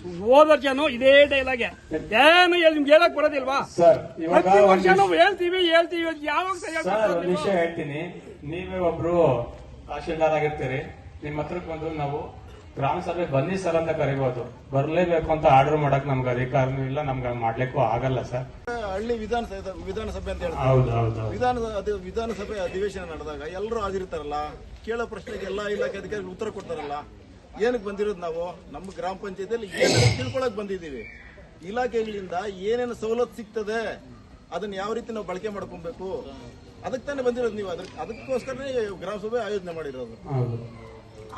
ಹೋದ ವರ್ಷನೂ ಇದೇ ಡೈಲಾಗೆ ಏನು ನಿಮ್ಗೆ ಹೇಳಕ್ ಬರೋದಿಲ್ವಾ ಸರ್? ಪ್ರತಿ ವರ್ಷನೂ ಹೇಳ್ತೀವಿ ಯಾವಾಗ ಒಂದ್ ವಿಷಯ ಹೇಳ್ತೀನಿ. ನೀವೇ ಒಬ್ರು ತಹಶೀಲ್ದಾರ್ ಆಗಿರ್ತೀರಿ, ನಿಮ್ ಹತ್ರಕ್ಕೆ ಬಂದು ನಾವು ಗ್ರಾಮ ಸಭೆ ಬನ್ನಿ ಸರ್ ಅಂತ ಕರಿಬಹುದು. ಬರ್ಲೇಬೇಕು ಅಂತ ಆರ್ಡರ್ ಮಾಡಕ್ ನಮ್ಗೆ ಅಧಿಕಾರನೂ ಇಲ್ಲ, ನಮ್ಗೆ ಮಾಡ್ಲಿಕ್ಕೂ ಆಗಲ್ಲ ಸರ್. ಹಳ್ಳಿ ವಿಧಾನಸಭೆ ಅಂತ ಹೇಳ್ತಾರೆ. ಹೌದು. ವಿಧಾನಸಭೆ ಅಧಿವೇಶನ ನಡೆದಾಗ ಎಲ್ಲರೂ ಹಾಜರಿರ್ತಾರಲ್ಲ, ಕೇಳೋ ಪ್ರಶ್ನೆಗೆ ಎಲ್ಲಾ ಇಲಾಖೆ ಅಧಿಕಾರಿಗಳು ಉತ್ತರ ಕೊಡ್ತಾರಲ್ಲ. ಏನಕ್ಕೆ ಬಂದಿರೋದು ನಾವು? ನಮ್ಮ ಗ್ರಾಮ ಪಂಚಾಯತಿಯಲ್ಲಿ ಏನೇನು ತಿಳ್ಕೊಳಕ್ ಬಂದಿದ್ದೀವಿ. ಇಲಾಖೆಗಳಿಂದ ಏನೇನು ಸವಲತ್ತು ಸಿಗ್ತದೆ ಅದನ್ನ ಯಾವ ರೀತಿ ನಾವು ಬಳಕೆ ಮಾಡ್ಕೊಬೇಕು, ಅದಕ್ಕೆ ತಾನೇ ಬಂದಿರೋದು. ನೀವು ಅದಕ್ಕೋಸ್ಕರನೇ ಗ್ರಾಮ ಸಭೆ ಆಯೋಜನೆ ಮಾಡಿರೋದು.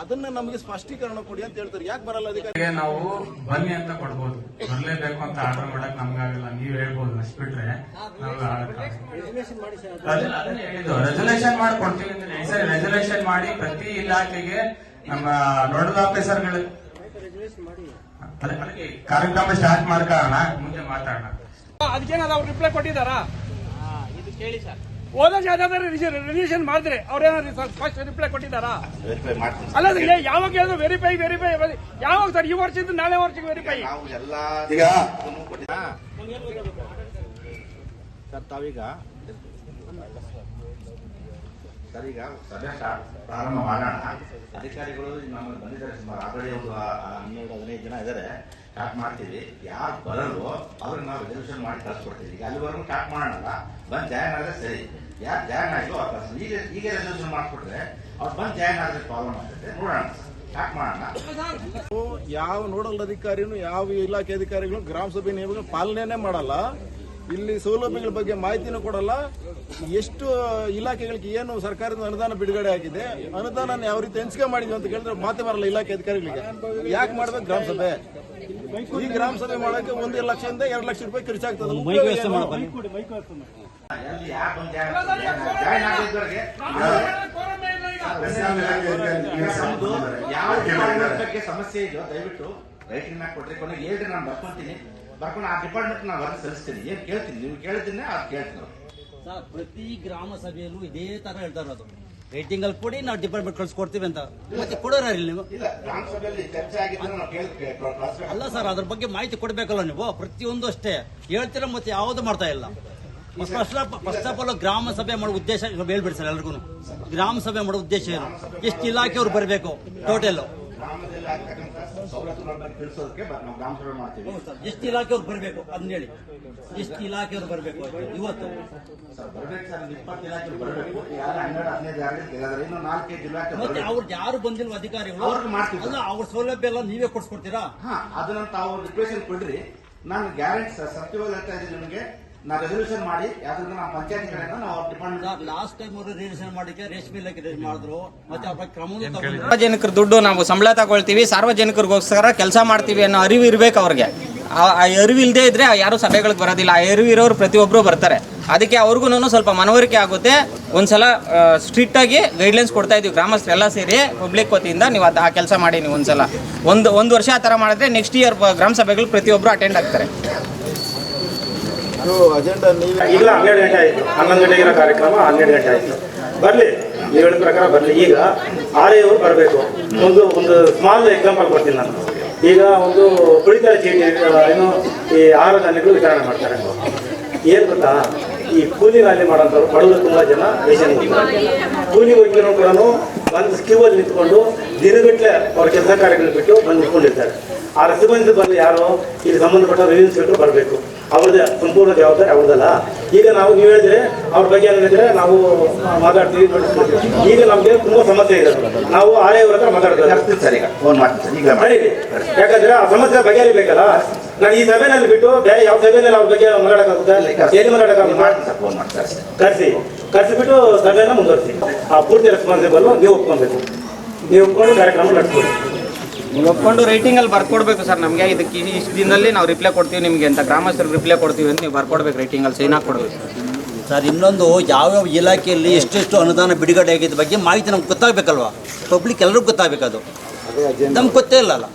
ಅದನ್ನ ನಮಗೆ ಸ್ಪಷ್ಟೀಕರಣ ಕೊಡಿ ಅಂತ ಹೇಳ್ತಾರೆ. ಯಾಕೆ ಬರಲ್ಲ ಅಧಿಕಾರಿ? ನಾವು ಬನ್ನಿ ಅಂತ ಕೊಡ್ಬೋದು, ಬರ್ಲೇಬೇಕು ಅಂತ ಆರ್ಡರ್ ಮಾಡಕ್ ನಮ್ಗಾಗಲ್ಲ. ನೀವ್ ಹೇಳ್ಬೋದು, ಅಷ್ಟು ಬಿಟ್ರೆ ರೆಸಲ್ಯೂಷನ್ ಮಾಡಿ ಕೊಡ್ತೀವಿ. ರೆಸಲ್ಯೂಷನ್ ಮಾಡಿ ಪ್ರತಿ ಇಲಾಖೆಗೆ ನಮ್ಮ ನೋಡಲ್ ಆಫೀಸರ್ಗಳು ಕಾರ್ಯಕ್ರಮ ಸ್ಟಾರ್ಟ್ ಮಾಡ್ಕೊಳ್ಳೋಣ, ಮುಂದೆ ಮಾತಾಡೋಣ. ಅದಕ್ಕೇನಾದ್ರು ಅವ್ರು ರಿಪ್ಲೈ ಕೊಟ್ಟಿದ್ದಾರಾ? ಇದು ಕೇಳಿ ಸರ್. ಹೋದ ರಿಜಿಸ್ಟ್ರೇಷನ್ ಮಾಡಿದ್ರೆ ಅವ್ರೇನಾದ್ರು ಫಸ್ಟ್ ರಿಪ್ಲೈ ಕೊಟ್ಟಿದ್ದಾರಾ? ಅಲ್ಲ, ಯಾವಾಗ ಹೇಳಿದ್ರು ವೆರಿಫೈ ಯಾವಾಗ ಸರ್? ಈ ವರ್ಷದಿಂದ ನಾಳೆ ವರ್ಷಕ್ಕೆ ವೆರಿಫೈ. ಸರ್, ಈಗ ಸಭೆ ಪ್ರಾರಂಭ ಮಾಡೋಣ. ಅಧಿಕಾರಿಗಳು ನಮ್ಮನ್ನು ಬಂದಿದ್ದಾರೆ, ಸುಮಾರು ಆಗಲೇ ಒಂದು 12-15 ಜನ ಇದ್ದಾರೆ. ಸ್ಟಾರ್ಟ್ ಮಾಡ್ತೀವಿ. ಯಾರು ಬರಲ್ವೋ ಅವ್ರಿಗೆ ನಾವು ರೆಸಲ್ಯೂಷನ್ ಮಾಡಿ ಕಳ್ಸಿಕೊಡ್ತೀವಿ. ಈಗ ಅಲ್ಲಿವರೆಗೂ ಸ್ಟಾರ್ಟ್ ಮಾಡೋಣ. ಬಂದು ಜಾಯ್ನ್ ಆದರೆ ಸರಿ, ಯಾರು ಜಾಯ್ನ್ ಆಗಿಲ್ಲ ಅವ್ರು ಈಗ ರೆಸಲ್ಯೂಷನ್ ಮಾಡಿಕೊಟ್ರೆ ಅವ್ರು ಬಂದು ಜಾಯ್ನ್ ಆದರೆ ಪ್ರಾಬ್ಲಮ್ ಆಗ್ತದೆ. ನೋಡೋಣ, ಸ್ಟಾರ್ಟ್ ಮಾಡೋಣ. ಯಾವ ನೋಡಲ್ ಅಧಿಕಾರಿನೂ ಯಾವ ಇಲಾಖೆ ಅಧಿಕಾರಿಗಳು ಗ್ರಾಮ ಸಭೆ ನಿಯಮಗಳು ಪಾಲನೆ ಮಾಡಲ್ಲ. ಇಲ್ಲಿ ಸೌಲಭ್ಯಗಳ ಬಗ್ಗೆ ಮಾಹಿತಿನೂ ಕೊಡಲ್ಲ. ಎಷ್ಟು ಇಲಾಖೆಗಳಿಗೆ ಏನು ಸರ್ಕಾರದ ಅನುದಾನ ಬಿಡುಗಡೆ ಆಗಿದೆ, ಅನುದಾನ ಯಾವ ರೀತಿ ಹಂಚಿಕೆ ಮಾಡಿದ್ವಿ ಅಂತ ಕೇಳಿದ್ರೆ ಮಾತೇ ಬರಲ್ಲ ಇಲಾಖೆ ಅಧಿಕಾರಿಗಳಿಗೆ. ಯಾಕೆ ಮಾಡ್ಬೇಕು ಗ್ರಾಮ ಸಭೆ? ಈ ಗ್ರಾಮ ಸಭೆ ಮಾಡೋಕೆ 1 ಲಕ್ಷದಿಂದ 2 ಲಕ್ಷ ರೂಪಾಯಿ ಖರ್ಚಾಗ್ತದೆ. ಬಗ್ಗೆ ಸಮಸ್ಯೆ ಇದೆಯೋ ದಯವಿಟ್ಟು ರೈಟಿಂಗ್ ಮ್ಯಾಕ್ ಕೊಟ್ರೆ ಕೊನೆಗೆ ಹೇಳ್ರಿ, ನಾನು ಬರ್ಕೊಂತೀನಿ. ಬರ್ಕೊಂಡು ಆ ಡಿಪಾರ್ಟ್ಮೆಂಟ್ ನಾವು ವರದಿ ಸಲ್ಲಿಸ್ತೀನಿ. ಏನ್ ಕೇಳ್ತೀನಿ, ನೀವು ಕೇಳ್ತೀನಿ, ಅದು ಕೇಳ್ತೀನಿ. ಸರ್, ಪ್ರತಿ ಗ್ರಾಮ ಸಭೆಯಲ್ಲೂ ಇದೇ ತರ ಹೇಳ್ತಾ ಇರೋದು. ರೇಟಿಂಗ್ ಅಲ್ಲಿ ಕೊಡಿ, ನಾವು ಡಿಪಾರ್ಟ್ಮೆಂಟ್ ಕಳ್ಸಿಕೊಡ್ತೀವಿ ಅಂತ. ಮತ್ತೆ ಕೊಡೋರ ನೀವು? ಗ್ರಾಮ ಸಭೆಯಲ್ಲಿ ಚರ್ಚೆ ಆಗಿದ್ರೆ ನಾವು ಕೇಳ್ತೀವಿ. ಅಲ್ಲ ಸರ್, ಅದ್ರ ಬಗ್ಗೆ ಮಾಹಿತಿ ಕೊಡ್ಬೇಕಲ್ಲ ನೀವು. ಪ್ರತಿಯೊಂದು ಅಷ್ಟೇ ಹೇಳ್ತೀರಾ, ಮತ್ತೆ ಯಾವ್ದು ಮಾಡ್ತಾ ಇಲ್ಲ. ಫಸ್ಟ್ ಆಫ್ ಆಲ್ ಗ್ರಾಮ ಸಭೆ ಮಾಡೋ ಉದ್ದೇಶ ಹೇಳ್ಬಿಡಿ ಸರ್ ಎಲ್ರಿಗೂ. ಗ್ರಾಮ ಸಭೆ ಮಾಡೋ ಉದ್ದೇಶ ಏನು? ಎಷ್ಟು ಇಲಾಖೆಯವ್ರು ಬರಬೇಕು ಟೋಟಲ್? ಗ್ರಾಮದಲ್ಲಿ ಆಗ್ತಕ್ಕಂಥ ಸವಲತ್ತುಗಳ ಬಗ್ಗೆ ತಿಳಿಸೋದಕ್ಕೆ ನಾವು ಗ್ರಾಮ ಸಭೆ ಮಾಡ್ತೀವಿ. ಎಷ್ಟು ಇಲಾಖೆಯವ್ರು ಬರಬೇಕು ಅದನ್ನ ಹೇಳಿ. ಎಷ್ಟು ಇಲಾಖೆಯವ್ರು ಬರಬೇಕು ಇವತ್ತು? ಸರ್, ಬರ್ಬೇಕು ಸರ್, 20 ಇಲಾಖೆ ಬರಬೇಕು. ಯಾರು 12-15 ಯಾರು ಇನ್ನು 4-5 ಇಲಾಖೆ ಮತ್ತೆ ಅವ್ರು ಯಾರು ಬಂದಿಲ್ವ ಅಧಿಕಾರಿಗಳು? ಅವ್ರಿಗೆ ಮಾಡ್ತೀವಿ. ಅಲ್ಲ, ಅವ್ರ ಸೌಲಭ್ಯ ಎಲ್ಲ ನೀವೇ ಕೊಡ್ಸ್ಕೊಡ್ತೀರಾ? ಅದನ್ನ ತಾವು ರಿಕ್ವೆಷನ್ ಕೊಡ್ರಿ. ನಾನು ಗ್ಯಾರಂಟಿ ಸತ್ಯವಾಗಿ ಹೇಳ್ತಾ ಇದ್ದೀನಿ ನಿಮಗೆ. ನಾವು ರೆಸಲ್ಯೂಷನ್ ಮಾಡಿ ಯಾವ್ದನ್ನ ನಮ್ಮ ಪಂಚಾಯತ್ ಕಡೆಯಿಂದ ನಾವು ಡಿಪಾರ್ಟ್ಮೆಂಟ್ ಲಾಸ್ಟ್ ಟೈಮ್ ಅವರು ರಿಜಿಸ್ಟ್ರೇಷನ್ ಮಾಡಿಕೆ ರೇಷ್ಮೆ ಇಲಾಖೆ ಮಾಡಿದ್ರು. ಮತ್ತೆ ಅವ್ರ ಕ್ರಮನೂ ಸಾರ್ವಜನಿಕರ ದುಡ್ಡು ನಾವು ಸಂಬಳ ತಗೊಳ್ತೀವಿ, ಸಾರ್ವಜನಿಕರಿಗೋಸ್ಕರ ಕೆಲಸ ಮಾಡ್ತೀವಿ ಅನ್ನೋ ಅರಿವು ಇರಬೇಕು ಅವ್ರಿಗೆ. ಆ ಅರಿವು ಇಲ್ಲದೆ ಇದ್ರೆ ಯಾರು ಸಭೆಗಳಿಗೆ ಬರೋದಿಲ್ಲ. ಆ ಅರಿವು ಇರೋರು ಪ್ರತಿಯೊಬ್ಬರು ಬರ್ತಾರೆ. ಅದಕ್ಕೆ ಅವ್ರಿಗೂ ಸ್ವಲ್ಪ ಮನವರಿಕೆ ಆಗುತ್ತೆ. ಒಂದ್ಸಲ ಸ್ಟ್ರಿಕ್ಟ್ ಆಗಿ ಗೈಡ್ಲೈನ್ಸ್ ಕೊಡ್ತಾ ಇದೀವಿ ಗ್ರಾಮಸ್ಥರೆಲ್ಲ ಸೇರಿ ಪಬ್ಲಿಕ್ ವತಿಯಿಂದ. ನೀವು ಆ ಕೆಲಸ ಮಾಡಿ. ನೀವು ಒಂದ್ಸಲ ಒಂದು ವರ್ಷ ಆ ಥರ ಮಾಡಿದ್ರೆ ನೆಕ್ಸ್ಟ್ ಇಯರ್ ಗ್ರಾಮ ಸಭೆಗಳು ಪ್ರತಿಯೊಬ್ಬರು ಅಟೆಂಡ್ ಆಗ್ತಾರೆ. ಅಜೆಂಡಾ ಇಲ್ಲ, 12 ಗಂಟೆ ಆಯಿತು. 11 ಗಂಟೆಗೆ ಇರೋ ಕಾರ್ಯಕ್ರಮ 12 ಗಂಟೆ ಆಯಿತು. ಬರಲಿ, ನೀವು ಹೇಳಿದ ಪ್ರಕಾರ ಬರಲಿ. ಈಗ ಆರ್ಐವರು ಬರಬೇಕು. ಒಂದು ಸ್ಮಾಲ್ ಎಕ್ಸಾಂಪಲ್ ಕೊಡ್ತೀನಿ ನಾನು. ಈಗ ಒಂದು ಪಡಿತರ ಚೀಟಿ ಏನು ಈ ಆಹಾರ ಧಾನ್ಯಗಳು ವಿತರಣೆ ಮಾಡ್ತಾರೆ. ಏನು ಗೊತ್ತಾ, ಈ ಕೂಲಿ ನಾಲಿ ಮಾಡೋಂಥವ್ರು ಬಡವರು ತುಂಬ ಜನ ರೇಷನ್ ಕೂಲಿ ಹೋಗಿರೋ ಕೂಡ ಒಂದು ಕ್ಯೂವಲ್ಲಿ ನಿಂತ್ಕೊಂಡು ದಿನಗಟ್ಟಲೆ ಅವ್ರ ಕೆಲಸ ಕಾರ್ಯಗಳು ಬಿಟ್ಟು ಬಂದು ನಿಂತ್ಕೊಂಡಿರ್ತಾರೆ. ಆ ರಸಬಂಧ ಬಂದು ಯಾರು ಇಲ್ಲಿ ಸಂಬಂಧಪಟ್ಟ ರೆವಿನ್ಯೂ ಇನ್ಸ್ಪೆಕ್ಟರ್ ಬರಬೇಕು. ಅವ್ರದ್ದೇ ಸಂಪೂರ್ಣ ಜವಾಬ್ದಾರಿ ಅವ್ರದಲ್ಲ. ಈಗ ನೀವು ಹೇಳಿದ್ರೆ ಅವ್ರ ಬಗ್ಗೆ ಏನಿದ್ರೆ ನಾವು ಮಾತಾಡ್ತೀವಿ. ಈಗ ನಮಗೆ ತುಂಬಾ ಸಮಸ್ಯೆ ಇದೆ. ನಾವು ಆರ್ಐ ಅವ್ರ ಹತ್ರ ಮಾತಾಡ್ತೀವಿ ಸರ್. ಈಗ ಫೋನ್ ಮಾಡ್ತೀನಿ. ಯಾಕಂದ್ರೆ ಆ ಸಮಸ್ಯೆ ಬಗೆಹರಿಬೇಕಲ್ಲ. ನಾನು ಈ ಸಭೆನಲ್ಲಿ ಬಿಟ್ಟು ಬೇರೆ ಯಾವ ಸಭೆಯಲ್ಲಿ ಅವ್ರ ಬಗ್ಗೆ ಮಾತಾಡಕ್ಕಾಗುತ್ತೆ? ಏನು ಮಾತಾಡಕ್ಕಾಗುತ್ತೆ? ಫೋನ್ ಮಾಡ್ತಾರೆ. ಕರೆಸಿಬಿಟ್ಟು ಸಭೆಯನ್ನ ಮುಂದುವರಿಸಿ. ಆ ಪೂರ್ತಿ ರೆಸ್ಪಾನ್ಸಿಬಲ್ ನೀವು ಒಪ್ಕೊಬೇಕು. ನೀವು ಒಪ್ಕೊಂಡು ಕಾರ್ಯಕ್ರಮ ನಡೆಸ್ಕೊಡಿ. ನೀವು ಒಪ್ಕೊಂಡು ರೈಟಿಂಗಲ್ಲಿ ಬರ್ಕೊಡ್ಬೇಕು ಸರ್. ನಮಗೆ ಇದಕ್ಕೆ ಇಷ್ಟು ದಿನದಲ್ಲಿ ನಾವು ರಿಪ್ಲೈ ಕೊಡ್ತೀವಿ ನಿಮಗೆ ಅಂತ, ಗ್ರಾಮಸ್ಥರಿಗೆ ರಿಪ್ಲೈ ಕೊಡ್ತೀವಿ ಅಂತ ನೀವು ಬರ್ಕೊಡ್ಬೇಕು. ರೈಟಿಂಗಲ್ಲಿ ಸೈನ್ ಹಾಕ್ಕೊಡ್ಬೇಕು ಸರ್. ಇನ್ನೊಂದು, ಯಾವ್ಯಾವ ಇಲಾಖೆಯಲ್ಲಿ ಎಷ್ಟೆಷ್ಟು ಅನುದಾನ ಬಿಡುಗಡೆ ಆಗಿದ್ದ ಬಗ್ಗೆ ಮಾಹಿತಿ ನಮ್ಗೆ ಗೊತ್ತಾಗಬೇಕಲ್ವಾ? ಪಬ್ಲಿಕ್ ಎಲ್ಲರಿಗೂ ಗೊತ್ತಾಗಬೇಕದು. ನಮ್ಗೆ ಗೊತ್ತೇ ಇಲ್ಲಲ್ಲ.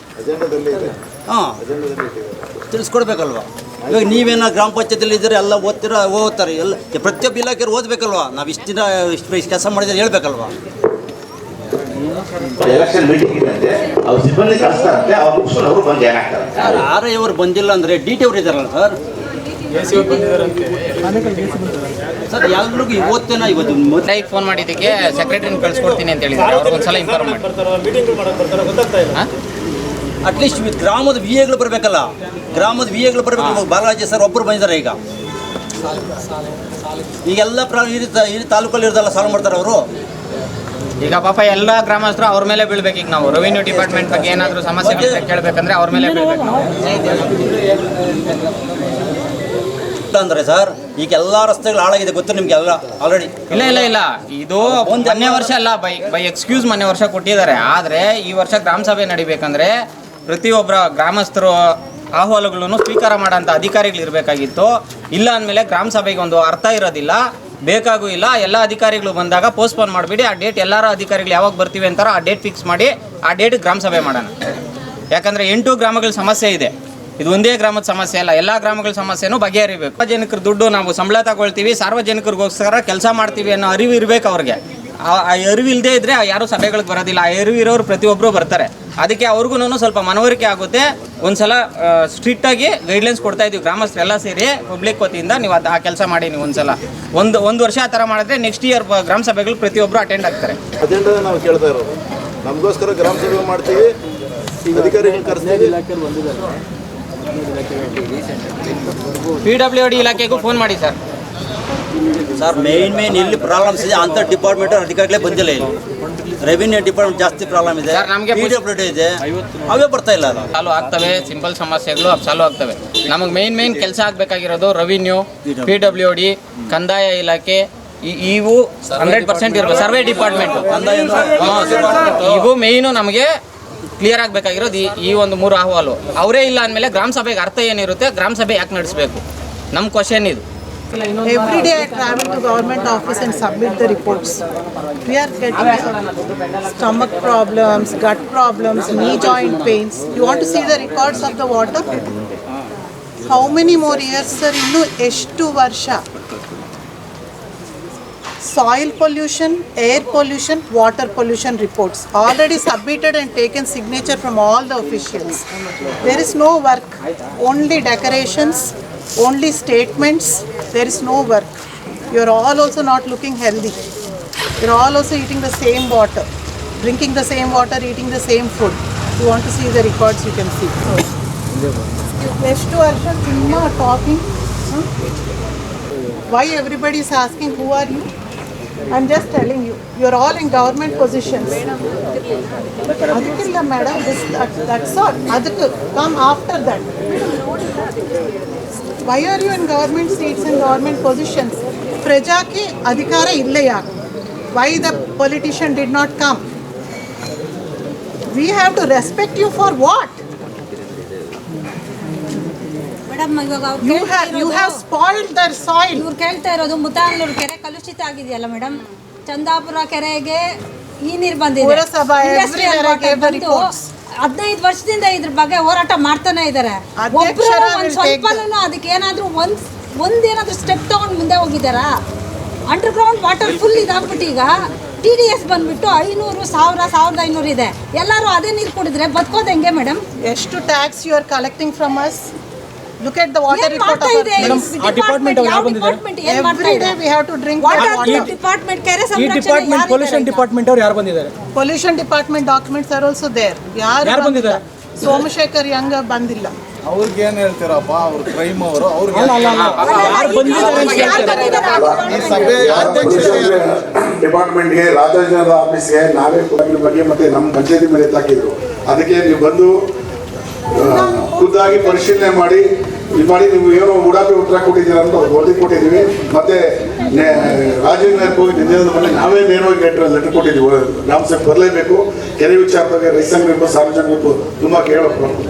ತಿಳಿಸ್ಕೊಡ್ಬೇಕಲ್ವಾ? ಇವಾಗ ನೀವೇನೋ ಗ್ರಾಮ ಪಂಚಾಯತಿಯಲ್ಲಿ ಇದ್ರೆ ಎಲ್ಲ ಓದ್ತಾರೆ. ಎಲ್ಲ ಪ್ರತಿಯೊಬ್ಬ ಇಲಾಖೆಯವ್ರು ಓದಬೇಕಲ್ವಾ? ನಾವು ಇಷ್ಟು ದಿನ ಇಷ್ಟು ಕೆಲಸ ಮಾಡಿದ್ರೆ ಹೇಳ್ಬೇಕಲ್ವಾ? ಎಲೆಕ್ಷನ್ ಮೀಟಿಂಗ್ ಇದೆ ಅಂತೆ, ಅವ್ರ ಸಿಬ್ಬಂದಿ ಕಳಿಸ್ತಾರಂತೆ, ಅವ್ರು ಮುಗಿಸ್ಕೊಂಡು ಅವರು ಬಂದು ಏನಾಗ್ತಾರೆ ಆರ್ ಐ ಅವರು ಬಂದಿಲ್ಲ ಅಂದ್ರೆ ಡಿ ಟಿ ಅವರು ಇದ್ದಾರಲ್ಲ ಸರ್. ಸರ್ ಎಲ್ರಿಗೂ ಇವತ್ತೇನ ಇವತ್ತು ಮೊದಲಾಗಿ ಫೋನ್ ಮಾಡಿದ್ದಕ್ಕೆ ಸೆಕ್ರೆಟರಿನ ಕಳ್ಸಿಕೊಡ್ತೀನಿ ಅಂತ ಹೇಳಿದ್ದಾರೆ. ಅವ್ರಿಗೆ ಒಂದ್ಸಲ ಇನ್ಫಾರ್ಮ್ ಮಾಡಿ. ಅಟ್ಲೀಸ್ಟ್ ಗ್ರಾಮದ ವಿ ಎಗಳು ಬರಬೇಕಲ್ಲ, ಗ್ರಾಮದ ವಿ ಎಗಳು ಬರಬೇಕು. ಬಾಲರಾಜ ಸರ್ ಒಬ್ಬರು ಬಂದಿದ್ದಾರೆ ಈಗೆಲ್ಲ ಈ ತಾಲೂಕಲ್ಲಿ ಇರೋದಲ್ಲ ಸಾಲ್ವ್ ಮಾಡ್ತಾರೆ ಅವರು. ಈಗ ಪಾಪ ಎಲ್ಲ ಗ್ರಾಮಸ್ಥರು ಅವ್ರ ಮೇಲೆ ಬೀಳ್ಬೇಕು. ಈಗ ನಾವು ರೆವಿನ್ಯೂ ಡಿಪಾರ್ಟ್ಮೆಂಟ್ ಬಗ್ಗೆ ಏನಾದರೂ ಸಮಸ್ಯೆ ಕೇಳಬೇಕಂದ್ರೆ ಅವ್ರ ಮೇಲೆ ಬೀಳ್ಬೇಕು ನಾವು. ಅಂದ್ರೆ ಸರ್ ಈಗ ಎಲ್ಲ ರಸ್ತೆಗಳು ಹಾಳಾಗಿದೆ ಗೊತ್ತು ನಿಮ್ಗೆ ಎಲ್ಲ ಆಲ್ರೆಡಿ. ಇಲ್ಲ ಇದು ಮೊನ್ನೆ ವರ್ಷ ಅಲ್ಲ, ಬೈ ಎಕ್ಸ್ಕ್ಯೂಸ್ ಮೊನ್ನೆ ವರ್ಷ ಕೊಟ್ಟಿದ್ದಾರೆ. ಆದರೆ ಈ ವರ್ಷ ಗ್ರಾಮ ಸಭೆ ನಡಿಬೇಕಂದ್ರೆ ಪ್ರತಿಯೊಬ್ಬರ ಗ್ರಾಮಸ್ಥರು ಅಹವಾಲುಗಳನ್ನು ಸ್ವೀಕಾರ ಮಾಡೋಂಥ ಅಧಿಕಾರಿಗಳು ಇರಬೇಕಾಗಿತ್ತು. ಇಲ್ಲ ಅಂದಮೇಲೆ ಗ್ರಾಮ ಸಭೆಗೆ ಒಂದು ಅರ್ಥ ಇರೋದಿಲ್ಲ, ಬೇಕಾಗೂ ಇಲ್ಲ. ಎಲ್ಲ ಅಧಿಕಾರಿಗಳು ಬಂದಾಗ ಪೋಸ್ಟ್ಪೋನ್ ಮಾಡಿಬಿಡಿ. ಆ ಡೇಟ್ ಎಲ್ಲರೂ ಅಧಿಕಾರಿಗಳು ಯಾವಾಗ ಬರ್ತೀವಿ ಅಂತಾರೋ ಆ ಡೇಟ್ ಫಿಕ್ಸ್ ಮಾಡಿ ಆ ಡೇಟ್ ಗ್ರಾಮ ಸಭೆ ಮಾಡೋಣ. ಯಾಕಂದರೆ 8 ಗ್ರಾಮಗಳ ಸಮಸ್ಯೆ ಇದೆ. ಇದು ಒಂದೇ ಗ್ರಾಮದ ಸಮಸ್ಯೆ ಅಲ್ಲ, ಎಲ್ಲ ಗ್ರಾಮಗಳ ಸಮಸ್ಯೆನೂ ಬಗೆಹರಿಬೇಕು. ಸಾರ್ವಜನಿಕರ ದುಡ್ಡು ನಾವು ಸಂಬಳ ತಗೊಳ್ತೀವಿ, ಸಾರ್ವಜನಿಕರಿಗೋಸ್ಕರ ಕೆಲಸ ಮಾಡ್ತೀವಿ ಅನ್ನೋ ಅರಿವು ಇರಬೇಕು ಅವ್ರಿಗೆ. ಆ ಅರಿವು ಇಲ್ಲದೇ ಇದ್ದರೆ ಯಾರೂ ಸಭೆಗಳಿಗೆ ಬರೋದಿಲ್ಲ. ಆ ಅರಿವು ಇರೋರು ಪ್ರತಿಯೊಬ್ಬರು ಬರ್ತಾರೆ. ಅದಕ್ಕೆ ಅವ್ರಿಗೂ ಸ್ವಲ್ಪ ಮನವರಿಕೆ ಆಗುತ್ತೆ. ಒಂದ್ಸಲ ಸ್ಟ್ರಿಕ್ಟಾಗಿ ಗೈಡ್ಲೈನ್ಸ್ ಕೊಡ್ತಾ ಇದ್ದೀವಿ ಗ್ರಾಮಸ್ಥರೆಲ್ಲ ಸೇರಿ ಪಬ್ಲಿಕ್ ವತಿಯಿಂದ. ನೀವು ಆ ಕೆಲಸ ಮಾಡಿ. ನೀವು ಒಂದ್ಸಲ ಒಂದು ವರ್ಷ ಆ ಥರ ಮಾಡಿದ್ರೆ ನೆಕ್ಸ್ಟ್ ಇಯರ್ ಗ್ರಾಮ ಸಭೆಗಳು ಪ್ರತಿಯೊಬ್ಬರು ಅಟೆಂಡ್ ಆಗ್ತಾರೆ. ಅಜೆಂಡಾ ನಾವು ಕೇಳ್ತಾ ಇರೋದು, ನಮಗೋಸ್ಕರ ಗ್ರಾಮ ಸಭೆ ಮಾಡ್ತೀವಿ, ಅಧಿಕಾರಿಗಳು ಕರೆಸ್ತೀವಿ. PWD ಇಲಾಖೆಗೂ ಫೋನ್ ಮಾಡಿ ಸರ್. ಮೇನ್ ಎಲ್ಲಿ ಪ್ರಾಬ್ಲಮ್ಸ್ ಇದೆ ಅಂತ ಡಿಪಾರ್ಟ್ಮೆಂಟ್ ಅಧಿಕಾರಿಗಳೇ ಬಂದಿಲ್ಲ. ಇಲ್ಲಿ ರೆವಿನ್ಯೂ ಡಿಪಾರ್ಟ್ಮೆಂಟ್ ಜಾಸ್ತಿ ಪ್ರಾಬ್ಲಮ್ ಇದೆ, ನಮಗೆ PWD ಇದೆ, ಅವೇ ಬರ್ತಾ ಇಲ್ಲ. ಚಾಲು ಆಗ್ತವೆ, ಸಿಂಪಲ್ ಸಮಸ್ಯೆಗಳು ಚಾಲು ಆಗ್ತವೆ. ನಮಗೆ ಮೇನ್ ಕೆಲಸ ಆಗಬೇಕಾಗಿರೋದು ರೆವಿನ್ಯೂ, PWD, ಕಂದಾಯ ಇಲಾಖೆ, ಇವು 100% ಇರಬೇಕು. ಸರ್ವೆ ಡಿಪಾರ್ಟ್ಮೆಂಟ್ ಇವು ಮೇಯ್ನು ನಮಗೆ ಕ್ಲಿಯರ್ ಆಗಬೇಕಾಗಿರೋದು ಈ ಒಂದು 3 ಅಹವಾಲು. ಅವರೇ ಇಲ್ಲ ಅಂದಮೇಲೆ ಗ್ರಾಮ ಸಭೆಗೆ ಅರ್ಥ ಏನಿರುತ್ತೆ, ಗ್ರಾಮ ಸಭೆ ಯಾಕೆ ನಡೆಸಬೇಕು? ನಮ್ಮ ಕ್ವಶನ್ ಇದು. Every day I travel to government office and submit the reports. We are getting stomach problems, gut problems, knee joint pains. You want to see the records of the water? How many more years, sir? Innu ಎಷ್ಟು ವರ್ಷ? Soil pollution, air pollution, water pollution reports already submitted and taken signature from all the officials. There is no work, only decorations, only statements. There is no work. You are all also not looking healthy. You are all also eating the same water, drinking the same water, eating the same food. You want to see the records, you can see. ಎಷ್ಟು ವರ್ಷ ತುಂಬಾ talking? Why everybody is asking who are you? I'm just telling you, you're all in government positions. Adikilla madam, that's all. Adikku come after that. Why are you in government seats and government positions? Praja ki adhikara illa yaak. Why the politician did not come? We have to respect you for what? You have spoiled their soil. ಇವ್ರು ಕೇಳ್ತಾ ಇರೋದು ಮುತಾನೂರು ಕೆರೆ ಕಲುಷಿತ ಆಗಿದೆಯಲ್ಲ madam. Chandapura ಕೆರೆಗೆ ಈ ನೀರು ಬಂದಿದೆ. 15 ವರ್ಷದಿಂದ ಇದ್ರ ಬಗ್ಗೆ ಹೋರಾಟ ಮಾಡ್ತಾನೆ ಇದ್ದಾರೆ. ಒಬ್ರು ಒಂದ್ ಸ್ವಲ್ಪನೂ ಅದಕ್ಕೆ ಏನಾದ್ರೂ ಒಂದೇನಾದ್ರೂ ಸ್ಟೆಪ್ ತಗೊಂಡು ಮುಂದೆ ಹೋಗಿದಾರಾ? ಅಂಡರ್ ಗ್ರೌಂಡ್ ವಾಟರ್ ಫುಲ್ ಇದಾಗ್ಬಿಟ್ಟು ಈಗ TDS ಬಂದ್ಬಿಟ್ಟು 500, 1000, 1500 ಇದೆ. ಎಲ್ಲರೂ ಅದೇ ನೀರು ಕುಡಿದ್ರೆ ಬದುಕೋದು ಹೆಂಗೆ ಮೇಡಮ್? ಎಷ್ಟು tax you are collecting from us? Look at the water report of our department. Every day we have to drink water. Department ಕೆರೆ ಸಂರಕ್ಷಣೆ ಪೊಲ್ಯೂಷನ್ ಡಿಪಾರ್ಟ್ಮೆಂಟ್ ಅವ್ರು ಯಾರು ಬಂದಿದ್ದಾರೆ? Pollution department documents are also there. ಯಾರು ಬಂದಿದ್ದಾರೆ? ಸೋಮಶೇಖರ್ ಯಂಗ ಬಂದಿಲ್ಲ. ಅವ್ರಿಗೆ ಏನ್ ಹೇಳ್ತೀರಪ್ಪ? ಅವ್ರ ಕ್ರೈಮ್ ಅವರು ಅವ್ರಿಗೆ ಡಿಪಾರ್ಟ್ಮೆಂಟ್ಗೆ ರಾಜಾಜಿನಗರ ಆಫೀಸ್ಗೆ ನಾವೇ ಬಗ್ಗೆ ಮತ್ತೆ ನಮ್ಮ ಪಂಚಾಯತಿ ಮೇಲೆ ತಾಕಿದ್ರು. ಅದಕ್ಕೆ ನೀವು ಬಂದು ಖುದ್ದಾಗಿ ಪರಿಶೀಲನೆ ಮಾಡಿ ನೀವು ಏನೋ ಉಡಾಪಿ ಉತ್ತರ ಕೊಟ್ಟಿದ್ದೀರ ಅಂತ ವರದಿ ಕೊಟ್ಟಿದ್ದೀವಿ. ಮತ್ತೆ ರಾಜೀವ್ನಗರಕ್ಕೆ ಹೋಗಿ ನಿನ್ನೆ ಮೊನ್ನೆ ನಾವೇ ನೇರವಾಗಿ ಲೆಟರ್ ಕೊಟ್ಟಿದ್ದೀವಿ. ಗ್ರಾಮ ಸಭೆ ಬರಲೇಬೇಕು. ಕೆರೆ ವಿಚಾರದಾಗ ರೈತಂಗರಿಗೂ ಸಾರ್ವಜನಿಕರಿಗೂ ತುಂಬಾ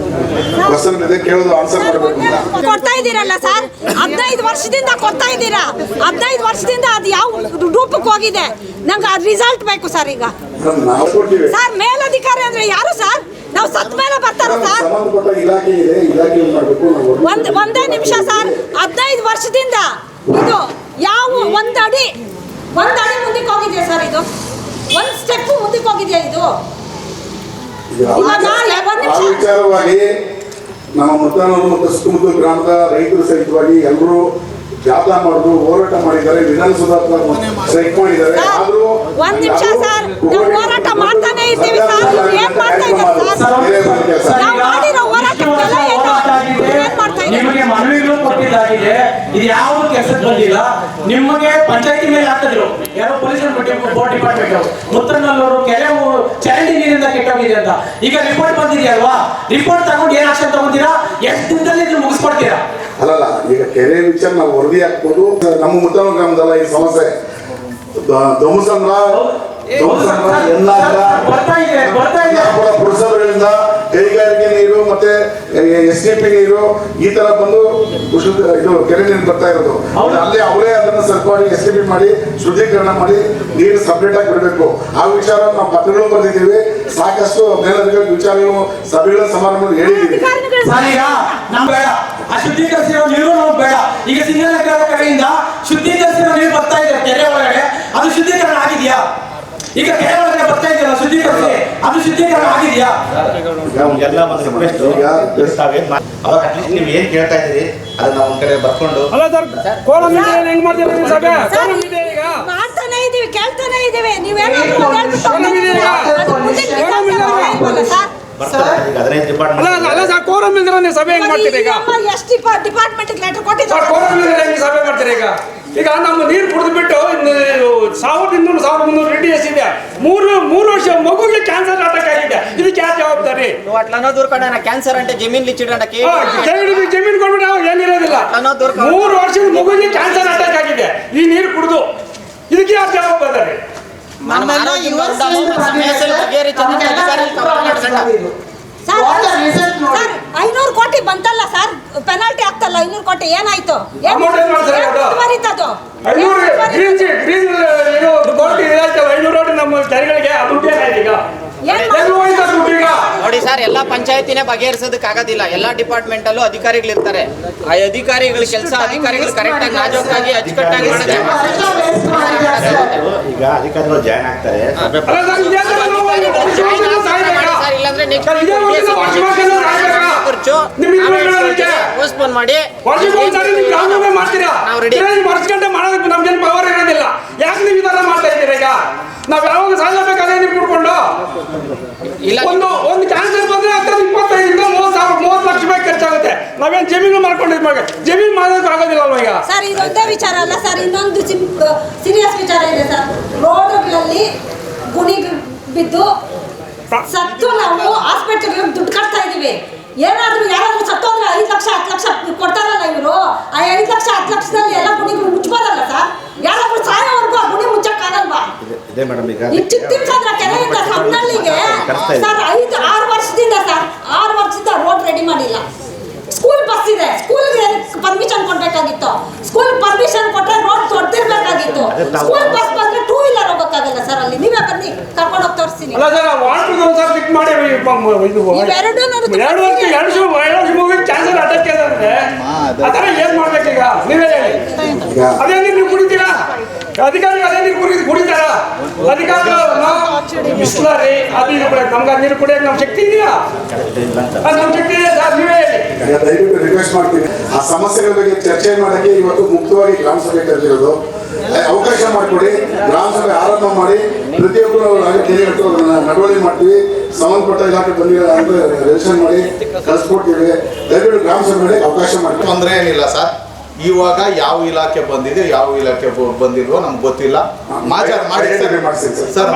ಕ್ವಶನ್ ಇದೆ, ಕೇಳೋದು ಆನ್ಸರ್ ಮಾಡಬೇಕು ಅಂತ ಕೊಡ್ತಾ ಇದ್ದೀರಲ್ಲ ಸರ್. 15 ವರ್ಷದಿಂದ ಕೊಡ್ತಾ ಇದ್ದೀರಾ. 15 ವರ್ಷದಿಂದ ಅದು ಯಾವ ರೂಪಕ್ಕೆ ಹೋಗಿದೆ? ನಂಗೆ ಅದು ರಿಸಲ್ಟ್ ಬೇಕು ಸರ್. ಈಗ ನಾವು ಕೊಡ್ತೀವಿ ಸರ್. ಮೇಲಧಿಕಾರಿ ಅಂದ್ರೆ ಯಾರು ಸರ್? ನಾವು ಸತ್ ಮೇಲೆ ಬರ್ತಾರ ಸರ್. ಸಂಬಂಧಪಟ್ಟ ಇಲಾಖೆ ಇದೆ, ಇಲಾಖೆ ಮಾಡಬೇಕು. ಒಂದೇ ನಿಮಿಷ ಸರ್. 15 ವರ್ಷದಿಂದ ಇದು ಯಾವ ಒಂದ್ ಅಡಿ ಮುಂದಕ್ಕೆ ಹೋಗಿದೆ ಸರ್. ಇದು ಒಂದ್ ಸ್ಟೆಪ್ ಮುಂದಕ್ಕೆ ಹೋಗಿದೆಯಾ ಇದು? ಆ ವಿಚಾರವಾಗಿ ನಮ್ಮ ಮತದಾರರು ಮತ್ತು ಸುತ್ತಮುತ್ತಲ ಗ್ರಾಮದ ರೈತರು ಸಹಿತವಾಗಿ ಎಲ್ಲರೂ ಜಾಥಾ ಮಾಡಿದ್ರು, ಹೋರಾಟ ಮಾಡಿದ್ದಾರೆ, ವಿಧಾನಸಭಾ ಸ್ಟ್ರೈಕ್ ಮಾಡಿದ್ದಾರೆ. ಆದ್ರೂ ಒಂದ್ ನಿಮಿಷ ಸರ್, ನಾವು ಹೋರಾಟ ಮಾಡ್ತಾನೆ ಇದ್ದೀವಿ ಸರ್. ಏನ್ ಮಾಡ್ತಾ ಇದ್ದಾರೆ ಸರ್? ನಾವು ಮಾಡಿರೋ ಹೋರಾಟಕ್ಕೆಲ್ಲ ಏನ್ ಮಾಡ್ತಾ ಇದ್ದಾರೆ? ನಿಮಗೆ ಮನವಿಗಳು ಕೊಟ್ಟಿದ್ದಾಗಿದೆ, ಇದು ಯಾವ ಕೆಲಸಕ್ಕೆ ಬಂದಿಲ್ಲ. ನಿಮಗೆ ಪಂಚಾಯತಿ ಮೇಲೆ ಹಾಕಿದ್ರು, ಯಾರೋ ಪೊಲೀಸ್ ಬೋರ್ಡ್ ಡಿಪಾರ್ಟ್ಮೆಂಟ್ ಮುತ್ತಣ್ಣನವರು ಕೆರೆ ಚರಂಡಿ ನೀರಿಂದ ಕೆಟ್ಟೋಗಿದೆ ಅಂತ. ಈಗ ರಿಪೋರ್ಟ್ ಬಂದಿದೆಯಲ್ವಾ, ರಿಪೋರ್ಟ್ ತಗೊಂಡು ಏನ್ ಆಕ್ಷನ್ ತಗೊಂಡಿರಾ? ಎಷ್ಟು ದಿನದಲ್ಲಿ ಇದು ಮುಗಿಸ್ಕೊಡ್ತೀರಾ? ಅಲ್ಲಲ್ಲ, ಈಗ ಕೆರೆ ವಿಚಾರ ನಾವು ವರದಿ ಹಾಕ್ಬೋದು. ನಮ್ಮ ಮುತ್ತನ ಗ್ರಾಮದಲ್ಲ ಈ ಸಮಸ್ಯೆ. ಧ್ವಂಸಂದ್ರ ಪುರಸಭೆಗಳಿಂದ ಕೈಗಾರಿಕೆ ನೀರು ಮತ್ತೆ STP ನೀರು ಈ ತರ ಬಂದು ಇದು ಕೆರೆ ನೀರು ಬರ್ತಾ ಇರೋದು. ಅಲ್ಲಿ ಅವರೇ ಅದನ್ನ ಸರ್ಕಾರಿ STP ಮಾಡಿ ಶುದ್ಧೀಕರಣ ಮಾಡಿ ನೀರು ಸಪರೇಟ್ ಆಗಿ ಬಿಡಬೇಕು. ಆ ವಿಚಾರ ನಾವು ಪತ್ರಗಳು ಬರೆದಿದ್ದೀವಿ. ಸಾಕಷ್ಟು ಮೇಲಧಿಕಾರಿ ವಿಚಾರಗಳು ಸಭೆಗಳ ಸಮಾರಂಭ ಹೇಳಿದ್ದೀವಿ. ಶುದ್ಧೀಕರಿಸಿರೋ ನೀರು ನಮ್ಗೆ ಬೇಡ. ಈಗ ಸಿಂಗಲ್ ಕಡೆಯಿಂದ ಶುದ್ಧೀಕರಿಸಿರೋ ನೀರು ಬರ್ತಾ ಇದೆ ಕೆರೆ ಒಳಗಡೆ, ಅದು ಶುದ್ಧೀಕರಣ ಆಗಿದೆಯಾ? ಈಗ ಕೆರೆ ಒಳಗಡೆ ಬರ್ತಾ ಇದೆಯಲ್ಲ ಶುದ್ಧೀಕರಿಸಿ, ಅದು ಶುದ್ಧೀಕರಣ ಆಗಿದೆಯಾ? ಎಲ್ಲ ಒಂದು ರಿಕ್ವೆಸ್ಟ್ ಅವಾಗ ಅಟ್ಲೀಸ್ಟ್ ನೀವು ಏನ್ ಕೇಳ್ತಾ ಇದ್ದೀರಿ ಅದನ್ನ ಒಂದ್ ಕಡೆ ಬರ್ಕೊಂಡು. ಅಲ್ಲ ಸರ್, ಕೋರಂ ಇದೆ ಹೆಂಗ್ ಮಾಡ್ತೀರಾ ನೀವು ಸಭೆ? ಕೋರಂ ಇದೆ ಈಗ ಮಾಡ್ತಾನೆ ಇದೀವಿ, ಕೇಳ್ತಾನೆ ಇದೀವಿ. ನೀವೇನಾದ್ರೂ ಕೋರಂ ಇದೆ ಈಗ, ಕೋರಂ ಇದೆ ಸರ್. ಅಲ್ಲ ಸರ್, ಕೋರಂ ಇಲ್ದಿರ ನೀವು ಸಭೆ ಹೆಂಗ್ ಮಾಡ್ತೀರಾ ಈಗ? ಎಷ್ಟು ಡಿಪಾರ್ಟ್ಮೆಂಟ್ ಲೆಟರ್ ಕೊಟ್ಟಿದ್ದಾರೆ. ಕೋರಂ ಇಲ್ದಿರ ಹೆಂಗ್ ಸಭೆ ಮಾಡ್ತೀರಾ ಈಗ? ಈಗ ನಮ್ಮ ನೀರು ಕುಡಿದ್ಬಿಟ್ಟು 1200-1300 TDS ಇದೆ. ಮೂರು ವರ್ಷ ಮಗುಗೆ ಕ್ಯಾನ್ಸರ್ ಅಟ್ಯಾಕ್ ಆಗಿದೆ. ಇದಕ್ಕೆ ಯಾರು ಜವಾಬ್ದಾರಿ? అట్లా దూరకుండా క్యాన్సర్ అంటే జమీన్ ఇచ్చిడంటే ಜಮೀನು ಕೊಡ್ಬಿಟ್ಟು ನಾವು ಏನಿರೋದಿಲ್ಲ. 3 ವರ್ಷದ ಮಗುಗೆ ಕ್ಯಾನ್ಸರ್ ಅಟ್ಯಾಕ್ ಆಗಿದೆ ಈ ನೀರು ಕುಡಿದು. ಇದಕ್ಕೆ ಯಾರು ಜವಾಬ್ದಾರಿ? మనం ఆరోగ్యంగా ఉండాలి, మన సమస్యలు బగేరించడానికి అధికారులు కవర్ నడకండి. ಸರ್ 500 ಕೋಟಿ ಬಂತಲ್ಲ ಸರ್, ಪೆನಾಲ್ಟಿ ಆಗ್ತಲ್ಲ 500 ಕೋಟಿ. ಏನಾಯ್ತು? ಮುಂದುವರಿತದು 500 ನಮ್ಮ ಕೆರೆಗಳಿಗೆ ದುಡ್ಡು ಏನಾಯ್ತು ಈಗ? ನೋಡಿ ಸರ್, ಎಲ್ಲ ಪಂಚಾಯತಿನೇ ಬಗೆಹರಿಸೋದಕ್ಕೆ ಆಗೋದಿಲ್ಲ. ಎಲ್ಲ ಡಿಪಾರ್ಟ್ಮೆಂಟ್ ಅಲ್ಲೂ ಅಧಿಕಾರಿಗಳು ಇರ್ತಾರೆ. ಆ ಅಧಿಕಾರಿಗಳ ಕೆಲಸ ಅಧಿಕಾರಿಗಳು ಕರೆಕ್ಟ್ ಆಗಿ ನಾಜೂಕಾಗಿ ಅಚ್ಚುಕಟ್ಟಾಗಿ ಮಾಡಿದ್ರೆ ಈಗ ಅಧಿಕಾರಿಗಳು ಜಾಯ್ನ್ ಆಗ್ತಾರೆ. ಇಲ್ಲಾಂದ್ರೆ ಪೋಸ್ಟ್ಪೋನ್ ಮಾಡಿ ನಾವು ರೆಡಿ ವರ್ಷಗಂಟೆ ಮಾಡೋದಕ್ಕೆ ನಮ್ಗೇನು ಪವರ್ ಇರೋದಿಲ್ಲ. ಯಾಕೆ ನೀವು ಈ ತರ ಮಾಡ್ತಾ ಇದ್ದೀರಾ? ಈಗ ನಾವ್ ಯಾವಾಗ ಸಾಯಬೇಕಾದ್ರೆ ನೀವು ಕುಡ್ಕೊಂಡು ಒಂದು ಕ್ಯಾನ್ಸರ್ ಬಂದ್ರೆ 25-30 ಲಕ್ಷ ರೂಪಾಯಿ ಖರ್ಚಾಗುತ್ತೆ. ನಾವೇನ್ ಜಮೀನು ಮಾಡ್ಕೊಂಡಿದ್ವಾಗ ಜಮೀನು ಮಾಡೋದಕ್ಕೆ ಆಗೋದಿಲ್ಲ ಅಲ್ವಾ? ಈಗ ಸರ್ ಇದೊಂದೇ ವಿಚಾರ ಅಲ್ಲ ಸರ್, ಇನ್ನೊಂದು ಸೀರಿಯಸ್ ವಿಚಾರ ಇದೆ ಸರ್. ರೋಡ್ಗಳಲ್ಲಿ ಗುಣಿ ಬಿದ್ದು ಸತ್ತು ನಾವು ಹಾಸ್ಪಿಟಲ್ಗೆ ದುಡ್ಡು ಕಟ್ತಾ ಇದೀವಿ. ಏನಾದ್ರೂ ಯಾರಾದ್ರೂ ಸತ್ತೋದ್ರೆ 5 ಲಕ್ಷ 10 ಲಕ್ಷ ಕೊಡ್ತಾರಲ್ಲ ಇವರು. ಆ 5 ಲಕ್ಷ 10 ಲಕ್ಷದಲ್ಲಿ ಎಲ್ಲ ಗುಣಿಗಳು ಮುಚ್ಚಬೋದಲ್ಲ ಸರ್? ಯಾರಾದ್ರೂ ಸಾಯೋವರೆಗೂ ಆ ಗುಣಿ ಮುಚ್ಚಕ್ಕಾಗಲ್ವಾ? ಈ ಚಿಕ್ಕ ಕೆರೆಯಿಂದ ಸಣ್ಣಳ್ಳಿಗೆ ಸರ್ 5-6 ವರ್ಷದಿಂದ ಸರ್ 6 ವರ್ಷದಿಂದ ರೋಡ್ ರೆಡಿ ಮಾಡಿಲ್ಲ. ಸ್ಕೂಲ್ ಬಸ್ ಇದೆ, ಸ್ಕೂಲ್ಗೆ ಪರ್ಮಿಷನ್ ಕೊಡ್ಬೇಕಾಗಿತ್ತು. ಸ್ಕೂಲ್ ಪರ್ಮಿಷನ್ ಕೊಟ್ಟರೆ ರೋಡ್ ತೊಡ್ತಿರ್ಬೇಕಾಗಿತ್ತು. ಸ್ಕೂಲ್ ಬಸ್ ಬಂದ್ರೆ 2 ವೀಲರ್ ಹೋಗಕ್ಕಾಗಲ್ಲ ಸರ್. ಅಲ್ಲಿ ನೀವೇ ಬನ್ನಿ ಕರ್ಕೊಂಡು ಹೋಗಿ ತೋರಿಸ್ತೀನಿ. ಕ್ಯಾನ್ಸರ್ ಅಟ್ಯಾಕ್ ಅಂದ್ರೆ ಅದರ ಏನ್ ಮಾಡ್ಬೇಕೀಗ ನೀವೇ ಹೇಳಿ? ಅದೇ ನೀವು ಕುಡಿತೀರಾ? ಅಧಿಕಾರಿಗಳು ಅದೇ ನೀರು ಕುಡಿತಾರ? ಅಧಿಕಾರಿಗಳು ಬಿಸ್ಲರಿ ಅದು ನಮ್ಗೆ ನೀರು ಕುಡಿಯಕ್ಕೆ ನಮ್ ಶಕ್ತಿ ಇದೆಯಾ? ನಮ್ ಶಕ್ತಿ ಇದೆ ಸರ್, ನೀವೇ ಹೇಳಿ. ದಯವಿಟ್ಟು ರಿಕ್ವೆಸ್ಟ್ ಮಾಡ್ತೀನಿ, ಆ ಸಮಸ್ಯೆಗಳ ಬಗ್ಗೆ ಚರ್ಚೆ ಮಾಡಕ್ಕೆ ಇವತ್ತು ಮುಕ್ತವಾಗಿ ಗ್ರಾಮ ಸಭೆ ಕರೆದಿರೋದು. ಅವಕಾಶ ಮಾಡಿಕೊಡಿ, ಗ್ರಾಮ ಸಭೆ ಆರಂಭ ಮಾಡಿ ಪ್ರತಿಯೊಬ್ಬರು ನಡವಳಿಕೆ ಮಾಡ್ತೀವಿ. ಸಂಬಂಧಪಟ್ಟ ಇಲಾಖೆ ಬಂದಿರೋ ಅಂದ್ರೆ ರಿಜಿಸ್ಟ್ರೇಷನ್ ಮಾಡಿ ಕಳಿಸ್ಕೊಡ್ತೀವಿ. ದಯವಿಟ್ಟು ಗ್ರಾಮ ಸಭೆ ಅವಕಾಶ ಮಾಡಿ. ತೊಂದರೆ ಏನಿಲ್ಲ ಸರ್. ಇವಾಗ ಯಾವ ಇಲಾಖೆ ಬಂದಿದೆ ಯಾವ ಇಲಾಖೆ ಬಂದಿಲ್ವೋ ನಮ್ಗೆ ಗೊತ್ತಿಲ್ಲ. ಮಾಜಾರ್ ಮಾಡಿ ಸರ್,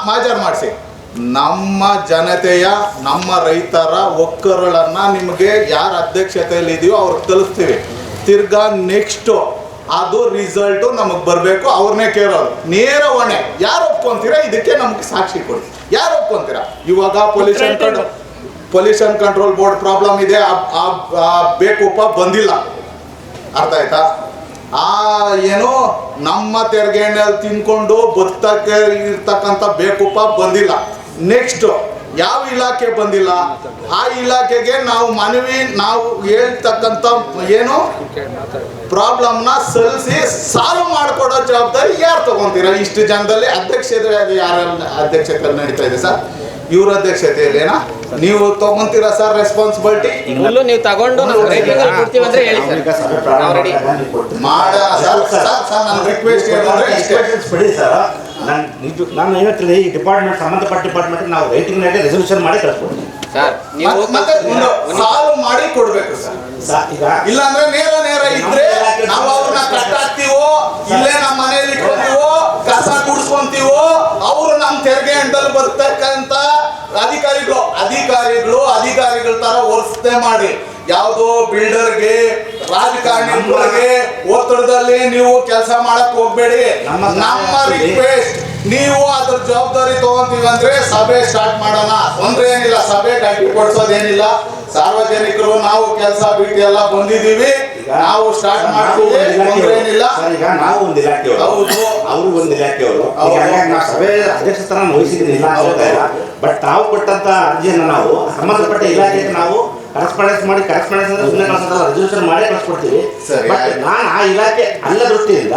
ಮಾಜಾರ್ ಮಾಡಿಸಿ. ನಮ್ಮ ಜನತೆಯ ನಮ್ಮ ರೈತರ ಒಕ್ಕರುಗಳನ್ನ ನಿಮಗೆ ಯಾರ ಅಧ್ಯಕ್ಷತೆಯಲ್ಲಿ ಇದೆಯೋ ಅವ್ರಿಗೆ ತಲುಪ್ತೀವಿ. ತಿರ್ಗಾ ನೆಕ್ಸ್ಟ್ ಅದು ರಿಸಲ್ಟು ನಮಗೆ ಬರಬೇಕು. ಅವ್ರನ್ನೇ ಕೇಳೋದು ನೇರ ಹೊಣೆ. ಯಾರು ಒಪ್ಕೊಂತೀರಾ ಇದಕ್ಕೆ ನಮ್ಗೆ ಸಾಕ್ಷಿ ಕೊಡಿ. ಯಾರು ಒಪ್ಕೊಂತೀರಾ? ಇವಾಗ ಪೊಲ್ಯೂಷನ್ ಕಂಟ್ರೋಲ್ ಬೋರ್ಡ್ ಪ್ರಾಬ್ಲಮ್ ಇದೆ, ಬೇಕುಪ್ಪ ಬಂದಿಲ್ಲ. ಅರ್ಥ ಆಯ್ತಾ? ಏನು ನಮ್ಮ ತೆರಿಗೆ ಎಣ್ಣೆಯಲ್ಲಿ ತಿನ್ಕೊಂಡು ಬದುಕಕ್ಕೆ ಇರ್ತಕ್ಕಂಥ ಬೇಕುಪ್ಪ ಬಂದಿಲ್ಲ. ನೆಕ್ಸ್ಟ್ ಯಾವ ಇಲಾಖೆ ಬಂದಿಲ್ಲ, ಆ ಇಲಾಖೆಗೆ ನಾವು ಹೇಳ್ತಕ್ಕಂಥ ಏನು ಪ್ರಾಬ್ಲಮ್ನ ಸಲ್ಲಿಸಿ ಸಾಲ್ವ್ ಮಾಡಿಕೊಡೋ ಜವಾಬ್ದಾರಿ ಯಾರು ತಗೊಂತೀರಾ? ಇಷ್ಟು ಜನದಲ್ಲಿ ಅಧ್ಯಕ್ಷತೆ ಯಾರ ಅಧ್ಯಕ್ಷತೆ ನಡೀತಾ ಇದೆ ಸರ್? ಇವ್ರ ಅಧ್ಯಕ್ಷತೆಯಲ್ಲಿ ಏನಾ ನೀವು ತಗೊಂತೀರಾ ಸರ್ ರೆಸ್ಪಾನ್ಸಿಬಿಲಿಟಿ? ನೀವು ತಗೊಂಡು ನಾವು ರೈಟಿಂಗ್ ಅಲ್ಲಿ ಕೊಡ್ತೀವಿ ಅಂದ್ರೆ ಹೇಳಿ ಸರ್, ನಾವು ರೆಡಿ ಮಾಡ ಸರ್. ನನ್ನ ರಿಕ್ವೆಸ್ಟ್ ಏನಂದ್ರೆ ಇಷ್ಟೇ ಸರ್, ನಾನು ಹೇಳ್ತೀನಿ, ಈ ಡಿಪಾರ್ಟ್ಮೆಂಟ್ ಸಂಬಂಧಪಟ್ಟ ಡಿಪಾರ್ಟ್ಮೆಂಟ್ ನಾವು ರೈಟಿಂಗ್ ನಾಗೆ ರೆಸಲ್ಯೂಷನ್ ಮಾಡಿ ಕಳಿಸ್ಕೊಡ್ತೀವಿ ಸರ್. ನೀವು ಮತ್ತೆ ಸಾಲ್ವ್ ಮಾಡಿ ಕೊಡ್ಬೇಕು ಸರ್. ಈಗ ಇಲ್ಲಾಂದ್ರೆ ನೇರ ಇದ್ರೆ ನಾವು ಅವ್ರನ್ನ ಕಟ್ಟಾಕ್ತಿವೋ, ಇಲ್ಲೇ ನಮ್ಮ ಮನೇಲಿ ಇಟ್ಕೊಂತೀವೋ, ಕಸ ಗುಡಿಸ್ಕೊಂತೀವೋ, ಅವರು ನಮ್ಮ ತೆರಿಗೆ ಅಂಡಲ್ಲಿ ಬರ್ತಕ್ಕಂತ ಅಧಿಕಾರಿಗಳ ತರ ವರ್ಸನೆ ಮಾಡಿ ಯಾವುದೋ ಬಿಲ್ಡರ್ಗೆ ರಾಜಕಾರಣಿಗಳಿಗೆ ಒತ್ತಡದಲ್ಲಿ ನೀವು ಕೆಲಸ ಮಾಡಕ್ ಹೋಗ್ಬೇಡಿ. ನಮ್ಮ ರಿಕ್ವೆಸ್ಟ್, ನೀವು ಅದ್ರ ಜವಾಬ್ದಾರಿ ತಗೊಂತೀವಿ ಅಂದ್ರೆ ಸಭೆ ಸ್ಟಾರ್ಟ್ ಮಾಡೋಣ. ತೊಂದ್ರೆ ಏನಿಲ್ಲ, ಸಭೆ ಗಟ್ಟಿ ಕೊಡ್ಸೋದೇನಿಲ್ಲ. ಸಾರ್ವಜನಿಕರು ನಾವು ಕೆಲಸ ಬಿಟ್ಟು ಎಲ್ಲ ಬಂದಿದ್ದೀವಿ, ನಾವು ಸ್ಟಾರ್ಟ್ ಮಾಡ್ತೀವಿ, ತೊಂದ್ರೆ ಏನಿಲ್ಲ. ಈಗ ನಾವು ಒಂದು ಇಲಾಖೆಯವರು, ಹೌದು, ಅವರು ಒಂದು ಇಲಾಖೆಯವರು. ನಾವು ಸಭೆ ಅಧ್ಯಕ್ಷತನ ವಹಿಸಿದ್ದೀನಿ ಇಲ್ಲ, ಬಟ್ ನಾವು ಕೊಟ್ಟಂತ ಅರ್ಜಿಯನ್ನು ನಾವು ಸಂಬಂಧಪಟ್ಟ ಇಲಾಖೆಗೆ ನಾವು ಕರೆಸ್ಪಾಂಡೆನ್ಸ್ ಮಾಡಿ ರೆಸಲ್ಯೂಷನ್ ಮಾಡಿ ಕಳಿಸ್ಕೊಡ್ತೀವಿ. ಬಟ್ ನಾನು ಆ ಇಲಾಖೆ ಅಲ್ಲ ದೃಷ್ಟಿಯಿಂದ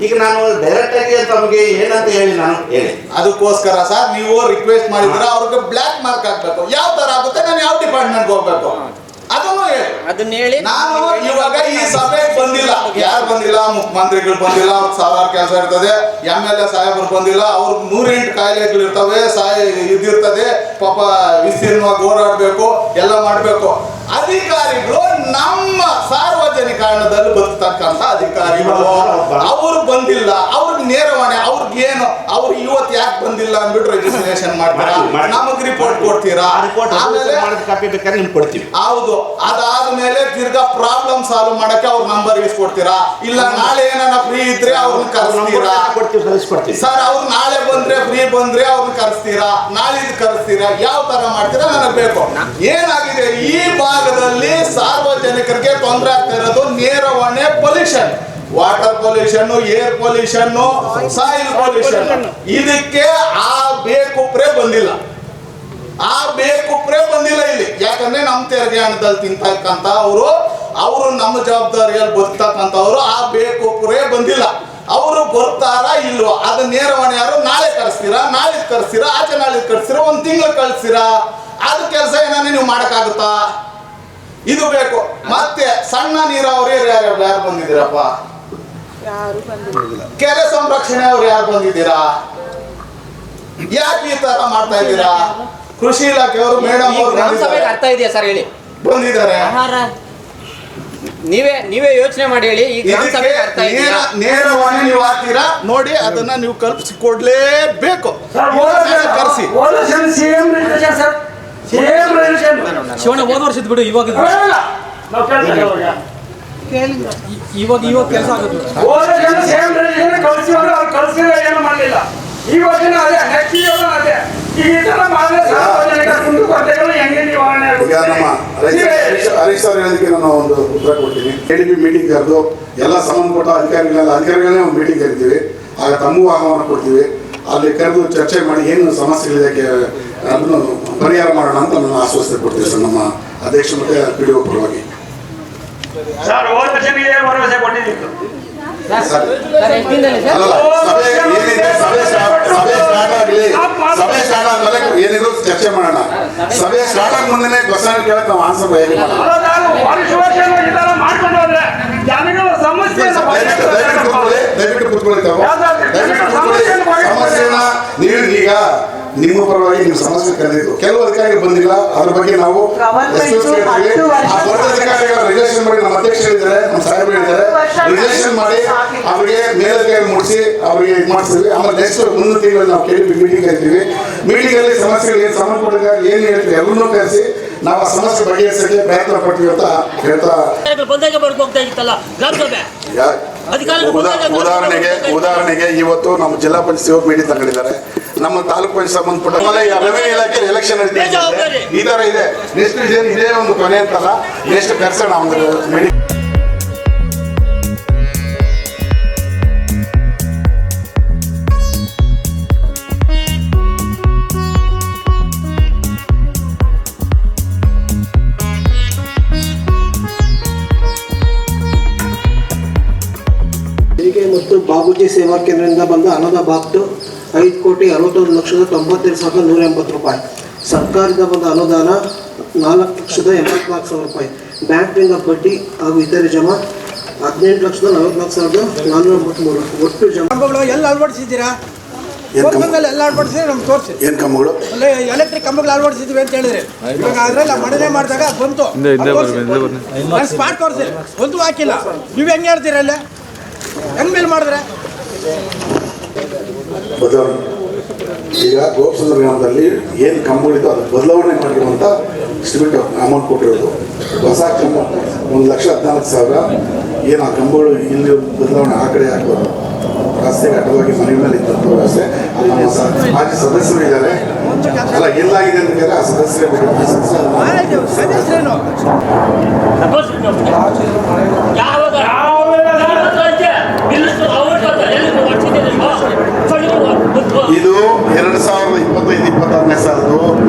ಈಗ ನಾನು ಡೈರೆಕ್ಟ್ ಆಗಿ ಅಂತ ನಮಗೆ ಏನಂತ ನಾನು ಹೇಳಿ ಅದಕ್ಕೋಸ್ಕರ ಸರ್ ನೀವು ರಿಕ್ವೆಸ್ಟ್ ಮಾಡಿದ್ರೆ ಅವ್ರಿಗೆ ಬ್ಲಾಕ್ ಮಾರ್ಕ್ ಹಾಕ್ಬೇಕು. ಯಾವ ತರ ಆಗುತ್ತೆ, ನಾನು ಯಾವ ಡಿಪಾರ್ಟ್ಮೆಂಟ್ ಹೋಗ್ಬೇಕು ಅದನ್ನ ಹೇಳಿ. ನಾನು ಇವಾಗ ಈ ಸಭೆಗೆ ಬಂದಿಲ್ಲ, ಯಾರು ಬಂದಿಲ್ಲ, ಮುಖ್ಯಮಂತ್ರಿಗಳು ಬಂದಿಲ್ಲ, ಅವ್ರಿಗೆ ಸಾವಿರಾರು ಕೆಲಸ ಇರ್ತದೆ, MLA ಸಾಹೇಬರು ಬಂದಿಲ್ಲ, ಅವ್ರಿಗೆ 108 ಕಾಯಿಲೆಗಳು ಇರ್ತವೆ, ಇದಿರ್ತದೆ, ಪಾಪ ವಿಸ್ತೀರ್ಣವಾಗಿ ಓಡಾಡ್ಬೇಕು, ಎಲ್ಲ ಮಾಡ್ಬೇಕು. ಅಧಿಕಾರಿಗಳು ನಮ್ಮ ಸಾರ್ವಜನಿಕರಣದಲ್ಲಿ ಬರ್ತಕ್ಕಂಥ ಅಧಿಕಾರಿಗಳು ಅವ್ರು ಬಂದಿಲ್ಲ, ಅವ್ರಿಗೆ ನೇರವಾಣಿ, ಅವ್ರಿಗೇನು ಅವ್ರು ಇವತ್ತು ಯಾಕೆ ಬಂದಿಲ್ಲ ಅಂದ್ಬಿಟ್ಟು ರಿಜಿಸ್ಟ್ರೇಷನ್ ಮಾಡ್ತೀರಾ, ನಮಗ್ ರಿಪೋರ್ಟ್ ಕೊಡ್ತೀರಾ, ಆಮೇಲೆ ಕಾಪಿ ಬೇಕಾದ್ರೆ ನಿಮ್ಗೆ ಕೊಡ್ತೀವಿ. ಹೌದು, ಅದಾದ್ಮೇಲೆ ತಿರ್ಗಾ ಪ್ರಾಬ್ಲಮ್ ಸಾಲ್ವ್ ಮಾಡಕ್ಕೆ ಅವ್ರ ನಂಬರ್ ಇಸ್ಕೊಡ್ತೀರಾ? ಇಲ್ಲ ನಾಳೆ ಏನಾರ ಫ್ರೀ ಇದ್ರೆ ಅವ್ರನ್ನ ಕರೆಸ್ತೀರಾ? ಸರ್, ಅವ್ರು ನಾಳೆ ಬಂದ್ರೆ ಫ್ರೀ ಬಂದ್ರೆ ಅವ್ರನ್ನ ಕರೆಸ್ತೀರಾ, ನಾಳಿದ್ದು ಕರೆಸ್ತೀರಾ, ಯಾವ ತರ ಮಾಡ್ತೀರಾ ನನಗೆ ಬೇಕು. ಏನಾಗಿದೆ, ಈ ಭಾಗದಲ್ಲಿ ಸಾರ್ವಜನಿಕರಿಗೆ ತೊಂದರೆ ಆಗ್ತಾ ಇರೋದು ನೇರವಾಣೆ pollution, water pollution, air pollution, soil pollution. ಇದಕ್ಕೆ ಆ ಬೇಕುಪ್ರೆ ಬಂದಿಲ್ಲ ಇಲ್ಲಿ. ಯಾಕಂದ್ರೆ ನಮ್ಮ ತೆರಿಗೆ ಹಣದಲ್ಲಿ ತಿಂತಕ್ಕಂತ ಅವರು ನಮ್ಮ ಜವಾಬ್ದಾರಿಯಲ್ಲಿ ಬರ್ತಕ್ಕಂಥವ್ರು ಆ ಬೇಕುಪ್ರೆ ಬಂದಿಲ್ಲ. ಅವರು ಬರ್ತಾರಾ ಇಲ್ವೋ ಅದು ನೇರವಾಣಿ ಯಾರು ನಾಳೆ ಕಳಿಸ್ತೀರಾ, ನಾಳಿದ್ ಕಳಿಸ್ತೀರಾ, ಆಚೆ ನಾಳಿದ್ ಕಳಿಸ್ತೀರಾ, 1 ತಿಂಗಳು ಕಳಿಸ್ತೀರಾ? ಅದು ಕೆಲಸ ಏನಾನೆ ನೀವು ಮಾಡಕ್ಕಾಗುತ್ತಾ? ಇದು ಬೇಕು. ಮತ್ತೆ ಸಣ್ಣ ನೀರಾವರಿ ಯಾರು ಬಂದಿದ್ದೀರಪ್ಪ? ಕೆರೆ ಸಂರಕ್ಷಣೆ ಅವ್ರು ಯಾರು ಬಂದಿದ್ದೀರಾ? ಯಾಕೆ ಈ ತರ ಮಾಡ್ತಾ ಇದ್ದೀರಾ? ಕೃಷಿ ಇಲಾಖೆಯವರು ಮೇಡಮ್ ಅವರು ಅರ್ಥ ಇದೆಯಾ ಸರ್ ಹೇಳಿ? ಬಂದಿದ್ದಾರೆ. ನೀವೇ ಯೋಚನೆ ಮಾಡಿ ಹೇಳಿ. ನೇರವಾಣಿ ನೀವು ಹಾಕ್ತೀರಾ ನೋಡಿ, ಅದನ್ನ ನೀವು ಕಲ್ಪಿಸಿಕೊಡ್ಲೇಬೇಕು. ಕರೆಸಿ ಶಿವಣ್ಣ ಹೋದ ವರ್ಷದ ಬಿಡು, ಇವಾಗ ಕೆಲಸ ಆಗುತ್ತೆ. ಏನು ಮಾಡಲಿಲ್ಲ, ಈ ವರ್ಷನೂ ಅದೇ, ನೆಕ್ಸ್ಟ್ ಇಯರ್ ಅದೇ. ಈಗ ನಮ್ಮ ಹರೀಶ್ ಸರ್ ಹೇಳೋದಕ್ಕೆ ನಾನು ಒಂದು ಉತ್ತರ ಕೊಡ್ತೀನಿ. KDP ಮೀಟಿಂಗ್ ಕರೆದು ಎಲ್ಲ ಸಂಬಂಧಪಟ್ಟ ಅಧಿಕಾರಿಗಳನ್ನೇ ಒಂದು ಮೀಟಿಂಗ್ ಕರಿತೀವಿ. ಆಗ ತಮ್ಮಗೂ ಆಹ್ವಾನ ಕೊಡ್ತೀವಿ. ಅಲ್ಲಿ ಕರೆದು ಚರ್ಚೆ ಮಾಡಿ ಏನು ಸಮಸ್ಯೆಗಳಿದೆ ಅದನ್ನು ಪರಿಹಾರ ಮಾಡೋಣ ಅಂತ ನಾನು ಆಶ್ವಾಸನೆ ಕೊಡ್ತೀವಿ ಸರ್, ನಮ್ಮ ಅಧ್ಯಕ್ಷ ಮತ್ತೆ PDO ಪರವಾಗಿ. ಸಭೆ ಸ್ಟಾರ್ಟ್ ಆದ್ಮೇಲೆ ಏನಿದ್ರು ಚರ್ಚೆ ಮಾಡೋಣ. ಸಭೆ ಸ್ಟಾರ್ಟ್ ಆಗ ಮುಂದೆ ಕ್ವಶನ್ ಕೇಳಕ್ ನಾವು ಆನ್ಸರ್ ದಯವಿಟ್ಟು ಕೂತ್ಕೊಳ್ಳಿ. ಸಮಸ್ಯೆನ ನೀವು ಈಗ ನಿಮ್ಮ ಪರವಾಗಿ ನೀವು ಸಮಸ್ಯೆ ಕರೆದಿದ್ದು ಕೆಲವು ಅಧಿಕಾರಿಗಳು ಬಂದಿಲ್ಲ, ಅದ್ರ ಬಗ್ಗೆ ನಾವು ಅಧಿಕಾರಿಗಳ ರಿಲೇಷನ್ ಮಾಡಿ ನಮ್ಮ ಅಧ್ಯಕ್ಷರಿದ್ದಾರೆ, ನಮ್ಮ ಸಾಹೇಬರು ಇದ್ದಾರೆ, ರಿಲೇಷನ್ ಮಾಡಿ ಅವರಿಗೆ ಮೇಲಧಿಕಾರಿ ಮೂಡಿಸಿ ಅವರಿಗೆ ಇದು ಮಾಡಿಸ್ತೀವಿ. ಆಮೇಲೆ ನೆಕ್ಸ್ಟ್ ಮುಂದಿನ ತಿಂಗಳಲ್ಲಿ ನಾವು KDP ಮೀಟಿಂಗ್ ಕರಿತೀವಿ. ಮೀಟಿಂಗ್ ಅಲ್ಲಿ ಸಮಸ್ಯೆಗಳು ಏನು ಸಂಬಂಧಪಟ್ಟ ಏನು ಹೇಳ್ತೀವಿ ಎಲ್ಲರನ್ನೂ ಕರೆಸಿ ನಾವು ಆ ಸಮಸ್ಯೆ ಬಗೆಹರಿಸಕ್ಕೆ ಪ್ರಯತ್ನ ಪಡ್ತೀವಿ ಅಂತ ಹೇಳ್ತಾ ಉದಾಹರಣೆಗೆ ಇವತ್ತು ನಮ್ಮ ಜಿಲ್ಲಾ ಪಂಚಾಯತ್ ಮೀಟಿಂಗ್ ತಗೊಂಡಿದ್ದಾರೆ. ನಮ್ಮ ತಾಲೂಕು ಪಂಚಾಯತ್ ಸಂಬಂಧಪಟ್ಟ ರೆವೆನ್ಯೂ ಇಲಾಖೆ ಎಲೆಕ್ಷನ್ ಈ ತರ ಇದೆ. ನೆಕ್ಸ್ಟ್ ಇದೇ ಒಂದು ಕೊನೆ ಅಂತಲ್ಲ, ನೆಕ್ಸ್ಟ್ ಕರ್ಸೋಣ ಒಂದು ಮೀಟಿಂಗ್. ಬಾಬೂಜಿ ಸೇವಾ ಕೇಂದ್ರದಿಂದ ಬಂದ ಹಣದ ಬಾಕ್ತು 5,61,92,180 ರೂಪಾಯಿ. ಸರ್ಕಾರದಿಂದ ಬಂದ ಅನುದಾನ 4,84,000 ರೂಪಾಯಿ. ಬ್ಯಾಂಕ್ನಿಂದ ಬಡ್ಡಿ ಹಾಗೂ ಇತರೆ ಜಮಾ 18,44,483. ಒಟ್ಟು ಜಮಾ ಎಲ್ಲ ಅಳವಡಿಸಿದ್ದೀರಾ? ಏನ್ ಎಲ್ಲ ಅಳವಡಿಸಿದ್ರೆ ನಮ್ಗೆ ತೋರಿಸಿ. ಏನ್ ಕಂಬಗಳು? ಅಲ್ಲೇ ಎಲೆಕ್ಟ್ರಿಕ್ ಕಂಬಗಳು ಅಳವಡಿಸಿದ್ವಿ ಅಂತ ಹೇಳಿದ್ರೆ ಇವಾಗ ಅದ್ರಲ್ಲಿ ಮನೆನೇ ಮಾಡಿದಾಗ ಬಂತು ನಾನು ಸ್ಪಾಟ್ ತೋರಿಸಿ ಒಂದು ಹಾಕಿಲ್ಲ. ನೀವು ಹೆಂಗೆ ಹೇಳ್ತೀರ ಅಲ್ಲೇ ಹೆಂಗ್ ಮೇಲ್ ಮಾಡಿದ್ರೆ? ಬದಲಾವಣೆ ಈಗ ಗೋಪಸಂದ್ರ ಗ್ರಾಮದಲ್ಲಿ ಏನು ಕಂಬಗಳಿತ್ತು ಅದು ಬದಲಾವಣೆ ಮಾಡಿರುವಂಥ ಎಸ್ಟಿಮೇಟ್ ಅಮೌಂಟ್ ಕೊಟ್ಟಿರೋದು. ಹೊಸ ಕಂಬ 1,14,000 ಏನು ಆ ಕಂಬಗಳು ಇಲ್ಲಿ ಬದಲಾವಣೆ ಆ ಕಡೆ ಹಾಕೋದು ರಸ್ತೆಗೆ ಅಡ್ಡವಾಗಿ ಮನೆ ಮೇಲೆ ಇದ್ದಂಥ ವ್ಯವಸ್ಥೆ ನಮ್ಮ ಮಾಜಿ ಸದಸ್ಯರು ಇದ್ದಾರೆ. ಅಲ್ಲ ಎಲ್ಲಾಗಿದೆ ಅಂತ ಆ ಸದಸ್ಯರೇ ಇದು 2025-26ನೇ ಸಾಲದು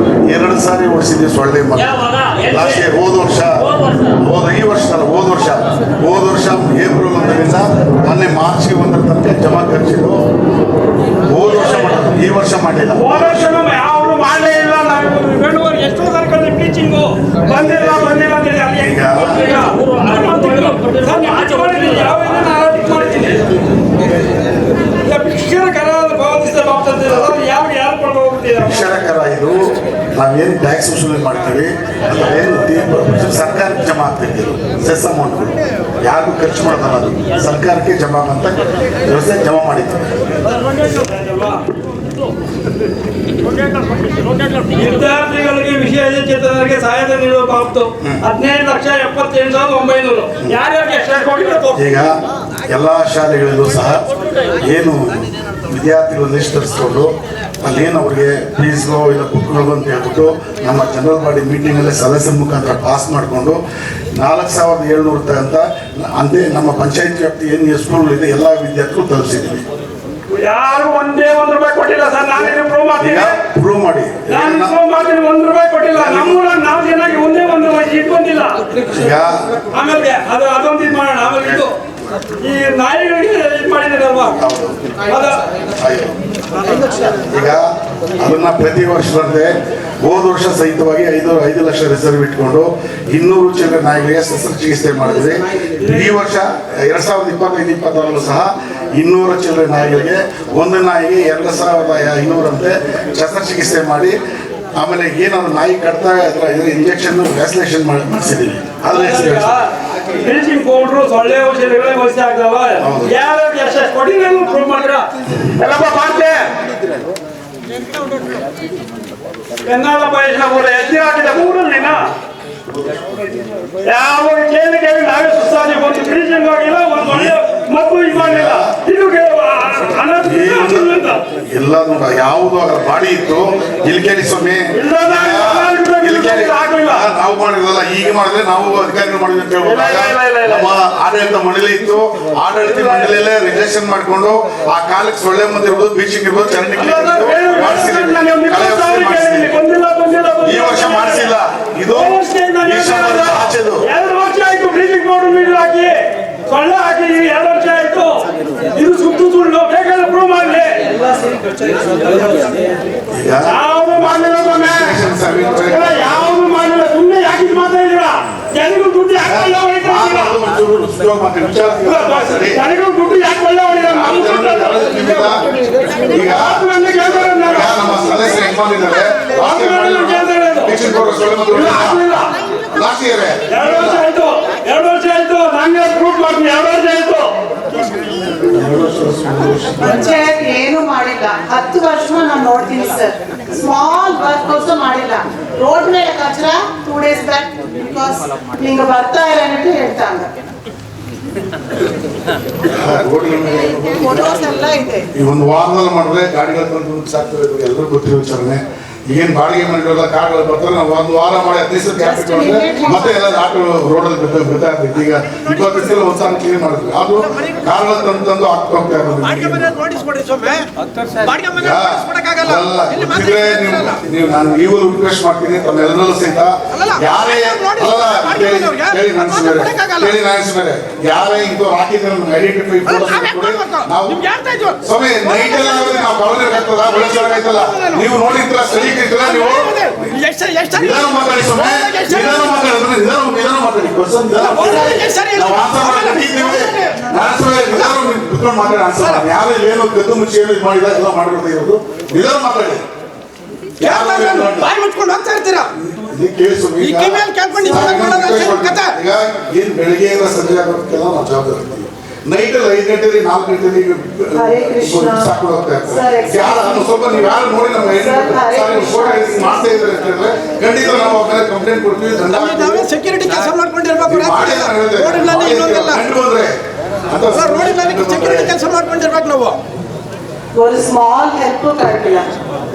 2 ಸಾರಿ ಓಡಿಸಿದ್ವಿ ಸೊಳ್ಳೆ ಮನೆ. ಲಾಸ್ಟ್ ಇಯರ್ ಹೋದ ವರ್ಷ ಏಪ್ರಿಲ್ 1ರಿಂದ ಮೊನ್ನೆ ಮಾರ್ಚ್ 1 ತನಕ ಜಮಾ ಖರ್ಚಿದ್ದು ಹೋದ ವರ್ಷ ಮಾಡೋದು, ಈ ವರ್ಷ ಮಾಡಿಲ್ಲ. ಯಾರು ಮಾಡಲೇ ಇಲ್ಲ. ಎಷ್ಟೋ ಸರ್ಕಾರದ ಟೀಚಿಂಗು ಬಂದಿಲ್ಲ ಶಿಕ್ಷಕರ ಇದು ನಾವೇನು ಟ್ಯಾಕ್ಸ್ ವಸೂಲಿ ಮಾಡ್ತೀವಿ ಅದೇನು ಸರ್ಕಾರಕ್ಕೆ ಜಮಾ ಆಗ್ತೈತಿ. ಸೆಸ್ ಅಮೌಂಟ್ಗಳು ಯಾರಿಗೂ ಖರ್ಚು ಮಾಡೋದಲ್ಲ, ಅದು ಸರ್ಕಾರಕ್ಕೆ ಜಮಾ ಅಂತ ವ್ಯವಸ್ಥೆ ಜಮಾ ಮಾಡಿದ್ದೀವಿ. ವಿದ್ಯಾರ್ಥಿಗಳಿಗೆ ವಿಶೇಷಚೇತನರಿಗೆ ಸಹಾಯಧನ ನೀಡುವ ಬಾಬ್ತು 15,78,900. ಯಾರ್ಯಾರಿಗೆ ಎಷ್ಟು ಕೊಟ್ಟಿರೋ ಈಗ ಎಲ್ಲ ಶಾಲೆಗಳಲ್ಲೂ ಸಹ ಏನು ವಿದ್ಯಾರ್ಥಿಗಳು ಲಿಸ್ಟ್ ತರಿಸ್ಕೊಂಡು ಅಲ್ಲೇನು ಅವ್ರಿಗೆ ಫೀಸ್ಗೋ ಇಲ್ಲ ಬುಕ್ಗಳು ಅಂತ ಹೇಳ್ಬಿಟ್ಟು ನಮ್ಮ ಜನರಲ್ ಬಾಡಿ ಮೀಟಿಂಗಲ್ಲೇ ಸದಸ್ಯರ ಮುಖಾಂತರ ಪಾಸ್ ಮಾಡಿಕೊಂಡು 4,700 ರೂಪಾಯಿ ಅಂತ ಅಂದೇ ನಮ್ಮ ಪಂಚಾಯತ್ ವ್ಯಾಪ್ತಿ ಏನು ಸ್ಕೂಲ್ ಇದೆ ಎಲ್ಲ ವಿದ್ಯಾರ್ಥಿಗಳು ತಲುಪಿಸಿದ್ದೀವಿ. ಯಾರು ಒಂದೇ ₹1 ಕೊಟ್ಟಿಲ್ಲ ಸರ್. ನಾನು ಪ್ರೂವ್ ಮಾಡ್ತೀನಿ, ಪ್ರೂವ್ ಮಾಡಿ. ನಾನು ಪ್ರೂವ್ ಮಾಡ್ತೀನಿ. ₹1 ಕೊಟ್ಟಿಲ್ಲ. ನಮ್ಮೂರ ನಾವು ಚೆನ್ನಾಗಿ ಒಂದೇ ಒಂದು ಇಟ್ಕೊಂಡಿಲ್ಲ. ಈಗ ಆಮೇಲೆ ಅದೊಂದು ಇದು ಮಾಡೋಣ. ಆಮೇಲೆ ಇದು ಈ ನಾಯಿಗಳಿಗೆ ಇದು ಮಾಡಿದ್ದೀರಲ್ವಾ ಈಗ ಅದನ್ನ ಪ್ರತಿ ವರ್ಷದಂತೆ ಹೋದ ವರ್ಷ ಸಹಿತವಾಗಿ 5 ಲಕ್ಷ ರಿಸರ್ವ್ ಇಟ್ಕೊಂಡು 200 ಚಿಲ್ಲರೆ ನಾಯಿಗಳಿಗೆ ಶಸ್ತ್ರಚಿಕಿತ್ಸೆ ಮಾಡಿದ್ವಿ. ಈ ವರ್ಷ 2025-26 ಸಹ 200 ಚಿಲ್ಲರೆ ನಾಯಿಗಳಿಗೆ ಒಂದು ನಾಯಿಗೆ 2,500 ಅಂತೆ ಶಸ್ತ್ರಚಿಕಿತ್ಸೆ ಮಾಡಿ ಆಮೇಲೆ ಏನಾದ್ರು ನಾಯಿ ಕಡ್ತಾ ಇಂಜೆಕ್ಷನ್ ವ್ಯಾಕ್ಸಿನೇಷನ್ ಮಾಡಿಸಿದೀವಿ. ಬ್ಲೀಚಿಂಗ್ ಪೌಡ್ರು ಸೊಳ್ಳೆ ಔಷಧಿಗಳೇ ವಯಸ್ಸು ಆಗ್ತಾವ. ಯಾರು ಎಷ್ಟು ಕೊಟ್ಟಿಲ್ಲ ಪ್ರೂವ್ ಮಾಡಿದ್ರ ಎಲ್ಲಪ್ಪ ಮಾಡ್ತೆ ಎನ್ನಲ್ಲಪ್ಪ ಎತ್ತಿ ಹಾಕಿದ ಮೂರಲ್ಲಿನ ಯಾವ ಕೇಳಿ ನಾವೇ ಸುಸ್ತಾಗಿ ಒಂದು ಬ್ಲೀಚಿಂಗ್ ಆಗಿಲ್ಲ, ಒಂದು ಒಳ್ಳೆ ಮದ್ದು ಇದು ಮಾಡಲಿಲ್ಲ. ಇದು ಎಲ್ಲ ಯಾವುದು ಅದರ ಬಾಡಿ ಇತ್ತು. ಇಲ್ಲಿ ಕೇಳಿ ಸ್ವಾಮಿ, ನಾವು ಮಾಡಿರಲ್ಲ, ಈಗ ಮಾಡಿದ್ರೆ ನಾವು ಅಧಿಕಾರಿಗಳು ಮಾಡಿದ್ವಿ ಅಂತ ಹೇಳ್ಬೋದು. ನಮ್ಮ ಆಡಳಿತ ಮಂಡಳಿ ಇತ್ತು, ಆಡಳಿತ ಮಂಡಳಿಯಲ್ಲೇ ರಿಜಿಸ್ಟ್ರೇಷನ್ ಮಾಡಿಕೊಂಡು ಆ ಕಾಲಕ್ಕೆ ಸೊಳ್ಳೆ ಮಂದಿ ಇರ್ಬೋದು, ಬೀಚಿಂಗ್ ಇರ್ಬೋದು, ಚರಂಡಿ ಈ ವರ್ಷ ಮಾಡಿಸಿಲ್ಲ. ಇದು 2 ವರ್ಷ ಆಯ್ತು ಬ್ಲೀಚಿಂಗ್ ಪೌಡರ್ ಹಾಕಿ ಸೊಳ್ಳೆ ಹಾಕಿ 2 ವರ್ಷ ಆಯ್ತು. ಇದು ಸುಳ್ಳು ಬೇಕಾದ್ರೆ ಪ್ರೂವ್ ಮಾಡಲಿ. ಯಾವುದು ಮಾಡಲಿಲ್ಲ, ಯಾವುದು ಮಾಡಲಿಲ್ಲ. ಸುಮ್ಮನೆ ಯಾಕೆ ಮಾತಾಡಿಲ್ಲ? ಜನಗಳು ದುಡ್ಡು ಯಾಕೆ ಒಳ್ಳೆ ಹೊಡಿತಾರೆ? ಜನಗಳು ದುಡ್ಡು ಯಾಕೆ ಒಳ್ಳೆ ಹೊಡಿತಾರೆ? ಈಗ ನಮ್ಮ ಸದಸ್ಯರು ಹೆಂಗ್ ಮಾಡಿದ್ದಾರೆ, 2 ವರ್ಷ ಆಯ್ತು. ನಾನು ಪ್ರೂಫ್ ಮಾಡ್ತೀನಿ. 2 ವರ್ಷ ಆಯ್ತು. ಪಂಚಾಯತ್ ಏನು ಮಾಡಿಲ್ಲ. 10 ವರ್ಷ ನಾನು ನೋಡ್ತೀನಿ ಸರ್. ಸ್ಮಾಲ್ ವರ್ಕ್ ಆಲ್ಸೋ ಮಾಡಿಲ್ಲ. ರೋಡ್ ಮೇಲೆ ಕಚರ 2 days ಬ್ಯಾಕ್ ಬಿಕಾಸ್ ಹಿಂಗ ಬರ್ತಾ ಇಲ್ಲ ಅಂತ ಹೇಳ್ತಾಂಗ. ಫೋಟೋಸ್ ಎಲ್ಲ ಇದೆ. ಈ ಒಂದು ವಾರದಲ್ಲಿ ಮಾಡಿದ್ರೆ ಗಾಡಿಗಳು ತಂದು ಸಾಕ್ತವೆ, ಎಲ್ಲರೂ ಗೊತ್ತಿರೋ ವಿಚಾರನೆ. ಈಗೇನು ಬಾಡಿಗೆ ಮನೆಗಳೆಲ್ಲ ಕಾರ್ಗಳು ಬರ್ತಾರೆ, ನಾವು ಒಂದು ವಾರ ಮಾಡಿ 15 ದಿವಸ ಗ್ಯಾಪ್ ಇಟ್ಕೊಂಡ್ರೆ ಮತ್ತೆ ಎಲ್ಲ ಆಟೋ ರೋಡಲ್ಲಿ ಬಿದ್ದಾಗ್ತೈತಿ. ಈಗ 20 ದಿವಸ ಒಂದ್ಸಾರಿ ಕ್ಲೀನ್ ಮಾಡಿದ್ವಿ, ಅದು ಕಾರ್ಗಳು ತಂದು ಹಾಕ್ತಾ ಇರೋದು. ನೀವು ನಾನು ಈಗಲೂ ರಿಕ್ವೆಸ್ಟ್ ಮಾಡ್ತೀನಿ ತಮ್ಮೆಲ್ಲರಲ್ಲೂ ಸಹಿತ, ಯಾರೇ ಕೇಳಿ ನಾನಿಸ್ಮೇಲೆ ಯಾರೇ ಇಂಥವ್ರು ಹಾಕಿದ್ರೆ ನಮ್ಗೆ ಐಡೆಂಟಿಫೈ ನಾವು ಸ್ವಾಮಿ ನೈಟ್ ಎಲ್ಲ ನಾವು ಕವಲೇಬೇಕಾಗ್ತದ, ಬೆಳೆಸೋದಾಗೈತಲ್ಲ. ನೀವು ನೋಡಿದ್ರ ಸರಿ ನೀವು ನಿಧಾನ ಮಾತಾಡಿ ಸ್ವಾಮಿ, ನಿಧಾನ ಮಾತಾಡಿದ್ರೆ ನಿಧಾನ ಮಾತಾಡಿ ಕುತ್ಕೊಂಡು ಮಾತಾಡಿ ಅನ್ಸಲ್ಲ. ಯಾರು ಏನು ಕದ್ದು ಮುಚ್ಚಿ ಏನು ಮಾಡಿದ ಎಲ್ಲ ಮಾಡ್ಕೊಳ್ತಾ ಇರೋದು, ನಿಧಾನ ಮಾತಾಡಿ. ಈಗ ಏನ್ ಬೆಳಿಗ್ಗೆ ಸಂಜೆ ಆಗೋದಕ್ಕೆಲ್ಲ ನಾವು ಜವಾಬ್ದಾರಿ ಇರ್ತೀವಿ. ನೈಟ್ 5 ಗಂಟೆಗೆ 4 ಗಂಟೆಗೆ ಸಾಕೊಂಡು ಹೋಗ್ತಾ ಇರ್ತಾರೆ. ಸ್ವಲ್ಪ ನೀವು ಯಾರು ನೋಡಿ ನಮ್ಗೆ ಮಾಡ್ತಾ ಇದ್ದಾರೆ ಅಂತ ಹೇಳಿದ್ರೆ ಖಂಡಿತ ನಾವು ಅವ್ರ ಕಂಪ್ಲೇಂಟ್ ಕೊಡ್ತೀವಿ, ಸೆಕ್ಯೂರಿಟಿ ಕೆಲಸ ಮಾಡ್ಕೊಂಡಿರ್ಬೇಕು. ಸೆಕ್ಯೂರಿಟಿ ಕೆಲಸ ಮಾಡ್ಕೊಂಡಿರ್ಬೇಕು ನಾವು. ஒரு small help கிடைக்கல.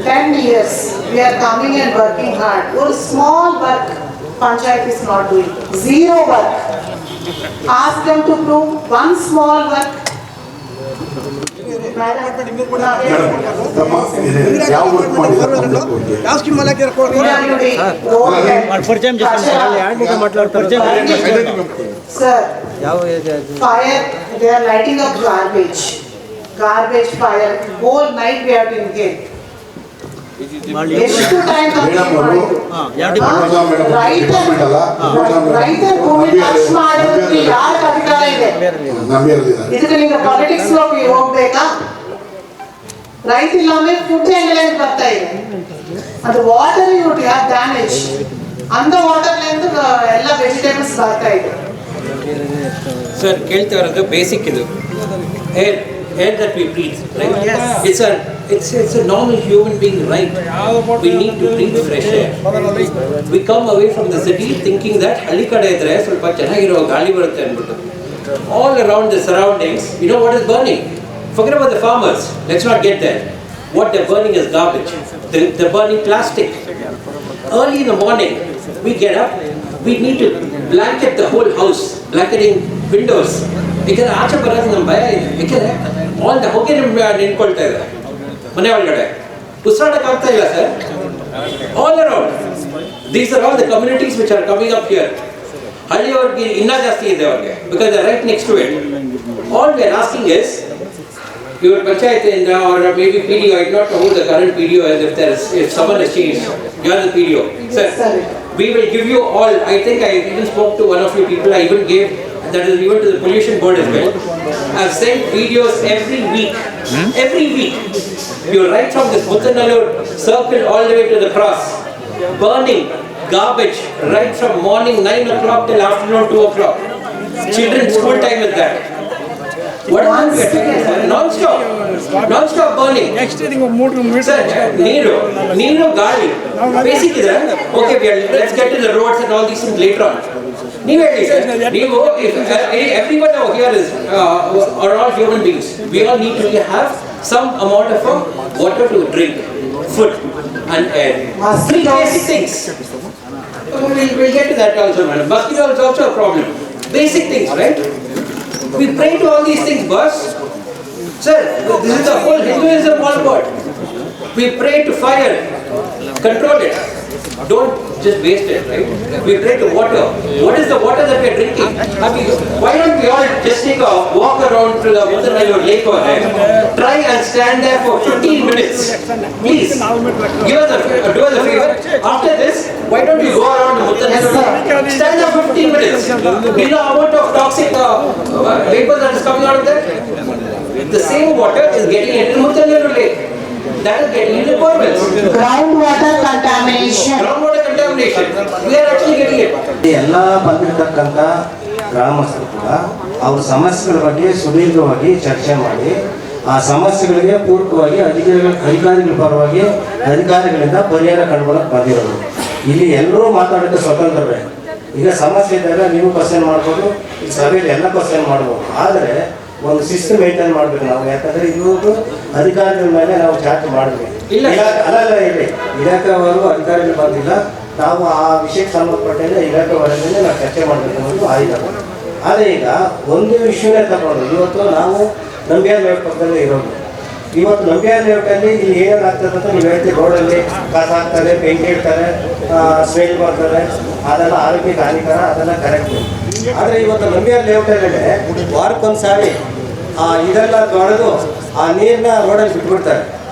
10 years we are coming and working hard. ஒரு small work panchayat is not doing. Zero work. Ask them to prove one small work. ಯಾವ ವರ್ಕ್ ಮಾಡಿದ್ದಾರೆ ಯಾವ ಸ್ಕೀಮ್ ಅಲ್ಲಿ sir, fire, they are lighting up garbage fire, whole night we have been here. ಎಷ್ಟು time ರೈತರ ಭೂಮಿ ಖರ್ಚು ಮಾಡೋದಕ್ಕೆ ಯಾರ ಅಧಿಕಾರ ಇದೆ? ಇದಕ್ಕೆ ನೀವು ಪಾಲಿಟಿಕ್ಸ್ ಹೋಗ್ಬೇಕಾ? ರೈತ ಇಲ್ಲಾಂದ್ರೆ ಫುಡ್ ಹೆಂಗೆ ಬರ್ತಾ ಇದೆ, ಅದು ವಾಟರ್ ಯೂಟಿ ಡ್ಯಾಮೇಜ್, ಅಂದ ವಾಟರ್ಲಿಂದ ಎಲ್ಲ ವೆಜಿಟೇಬಲ್ಸ್ ಬರ್ತಾ ಇದೆ. ಸರ್ ಕೇಳ್ತಾ ಇರೋದು ಬೇಸಿಕ್ ಇದು air that we breathe, right? Yes. It's a normal human being right. We need to breathe fresh air. We come away from the city thinking that ಹಳ್ಳಿ ಕಡೆ ಇದ್ರೆ ಸ್ವಲ್ಪ ಚೆನ್ನಾಗಿರೋ ಗಾಳಿ ಬರುತ್ತೆ ಅಂದ್ಬಿಟ್ಟು. All around the surroundings, you know what is burning? Forget about the farmers. Let's not get there. What they're burning is garbage. They're burning plastic. Early in the morning, we get up. We need to blanket the whole house, blanketing windows. ಯಾಕಂದ್ರೆ ಆಚೆ ಬರೋದು ನಮ್ಮ ಭಯ ಇದೆ. ಯಾಕಂದ್ರೆ all the ಹೊಗೆ ನಿಂತ್ಕೊಳ್ತಾ ಇದೆ ಮನೆ ಒಳಗಡೆ, ಉಸಿರಾಡಕ್ಕೆ ಆಗ್ತಾ ಇಲ್ಲ sir. All around these are all the communities which are coming up here. ಹಳ್ಳಿಯವ್ರಿಗೆ ಇನ್ನೂ ಜಾಸ್ತಿ ಇದೆ ಅವ್ರಿಗೆ, because right next to it. All we are asking is your panchayat or maybe PDO, I do not know who the current PDO is, if someone has changed, you are the PDO. Sir, we will give you all, I think I even spoke to one of you people, I even gave, that is even to the pollution board as well. I have sent videos every week. Every week. You right from this Muttanallur circle all the way to the cross. Burning garbage right from morning 9 o'clock till afternoon 2 o'clock. Children's school time is that. What are we attacking, sir? Non-stop burning. Next thing, motor. Sir, Neeru, Gali. Basic is that. Okay, let's get to the roads and all these things later on. Everyone over here are all human beings. We all need to have some amount of water to drink, food, and air. Three basic things. We'll get to that also, madam. Mosquito is also a problem. Basic things, right? We pray to all these things, boss. Sir, this is the whole Hinduism all about. We pray to fire, control it. Don't just waste it, right? We pray to water. What is the water that we are drinking? Why don't we all just take a walk around to the Muttanallur lake over there? Try and stand there for 15 minutes. Please, do us a favor. After this, why don't you go around the Muttanallur? Stand there for 15 minutes. Do you know how much of toxic vapor that is coming out of that? The same water is getting into Muttanallur lake. That is getting into borewells. Groundwater contamination. We are actually getting it. ಎಲ್ಲ ಬಂದಿರತಕ್ಕಂಥ ಗ್ರಾಮಸ್ಥರು ಕೂಡ ಅವ್ರ ಸಮಸ್ಯೆಗಳ ಬಗ್ಗೆ ಸುದೀರ್ಘವಾಗಿ ಚರ್ಚೆ ಮಾಡಿ ಆ ಸಮಸ್ಯೆಗಳಿಗೆ ಪೂರಕವಾಗಿ ಅಧಿಕಾರಿಗಳ ಪರವಾಗಿ ಅಧಿಕಾರಿಗಳಿಂದ ಪರಿಹಾರ ಕಂಡುಕೊಳ್ಳಕ್ಕೆ ಬಂದಿರೋದು. ಇಲ್ಲಿ ಎಲ್ಲರೂ ಮಾತಾಡೋಕ್ಕೆ ಸ್ವತಂತ್ರವೇ. ಈಗ ಸಮಸ್ಯೆ ಇದ್ದಾಗ ನೀವು ಕ್ವಶನ್ ಮಾಡ್ಬೋದು, ಈ ಸಭೆಯಲ್ಲಿ ಎಲ್ಲ ಕ್ವಶನ್ ಮಾಡ್ಬೋದು. ಆದರೆ ಒಂದು ಶಿಸ್ತು ಮೇಂಟೈನ್ ಮಾಡ್ಬೇಕು ನಾವು. ಯಾಕಂದ್ರೆ ಇವ್ರದ್ದು ಅಧಿಕಾರಿಗಳ ಮೇಲೆ ನಾವು ಚಾರ್ಜ್ ಮಾಡಿದ್ವಿ. ಅಲ್ಲ ಇಲ್ಲಿ ಇಲಾಖೆಯವರು ಅಧಿಕಾರಿಗಳು ಬಂದಿಲ್ಲ, ನಾವು ಆ ವಿಷಯಕ್ಕೆ ಸಂಬಂಧಪಟ್ಟಂತೆ ಇಲಾಖೆ ವರದಿಯಿಂದ ನಾವು ಚರ್ಚೆ ಮಾಡಬೇಕು ಅನ್ನೋದು ಆಯ್ತು. ಆದರೆ ಈಗ ಒಂದು ವಿಷಯನೇ ತಗೊಂಡು ಇವತ್ತು ನಾವು ನಂಬಿಯಾರ್ ಲೇಔಟ್ ಪಕ್ಕದಲ್ಲೇ ಇರೋದು. ಇವತ್ತು ನಂಬಿಯಾರ್ ಲೇಔಟಲ್ಲಿ ಇಲ್ಲಿ ಏನೇನಾಗ್ತದೆ ಅಂತ ನೀವು ಹೇಳ್ತೀವಿ, ರೋಡಲ್ಲಿ ಕಸ ಹಾಕ್ತಾರೆ, ಬೆಂಕಿ ಇಡ್ತಾರೆ, ಸ್ಮೆಲ್ ಮಾಡ್ತಾರೆ, ಅದೆಲ್ಲ ಆರೋಗ್ಯಕ್ಕೆ ಹಾನಿಕರ, ಅದೆಲ್ಲ ಕರೆಕ್ಟ್. ಆದರೆ ಇವತ್ತು ನಂಬಿಯಾರ್ ಲೇಔಟಲ್ಲೇ ವಾರಕ್ಕೊಂದ್ಸಾರಿ ಇದೆಲ್ಲ ತೊಳೆದು ಆ ನೀರನ್ನ ರೋಡಲ್ಲಿ ಬಿಟ್ಬಿಡ್ತಾರೆ.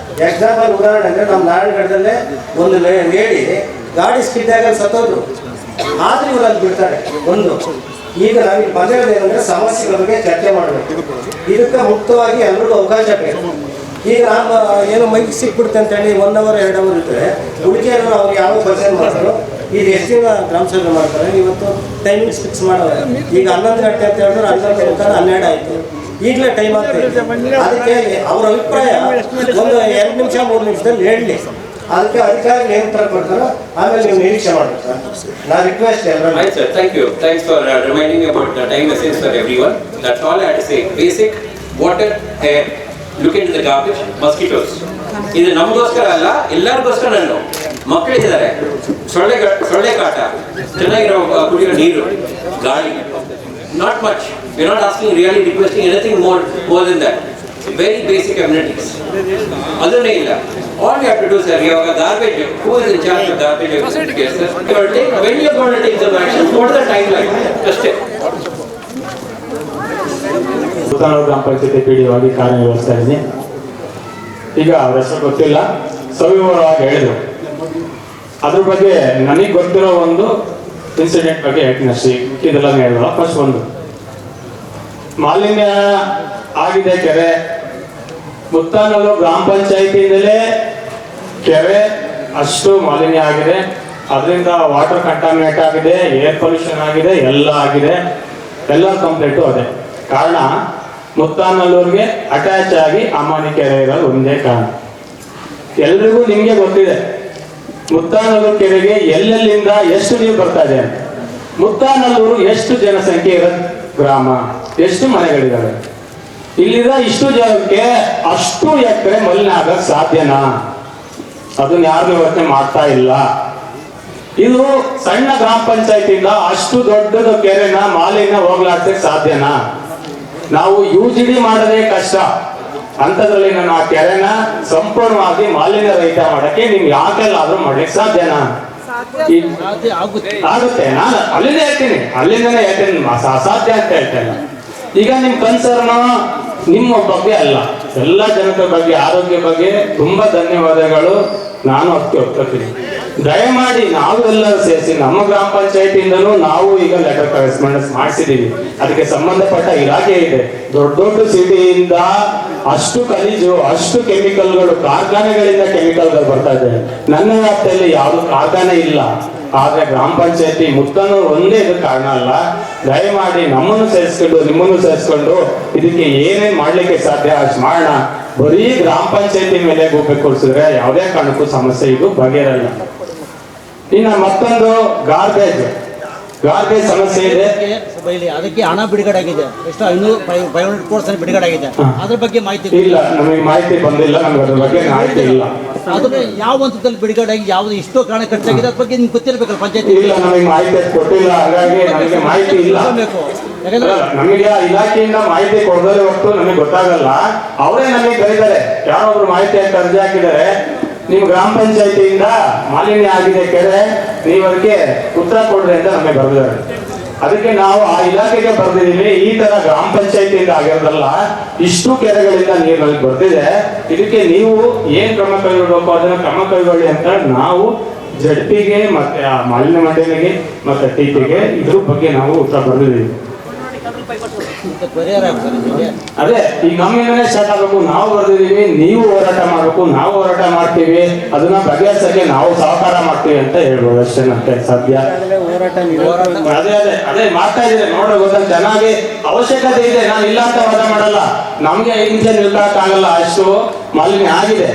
ಎಕ್ಸಾಂಪಲ್ ಉದಾಹರಣೆ ಅಂದರೆ ನಮ್ಮ ನಾರಾಯಣಗಢದಲ್ಲೇ ಒಂದು ಲೇಡಿ ಗಾಡಿ ಸ್ಕಿಡ್ಡಾಗ ಸತ್ತೋದ್ರು, ಆದ್ರೆ ಇವರು ಅಲ್ಲಿ ಬಿಡ್ತಾರೆ. ಒಂದು ಈಗ ನಾವಿಲ್ಲಿ ಬಂದಿರೋದೇನೆಂದರೆ ಸಮಸ್ಯೆಗಳ ಬಗ್ಗೆ ಚರ್ಚೆ ಮಾಡಬೇಕು. ಇದಕ್ಕೆ ಮುಕ್ತವಾಗಿ ಎಲ್ರಿಗೂ ಅವಕಾಶ ಬೇಕು. ಈಗ ನಾನು ಏನು ಮೈಕ್ ಸಿಕ್ಬಿಡುತ್ತೆ ಅಂತೇಳಿ 1 hour 2 hour ಇದ್ದರೆ ಉಳಿಕೆಯನ್ನು ಅವ್ರು ಯಾವ ಭಜನೆ ಮಾಡ್ತಾರೋ, ಈಗ ಎಷ್ಟು ದಿನ ಗ್ರಾಮ ಸಭೆ ಮಾಡ್ತಾರೆ, ಇವತ್ತು ಟೈಮಿಂಗ್ಸ್ ಫಿಕ್ಸ್ ಮಾಡೋದು. ಈಗ 11 ಗಂಟೆ ಅಂತ ಹೇಳಿದ್ರೆ 11 ಗಂಟೆ 12 ಆಯಿತು, ಈಗಲೇ ಟೈಮ್ ಆಗ್ತದೆ. ಅದಕ್ಕೆ ಅವ್ರ ಅಭಿಪ್ರಾಯ ಒಂದು 2 ನಿಮಿಷ 3 ನಿಮಿಷದಲ್ಲಿ ಹೇಳಲಿ. ಅದಕ್ಕೆ ಅಧಿಕಾರಿಗಳು ಏನು ತರ ಕೊಡ್ತಾರೋ ಆಮೇಲೆ ನೀವು ನಿರೀಕ್ಷೆ ಮಾಡಬೇಕು ಸರ್. ನಾನು request Right, sir. Thank you. Thanks for reminding me about the time message for everyone. That's all I had to say. Basic water, air, look into the garbage, mosquitoes. ಇದು ನಮಗೋಸ್ಕರ ಅಲ್ಲ, ಎಲ್ಲರಿಗೋಸ್ಕರ. ನಾನು ಮಕ್ಕಳಿದ್ದಾರೆ, ಸೊಳ್ಳೆ ಕಾಟ, ಚೆನ್ನಾಗಿರೋ ಕುಡಿಯೋ ನೀರು, ಗಾಳಿ. Not much. We're not asking, really requesting anything more than that. Very basic amenities. ಅದನ್ನೇ ಇಲ್ಲ. All we have to do, sir, you have a garbage. Who is in charge of garbage? Yes, sir. When you are going to take some action, what is the timeline? Just it. ಮುತ್ತಾನೂರು ಗ್ರಾಮ ಪಂಚಾಯತಿ PDO ಆಗಿ ಕಾರ್ಯನಿರ್ವಹಿಸ್ತಾ ಇದ್ದೀನಿ. ಈಗ ಅವ್ರ ಹೆಸರು ಗೊತ್ತಿಲ್ಲ, ಸವಿವರವಾಗಿ ಹೇಳಿದ್ರು. ಅದ್ರ ಬಗ್ಗೆ ನನಗೆ ಗೊತ್ತಿರೋ ಒಂದು ಇನ್ಸಿಡೆಂಟ್ ಬಗ್ಗೆ ಹೇಳ್ತೀನಿ ಅಷ್ಟೇ. ಇದೆಲ್ಲ ಹೇಳಿದ್ರು. ಫಸ್ಟ್ ಒಂದು ಮಾಲಿನ್ಯ ಆಗಿದೆ ಕೆರೆ. ಮುತ್ತಾನೂರು ಗ್ರಾಮ ಪಂಚಾಯತಿಯಿಂದಲೇ ಕೆರೆ ಅಷ್ಟು ಮಾಲಿನ್ಯ ಆಗಿದೆ. ಅದರಿಂದ ವಾಟರ್ ಕಂಟಾಮಿನೇಟ್ ಆಗಿದೆ, ಏರ್ ಪೊಲ್ಯೂಷನ್ ಆಗಿದೆ, ಎಲ್ಲ ಆಗಿದೆ. ಎಲ್ಲರ ಕಂಪ್ಲೇಂಟು ಅದೇ ಕಾರಣ. ಮುತ್ತಾನಲ್ಲೂರಿಗೆ ಅಟ್ಯಾಚ್ ಆಗಿ ಅಮಾನಿ ಕೆರೆ ಇರೋದು ಒಂದೇ ಕಾರಣ. ಎಲ್ರಿಗೂ ನಿಮಗೆ ಗೊತ್ತಿದೆ ಮುತ್ತಾನಲ್ಲೂರು ಕೆರೆಗೆ ಎಲ್ಲೆಲ್ಲಿಂದ ಎಷ್ಟು ನೀರು ಬರ್ತಾ ಇದೆ ಅಂತ. ಮುತ್ತಾನಲ್ಲೂರು ಎಷ್ಟು ಜನಸಂಖ್ಯೆ ಇರೋ ಗ್ರಾಮ, ಎಷ್ಟು ಮನೆಗಳಿದ್ದಾವೆ. ಇಲ್ಲಿಂದ ಇಷ್ಟು ಜನಕ್ಕೆ ಅಷ್ಟು ಎಕರೆ ಮಲಿನ ಆಗಕ್ಕೆ ಸಾಧ್ಯನಾ? ಅದನ್ನ ಯಾರು ಯೋಚನೆ ಮಾಡ್ತಾ ಇಲ್ಲ. ಇದು ಸಣ್ಣ ಗ್ರಾಮ ಪಂಚಾಯತಿಯಿಂದ ಅಷ್ಟು ದೊಡ್ಡದ ಕೆರೆನ ಮಾಲಿನ್ಯ ಹೋಗ್ಲಾಡ್ಸಕ್ಕೆ ಸಾಧ್ಯನಾ? ನಾವು UGD ಮಾಡೋದೇ ಕಷ್ಟ, ಅಂತದ್ರಲ್ಲಿ ನಾನು ಆ ಕೆರೆನ ಸಂಪೂರ್ಣವಾಗಿ ಮಾಲಿನ್ಯ ರಹಿತ ಮಾಡಕ್ಕೆ ನಿಮ್ಗೆ ಯಾಕೆಲ್ಲಾದ್ರೂ ಮಾಡ್ಲಿಕ್ಕೆ ಸಾಧ್ಯನಾ? ಆಗುತ್ತೆ. ನಾನು ಅಲ್ಲಿಂದ ಅಲ್ಲಿಂದನೇ ಹೇಳ್ತೀನಿ, ಅಸಾಧ್ಯ ಅಂತ ಹೇಳ್ತೇನೆ. ಈಗ ನಿಮ್ ಕನ್ಸರ್ನ್ ನಿಮ್ಮ ಬಗ್ಗೆ ಅಲ್ಲ, ಎಲ್ಲ ಜನರ ಬಗ್ಗೆ, ಆರೋಗ್ಯ ಬಗ್ಗೆ ತುಂಬಾ ಧನ್ಯವಾದಗಳು. ನಾನು ಅದಕ್ಕೆ ಒಪ್ಕೊತೀನಿ. ದಯಮಾಡಿ ನಾವೆಲ್ಲರೂ ಸೇರಿಸಿ ನಮ್ಮ ಗ್ರಾಮ ಪಂಚಾಯತಿಯಿಂದಲೂ ನಾವು ಈಗ ಲೆಟರ್ ಕರೆಸ್ಪಾಂಡೆನ್ಸ್ ಮಾಡಿಸಿದೀವಿ. ಅದಕ್ಕೆ ಸಂಬಂಧಪಟ್ಟ ಇಲಾಖೆ ಇದೆ. ದೊಡ್ಡ ದೊಡ್ಡ ಸಿಟಿಯಿಂದ ಅಷ್ಟು ಖನಿಜು, ಅಷ್ಟು ಕೆಮಿಕಲ್ಗಳು, ಕಾರ್ಖಾನೆಗಳಿಂದ ಕೆಮಿಕಲ್ಗಳು ಬರ್ತಾ ಇದೆ. ನನ್ನ ವ್ಯಾಪ್ತಿಯಲ್ಲಿ ಯಾವುದು ಕಾರ್ಖಾನೆ ಇಲ್ಲ. ಆದ್ರೆ ಗ್ರಾಮ ಪಂಚಾಯತಿ ಮುತ್ತಾನೂರು ಒಂದೇ ಇದಕ್ಕೆ ಕಾರಣ ಅಲ್ಲ. ದಯಮಾಡಿ ನಮ್ಮನ್ನು ಸೇರಿಸ್ಕೊಂಡು ನಿಮ್ಮನ್ನು ಸೇರಿಸ್ಕೊಂಡು ಇದಕ್ಕೆ ಏನೇನ್ ಮಾಡ್ಲಿಕ್ಕೆ ಸಾಧ್ಯ ಅಷ್ಟು ಮಾಡೋಣ. ಬರೀ ಗ್ರಾಮ ಪಂಚಾಯತಿ ಮೇಲೆ ಗುಬ್ಬೆ ಕೊಡ್ಸಿದ್ರೆ ಯಾವುದೇ ಕಾರಣಕ್ಕೂ ಸಮಸ್ಯೆ ಇದು ಬಗೆಹರಲ್ಲ. ಇನ್ನು ಮತ್ತೊಂದು ಗಾರ್ಬೇಜ್ ಸಮಸ್ಯೆ ಇದೆ. ಅದಕ್ಕೆ ಹಣ ಬಿಡುಗಡೆ ಆಗಿದೆ. ಎಷ್ಟು 500 ಕೋರ್ಸ್ ಬಿಡುಗಡೆ ಆಗಿದೆ. ಅದ್ರ ಬಗ್ಗೆ ಮಾಹಿತಿ ಇಲ್ಲ, ನಮಗೆ ಮಾಹಿತಿ ಬಂದಿಲ್ಲ. ನಮ್ಗೆ ಅದ್ರ ಬಗ್ಗೆ ಮಾಹಿತಿ ಇಲ್ಲ. ಅದನ್ನ ಯಾವ ಹಂತದಲ್ಲಿ ಬಿಡುಗಡೆ ಆಗಿ ಯಾವ್ದು ಇಷ್ಟೋ ಕಾರಣ ಖರ್ಚಾಗಿದೆ ಅದ್ರ ಬಗ್ಗೆ ನಿಮ್ಗೆ ಗೊತ್ತಿರಬೇಕಲ್ಲ ಪಂಚಾಯತಿ. ಇಲ್ಲ, ನಮಗೆ ಮಾಹಿತಿ ಕೊಟ್ಟಿಲ್ಲ, ಹಾಗಾಗಿ ನಮಗೆ ಮಾಹಿತಿ ಇಲ್ಲ. ನಮಗೆ ಇಲಾಖೆಯಿಂದ ಮಾಹಿತಿ ಕೊಡೋದೇ ಹೊರತು ನಮಗೆ ಗೊತ್ತಾಗಲ್ಲ. ಅವರೇ ನಮಗೆ ಕರೀತಾರೆ, ಯಾರೊಬ್ರು ಮಾಹಿತಿ ಅಂತ ಅರ್ಜಿ ಹಾಕಿದ್ದಾರೆ, ನೀವು ಗ್ರಾಮ ಪಂಚಾಯತಿಯಿಂದ ಮಾಲಿನ್ಯ ಆಗಿದೆ ಕೆರೆ, ನೀವು ಅದಕ್ಕೆ ಉತ್ತರ ಕೊಡ್ರಿ ಅಂತ ನಮಗೆ ಬರೆದಿದ್ದಾರೆ. ಅದಕ್ಕೆ ನಾವು ಆ ಇಲಾಖೆಗೆ ಬರ್ದಿದ್ದೀವಿ. ಈ ತರ ಗ್ರಾಮ ಪಂಚಾಯತಿಯಿಂದ ಆಗಿರೋದಲ್ಲ, ಇಷ್ಟು ಕೆರೆಗಳಿಂದ ನೀರು ಬರ್ತಿದೆ, ಇದಕ್ಕೆ ನೀವು ಏನ್ ಕ್ರಮ ಕೈಗೊಳ್ಳಬೇಕು ಅದನ್ನ ಕ್ರಮ ಕೈಗೊಳ್ಳಿ ಅಂತ ನಾವು ಜಡ್ಪಿಗೆ ಮತ್ತೆ ಆ ಮಾಲಿನ್ಯ ಮಂಡಳಿಗೆ ಮತ್ತೆ ಟಿಪಿಗೆ ಇದ್ರ ಬಗ್ಗೆ ನಾವು ಉತ್ತರ ಬರ್ದಿದ್ದೀವಿ. ಅದೇ ಈಗ ನಮ್ಮಿಂದನೇ ಸ್ಟಾರ್ಟ್ ಆಗಬೇಕು. ನಾವು ಬರ್ದಿದೀವಿ, ನೀವು ಹೋರಾಟ ಮಾಡ್ಬೇಕು, ನಾವು ಹೋರಾಟ ಮಾಡ್ತೀವಿ, ಅದನ್ನ ಬಗೆಹರಿಸಕ್ಕೆ ನಾವು ಸಹಕಾರ ಮಾಡ್ತೀವಿ ಅಂತ ಹೇಳ್ಬೋದು ಅಷ್ಟೇ. ಮತ್ತೆ ಸದ್ಯ ಅದೇ ಮಾಡ್ತಾ ಇದ್ರೆ ನೋಡ ಗೊತ್ತ, ಚೆನ್ನಾಗಿ ಅವಶ್ಯಕತೆ ಇದೆ. ನಾನು ಇಲ್ಲ ಅಂತ ವಾದ ಮಾಡಲ್ಲ. ನಮ್ಗೆ 5 ನಿಮಿಷ ನಿಲ್ಕೊಳಕ್ಕಾಗಲ್ಲ, ಅಷ್ಟು ಮಾಲಿನ್ಯ ಆಗಿದೆ.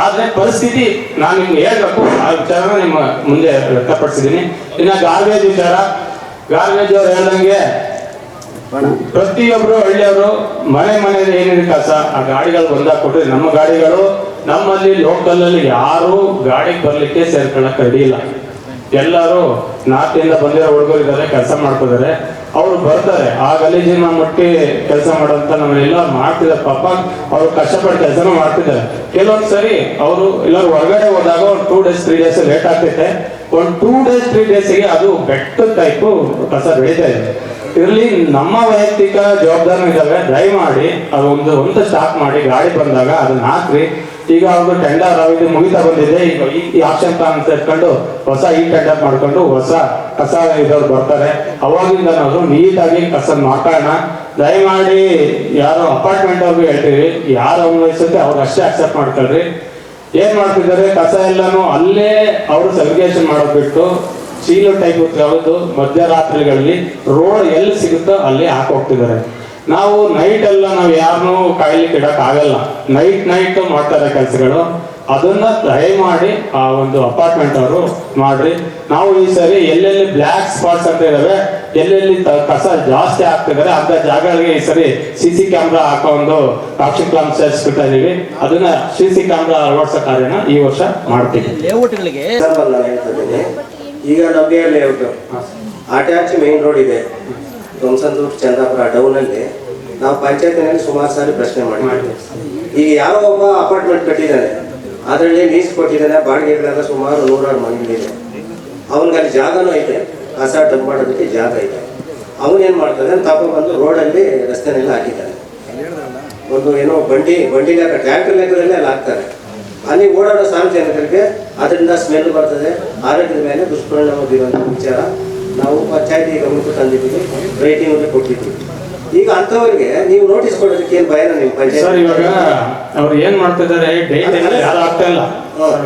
ಆದ್ರೆ ಪರಿಸ್ಥಿತಿ ನಾನು ನಿಮ್ಗೆ ಹೇಳ್ಬೇಕು, ಆ ವಿಚಾರ ನಿಮ್ಮ ಮುಂದೆ ವ್ಯಕ್ತಪಡಿಸಿದ್ದೀನಿ. ಇನ್ನ ಗಾರ್ಬೇಜ್ ವಿಚಾರ, ಗಾರ್ಬೇಜ್ ಅವ್ರು ಹೇಳ್ದಂಗೆ ಪ್ರತಿಯೊಬ್ರು ಹಳ್ಳಿಯವರು ಮನೆಯಲ್ಲಿ ಏನಿದೆ ಕಸ ಆ ಗಾಡಿಗಳು ಬಂದಾಕೊಟ್ರೆ ನಮ್ಮ ಗಾಡಿಗಳು ನಮ್ಮಲ್ಲಿ ಲೋಕಲ್ ಅಲ್ಲಿ ಯಾರು ಗಾಡಿಗೆ ಬರ್ಲಿಕ್ಕೆ ಸೇರ್ಕೊಳ್ಳಕ್ ರೆಡಿ ಇಲ್ಲ. ಎಲ್ಲರೂ ನಾರ್ತಿಂದ ಬಂದಿರೋ ಹುಡುಗರು ಇದ್ದಾರೆ, ಕೆಲಸ ಮಾಡ್ತಿದ್ದಾರೆ. ಅವ್ರು ಬರ್ತಾರೆ, ಆ ಗಲೀಜಿನ ಮುಟ್ಟಿ ಕೆಲಸ ಮಾಡೋಂತ ನಮ್ಮನ್ನೆಲ್ಲ ಮಾಡ್ತಿದ್ದಾರೆ. ಪಾಪ ಅವ್ರು ಕಷ್ಟಪಟ್ಟು ಕೆಲಸನೂ ಮಾಡ್ತಿದ್ದಾರೆ. ಕೆಲವೊಂದ್ ಸರಿ ಅವರು ಎಲ್ಲರೂ ಹೊರಗಡೆ ಹೋದಾಗ ಒಂದು 2 days 3 days ಲೇಟ್ ಆಗ್ತೈತೆ. ಒಂದು 2 days 3 days ಅದು ಬೆಟ್ಟ ಟೈಪು ಕಸ ಬೆಳೀತಾ ಇದೆ. ಇರ್ಲಿ, ನಮ್ಮ ವೈಯಕ್ತಿಕ ಜವಾಬ್ದಾರಿ ಇದ್ದಾವೆ. ದಯಮಾಡಿ ಅದು ಒಂದು ಸ್ಟಾಕ್ ಮಾಡಿ ಗಾಡಿ ಬಂದಾಗ ಅದನ್ನ ಹಾಕ್ರಿ. ಈಗ ಅವ್ರು ಟೆಂಡರ್ ಇದು ಮುಗಿತಾ ಬಂದಿದೆ. ಈಗ ಈ ಆಕ್ಷನ್ ಪ್ಲಾನ್ ಸೇರ್ಕೊಂಡು ಹೊಸ ಟೆಂಡರ್ ಮಾಡ್ಕೊಂಡು ಹೊಸ ಕಸ ಇದ್ದವ್ರು ಬರ್ತಾರೆ. ಅವಾಗಿಂದ ನಾವು ನೀಟಾಗಿ ಕಸ ಮಾಡ್ಕೊಳ್ಳೋಣ. ದಯಮಾಡಿ ಯಾರು ಅಪಾರ್ಟ್ಮೆಂಟ್ ಅವ್ರಿಗೆ ಹೇಳ್ತೀವಿ, ಯಾರು ಅನ್ವಯಿಸುತ್ತೆ ಅವ್ರು ಅಷ್ಟೇ ಅಕ್ಸೆಪ್ಟ್ ಮಾಡ್ಕೊಳ್ರಿ. ಏನ್ ಮಾಡ್ತಿದ್ದಾರೆ, ಕಸ ಎಲ್ಲಾನು ಅಲ್ಲೇ ಅವರು ಸೆಗ್ರಿಗೇಷನ್ ಮಾಡೋದು ಬಿಟ್ಟು ಚೀಲು ಟೈಪ್ ಯಾವುದು ಮಧ್ಯರಾತ್ರಿಗಳಲ್ಲಿ ರೋಡ್ ಎಲ್ಲಿ ಸಿಗುತ್ತೋ ಅಲ್ಲಿ ಹಾಕೋಗ್ತಿದ್ದಾರೆ. ನಾವು ನೈಟ್ ಎಲ್ಲ ನಾವು ಯಾರನ್ನೂ ಕಾಯ್ಲಿಕ್ಕೆ ಇಡಕ್ ಆಗಲ್ಲ. ನೈಟ್ ಮಾಡ್ತಾರೆ ಕೆಲಸಗಳು. ಅದನ್ನ ದಯಮಾಡಿ ಆ ಒಂದು ಅಪಾರ್ಟ್ಮೆಂಟ್ ಅವರು ಮಾಡ್ರಿ. ನಾವು ಈ ಸರಿ ಎಲ್ಲೆಲ್ಲಿ ಬ್ಲ್ಯಾಕ್ ಸ್ಪಾಟ್ಸ್ ಅಂತ ಇದಾವೆ, ಎಲ್ಲೆಲ್ಲಿ ಕಸ ಜಾಸ್ತಿ ಆಗ್ತಿದ್ದಾರೆ ಅಂತ ಜಾಗಗಳಿಗೆ ಈ ಸರಿ CC ಕ್ಯಾಮ್ರಾ ಹಾಕೋ ಒಂದು ಆಕ್ಷನ್ ಪ್ಲಾನ್ ಸೇರಿಸ್ಬಿಡ್ತಾ ಇದೀವಿ. ಅದನ್ನ CC ಕ್ಯಾಮ್ರಾ ಅಳವಡಿಸೋ ಕಾರ್ಯನ ಈ ವರ್ಷ ಮಾಡ್ತೀವಿ. ಲೇಔಟ್ಗಳಿಗೆ ಈಗ ನಮಗೆ ಲೇಔಟ್ ಅಟ್ಯಾಚ್ ಮೇನ್ ರೋಡ್ ಇದೆ, ಧ್ವಂಸಂದೂರು ಚಂದಾಪುರ ಡೌನಲ್ಲಿ. ನಾವು ಪಂಚಾಯತಿನಲ್ಲಿ ಸುಮಾರು ಸಾರಿ ಪ್ರಶ್ನೆ ಮಾಡಿದ್ದೀವಿ. ಈಗ ಯಾರೋ ಒಬ್ಬ ಅಪಾರ್ಟ್ಮೆಂಟ್ ಕಟ್ಟಿದ್ದಾನೆ, ಅದರಲ್ಲಿ ಲೀಸ್ ಕೊಟ್ಟಿದ್ದಾನೆ, ಬಾಡಿಗೆಗಳೆಲ್ಲ ಸುಮಾರು 100 ಮನೆಗಳಿದೆ. ಅವನಿಗೆ ಅಲ್ಲಿ ಜಾಗನೂ ಐತೆ, ಕಸ ಡಂಪ್ ಮಾಡೋದಕ್ಕೆ ಜಾಗ ಐತೆ. ಅವನೇನು ಮಾಡ್ತಾನೆ, ಬಂದು ರೋಡಲ್ಲಿ ರಸ್ತೆನೆಲ್ಲ ಹಾಕಿದ್ದಾನೆ. ಒಂದು ಏನೋ ಬಂಡಿಗೆ ಟ್ರ್ಯಾಕ್ಟರ್ ಲೆಕ್ಕದಲ್ಲೇ ಅಲ್ಲಿ ಹಾಕ್ತಾರೆ. ಅಲ್ಲಿ ಓಡಾಡೋ ಸಾರ್ವಜನಿಕರಿಗೆ ಅದರಿಂದ ಸ್ಮೆಲ್ ಬರ್ತದೆ, ಆರೋಗ್ಯದ ಮೇಲೆ ದುಷ್ಪರಿಣಾಮ ಬೀರುವಂಥ ವಿಚಾರ ನಾವು ಪಂಚಾಯತಿ ಗಮನಕ್ಕೆ ತಂದಿದ್ದೀವಿ, ರೇಟಿಂಗ್ ಕೊಟ್ಟಿದ್ದೀವಿ. ಈಗ ಅಂತವರಿಗೆ ನೀವು ನೋಟಿಸ್ ಕೊಡೋದಕ್ಕೆ ಏನು ಭಯನ ನಿಮ್ಮ ಪಂಚಾಯತ್? ಸರ್, ಇವಾಗ ಅವ್ರು ಏನ್ ಮಾಡ್ತಿದ್ದಾರೆ, ಡೇ ಟೈಮಲ್ಲಿ ಯಾರು ಆಗ್ತಾ ಇಲ್ಲ.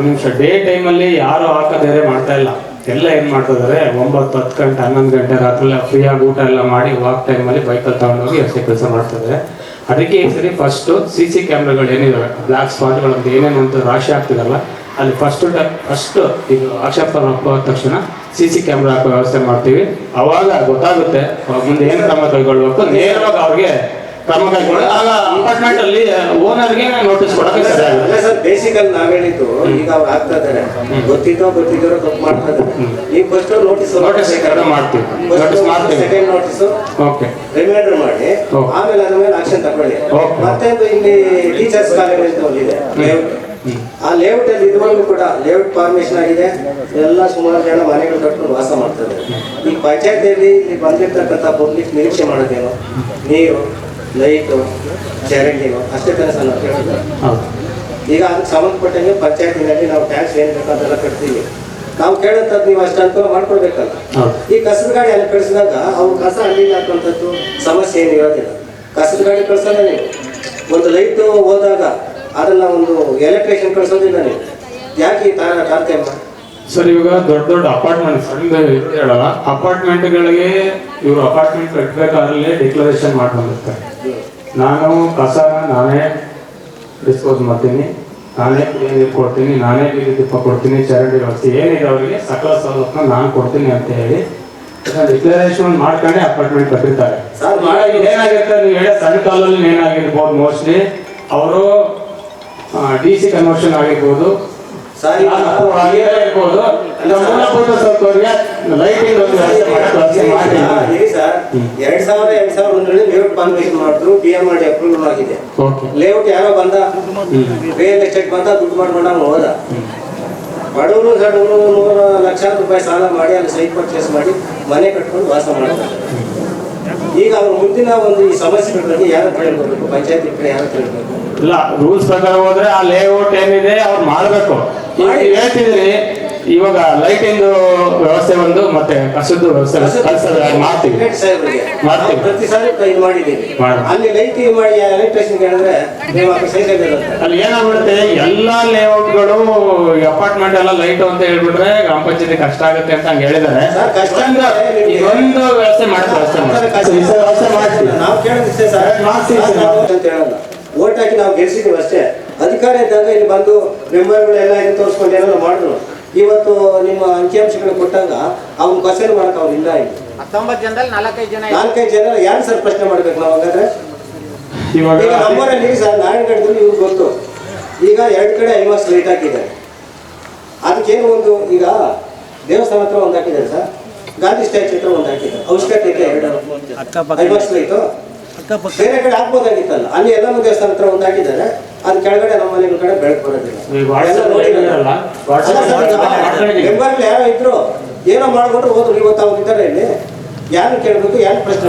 ನಿಮಿಷ ಡೇ ಟೈಮಲ್ಲಿ ಯಾರು ಹಾಕದೇರೆ ಮಾಡ್ತಾ ಇಲ್ಲ. ಎಲ್ಲ ಏನ್ ಮಾಡ್ತಿದ್ದಾರೆ, 9, 10 ಗಂಟೆ 11 ಗಂಟೆ ರಾತ್ರಿ ಫ್ರೀಯಾಗಿ ಊಟ ಎಲ್ಲ ಮಾಡಿ ವಾಕ್ ಟೈಮಲ್ಲಿ ಬೈಕಲ್ಲಿ ತಗೊಂಡೋಗಿ ಅಷ್ಟೇ ಕೆಲಸ ಮಾಡ್ತಿದ್ದಾರೆ. ಅದಕ್ಕೆ ಈ ಸರಿ ಫಸ್ಟ್ CC ಕ್ಯಾಮ್ರಾಗಳು ಏನಿದಾವೆ, ಬ್ಲ್ಯಾಕ್ ಸ್ಪಾಟ್ಗಳು ಅಂತ ಏನೇನಂತ ರಾಶಿ ಆಗ್ತಿದಲ್ಲ, ಅಲ್ಲಿ ಫಸ್ಟ್ ಈಗ ಆಕ್ಷೇಪ ಹಾಕುವ ತಕ್ಷಣ CC ಕ್ಯಾಮ್ರಾ ಹಾಕೋ ವ್ಯವಸ್ಥೆ ಮಾಡ್ತೀವಿ. ಅವಾಗ ಗೊತ್ತಾಗುತ್ತೆ ಮುಂದೆ ಏನು ಕ್ರಮ ಕೈಗೊಳ್ಬೇಕು. ನೇರವಾಗಿ ಅವ್ರಿಗೆ ಕ್ರಮ ಕೈಗೊಳ್ಳಿ. ಆಗ ಅಪಾರ್ಟ್ಮೆಂಟ್ ಅಲ್ಲಿ ಓನರ್ಗೆ ನೋಟಿಸ್ ಕೊಡಕ್ಕೆ ಸರಿ ಆಗುತ್ತೆ. ಸರ್, ಬೇಸಿಕಲ್ಲಿ ನಾವ್ ಹೇಳಿದ್ದು ಈಗ ಅವ್ರು ಆಗ್ತಾ ಇದಾರೆ, ಗೊತ್ತಿದ್ದೋ ತಪ್ಪು ಮಾಡ್ತಾ ಇದ್ದಾರೆ. ಈಗ ಫಸ್ಟ್ ನೋಟಿಸ್ ಮಾಡ್ತೀವಿ, ಸೆಕೆಂಡ್ ನೋಟಿಸ್ ರಿಮೈಂಡರ್ ಮಾಡಿ, ಆಮೇಲೆ ಅದ್ರ ಮೇಲೆ ಆಕ್ಷನ್ ತಗೊಳ್ಳಿ. ಮತ್ತೆ ಇಲ್ಲಿ ಟೀಚರ್ಸ್ ಕಾಲೇಜ್ ಅಂತ ಒಂದಿದೆ ಲೇಔಟ್. ಆ ಲೇಔಟ್ ಅಲ್ಲಿ ಇದುವರೆಗೂ ಕೂಡ ಲೇಔಟ್ ಫಾರ್ಮೇಶನ್ ಆಗಿದೆ. ಎಲ್ಲ ಸುಮಾರು ಜನ ಮನೆಗಳು ಕಟ್ಕೊಂಡು ವಾಸ ಮಾಡ್ತಾರೆ. ಈ ಪಂಚಾಯತಿಯಲ್ಲಿ ಇಲ್ಲಿ ಬಂದಿರ್ತಕ್ಕಂಥ ಪಬ್ಲಿಕ್ ನಿರೀಕ್ಷೆ ಮಾಡೋದೇನು, ನೀರು, ಲೈಟು, ಚರಂಡಿನು ಅಷ್ಟೇ ಕೆಲಸ ನಾವು ಕೇಳಿದ್ರೆ. ಈಗ ಅದಕ್ಕೆ ಸಂಬಂಧಪಟ್ಟಂಗೆ ಪಂಚಾಯತಿನಲ್ಲಿ ನಾವು ಟ್ಯಾಕ್ಸ್ ಏನ್ ಬೇಕಂತೆಲ್ಲ ಕಟ್ತೀವಿ. ನಾವು ಕೇಳಂತದ್ದು ನೀವು ಅಷ್ಟು ಅನುಕೂಲ ಮಾಡ್ಕೊಡ್ಬೇಕಲ್ಲ. ಈ ಕಸದ ಗಾಡಿ ಅಲ್ಲಿ ಕಳಿಸಿದಾಗ ಅವ್ರು ಕಸ ಅಲ್ಲಿ ಹಾಕುವಂಥದ್ದು ಸಮಸ್ಯೆ ಏನು ಇರೋದಿಲ್ಲ. ಕಸದ ಗಾಡಿ ಕಳ್ಸೋದ ನೀವು, ಒಂದು ಲೈಟ್ ಹೋದಾಗ ಅದನ್ನ ಒಂದು ಎಲೆಕ್ಟ್ರಿಷಿಯನ್ ಕಳ್ಸೋದಿಲ್ಲ ನೀವು. ಯಾಕೆ ಈ ತಾರತಮ್ಯ? ಸರ್, ಇವಾಗ ದೊಡ್ಡ ಅಪಾರ್ಟ್ಮೆಂಟ್ ಹೇಳಲ್ಲ, ಅಪಾರ್ಟ್ಮೆಂಟ್ಗಳಿಗೆ ಇವರು ಅಪಾರ್ಟ್ಮೆಂಟ್ ಕಟ್ಟಬೇಕಾದ್ರೆ ಡಿಕ್ಲರೇಷನ್ ಮಾಡ್ಕೊಂಡಿರ್ತಾರೆ. ನಾನು ಕಸ ನಾನೇ ಡಿಸ್ಪೋಸ್ ಮಾಡ್ತೀನಿ, ನಾನೇ ನೀರು ಕೊಡ್ತೀನಿ, ನಾನೇ ಬೀದಿ ದೀಪ ಕೊಡ್ತೀನಿ, ಚರಂಡಿ ವ್ಯವಸ್ಥೆ ಏನಿದೆ ಅವರಿಗೆ ಸಕಲ ಸವಲತ್ತನ್ನ ನಾನು ಕೊಡ್ತೀನಿ ಅಂತ ಹೇಳಿ ಡಿಕ್ಲರೇಷನ್ ಮಾಡ್ಕೊಂಡೆ ಅಪಾರ್ಟ್ಮೆಂಟ್ ಕಟ್ಟಿರ್ತಾರೆ. ಏನಾಗಿರ್ತಾರೆ, ನೀವು ಹೇಳೋ ಸಣ್ಣ ಕಾಲಲ್ಲಿ ಏನಾಗಿರ್ಬೋದು, ಮೋಸ್ಟ್ಲಿ ಅವರು DC ಕನ್ವರ್ಷನ್ ಆಗಿರ್ಬೋದು, ಇರ್ಬೋದು, ಮೂಲಭೂತ ಸೌಕರ್ಯ ಲೈಟಿಂಗ್ ಒಂದು ವ್ಯವಸ್ಥೆ ಮಾಡಿ. 2001 ಲೇಔಟ್ ಫಾರ್ಮೇಶನ್ ಮಾಡಿದ್ರು, DMRD ಅಪ್ರೂವಲ್ ಆಗಿದೆ. ಲೇಔಟ್ ಯಾರೋ ಬಂದ, ರಿಯಲ್ ಎಸ್ಟೇಟ್ ಬಂದ, ದುಡ್ಡು ಮಾಡ್ಕೊಂಡ ಹೋದ. ಬಡವರು ಸಡವರು 100 ಲಕ್ಷಾಂತರ ರೂಪಾಯಿ ಸಾಲ ಮಾಡಿ ಅಲ್ಲಿ ಸೈಟ್ ಪರ್ಚೇಸ್ ಮಾಡಿ ಮನೆ ಕಟ್ಕೊಂಡು ವಾಸ ಮಾಡ್ತಾರೆ. ಈಗ ಅವ್ರ ಮುಂದಿನ ಒಂದು ಈ ಸಮಸ್ಯೆಗಳ ಬಗ್ಗೆ ಯಾರು ಹೇಳ್ಬೇಕು, ಪಂಚಾಯತ್ ಕಡೆ ಯಾರು ಹೇಳ್ಬೇಕು? ಇಲ್ಲ, ರೂಲ್ಸ್ ಪ್ರಕಾರ ಹೋದ್ರೆ ಆ ಲೇಔಟ್ ಏನಿದೆ ಅವ್ರು ಮಾಡ್ಬೇಕು. ಹೇಳ್ತಿದ್ರಿ ಇವಾಗ ಲೈಟಿಂಗ್ ವ್ಯವಸ್ಥೆ ಒಂದು ಮತ್ತೆ ಕಸದ ವ್ಯವಸ್ಥೆ ಮಾಡ್ತೀವಿ. ಪ್ರತಿ ಸಾರಿ ಇದು ಮಾಡಿದ್ದೀವಿ. ಅಲ್ಲಿ ಲೈಟ್ ಮಾಡಿ ಎಲೆಕ್ಟ್ರಿಷಿಯನ್ ಹೇಳಿದ್ರೆ ಅಲ್ಲಿ ಏನಾಗ್ಬಿಡುತ್ತೆ, ಎಲ್ಲಾ ಲೇಔಟ್ಗಳು ಅಪಾರ್ಟ್ಮೆಂಟ್ ಎಲ್ಲ ಲೈಟ್ ಅಂತ ಹೇಳ್ಬಿಟ್ರೆ ಗ್ರಾಮ ಪಂಚಾಯತಿ ಕಷ್ಟ ಆಗುತ್ತೆ ಅಂತ ಹಂಗೆ ಹೇಳಿದಾರೆ. ಒಂದು ವ್ಯವಸ್ಥೆ ಮಾಡ್ತೀವಿ. ನಾವು ಕೇಳೋದಿಷ್ಟೇ ಸರ್ ಅಂತ ಹೇಳಲ್ಲ. ಓಟ್ ಹಾಕಿ ನಾವು ಗೆಲ್ಸಿದೀವಿ ಅಷ್ಟೇ. ಅಧಿಕಾರ ಇದ್ದಾಗ ಇಲ್ಲಿ ಬಂದು ಮೆಂಬರ್ಗಳೆಲ್ಲ ಇದು ತೋರಿಸ್ಕೊಂಡು ಏನಾದ್ರು ಮಾಡಿದ್ರು. ಇವತ್ತು ನಿಮ್ಮ ಅಂಕಿಅಂಶಗಳು ಕೊಟ್ಟಾಗ ಅವ್ನ ಕ್ವಶನ್ ಮಾಡಕ್ ಅವ್ರು ಇಲ್ಲ ಇಲ್ಲಿ. 19 ಜನದಲ್ಲಿ 4-5 ಜನ 4-5 ಜನ ಯಾರು ಸರ್ ಪ್ರಶ್ನೆ ಮಾಡ್ಬೇಕು ನಾವು ಹಂಗಾದ್ರೆ? ಇವಾಗ ಈಗ ನಮ್ಮೂರಲ್ಲಿ ಸರ್ ನಾರಾಯಣಗಢದಲ್ಲಿ ಇವ್ರು ಗೊತ್ತು, ಈಗ 2 ಕಡೆ ಐಮಾಕ್ಸ್ ಲೈಟ್ ಹಾಕಿದ್ದಾರೆ. ಅದಕ್ಕೇನು ಒಂದು ಈಗ ದೇವಸ್ಥಾನ ಹತ್ರ ಒಂದು ಹಾಕಿದ್ದಾರೆ ಸರ್, ಗಾಂಧಿ ಸ್ಟ್ಯಾಚ್ಯೂ ಹತ್ರ ಒಂದು ಹಾಕಿದ್ದಾರೆ, ಅವಶ್ಯಕತೆ 2 ಐಮಾಕ್ಸ್ ಲೈಟು ಬೇರೆ ಕಡೆ ಹಾಕ್ಬೋದಾಗಿತ್ತಲ್ಲ. ಅಲ್ಲಿ ಎಲ್ಲಮ್ಮ ದೇವಸ್ಥಾನ ಹತ್ರ ಒಂದು ಹಾಕಿದ್ದಾರೆ, ಅದ್ ಕೆಳಗಡೆ ನಮ್ಮ ಮನೆಗಳ ಕಡೆ ಬೆಳಕು ಬರೋದಿಲ್ಲ. ಮೆಂಬರ್ಗಳು ಯಾರೋ ಇದ್ರು ಏನೋ ಮಾಡ್ಕೊಂಡು ಹೋದ್ರು, ಇವತ್ತು ಅವ್ರು ಇದ್ದಾರೆ ಇಲ್ಲಿ, ಯಾರು ಕೇಳಬೇಕು, ಯಾರು ಪ್ರಶ್ನೆ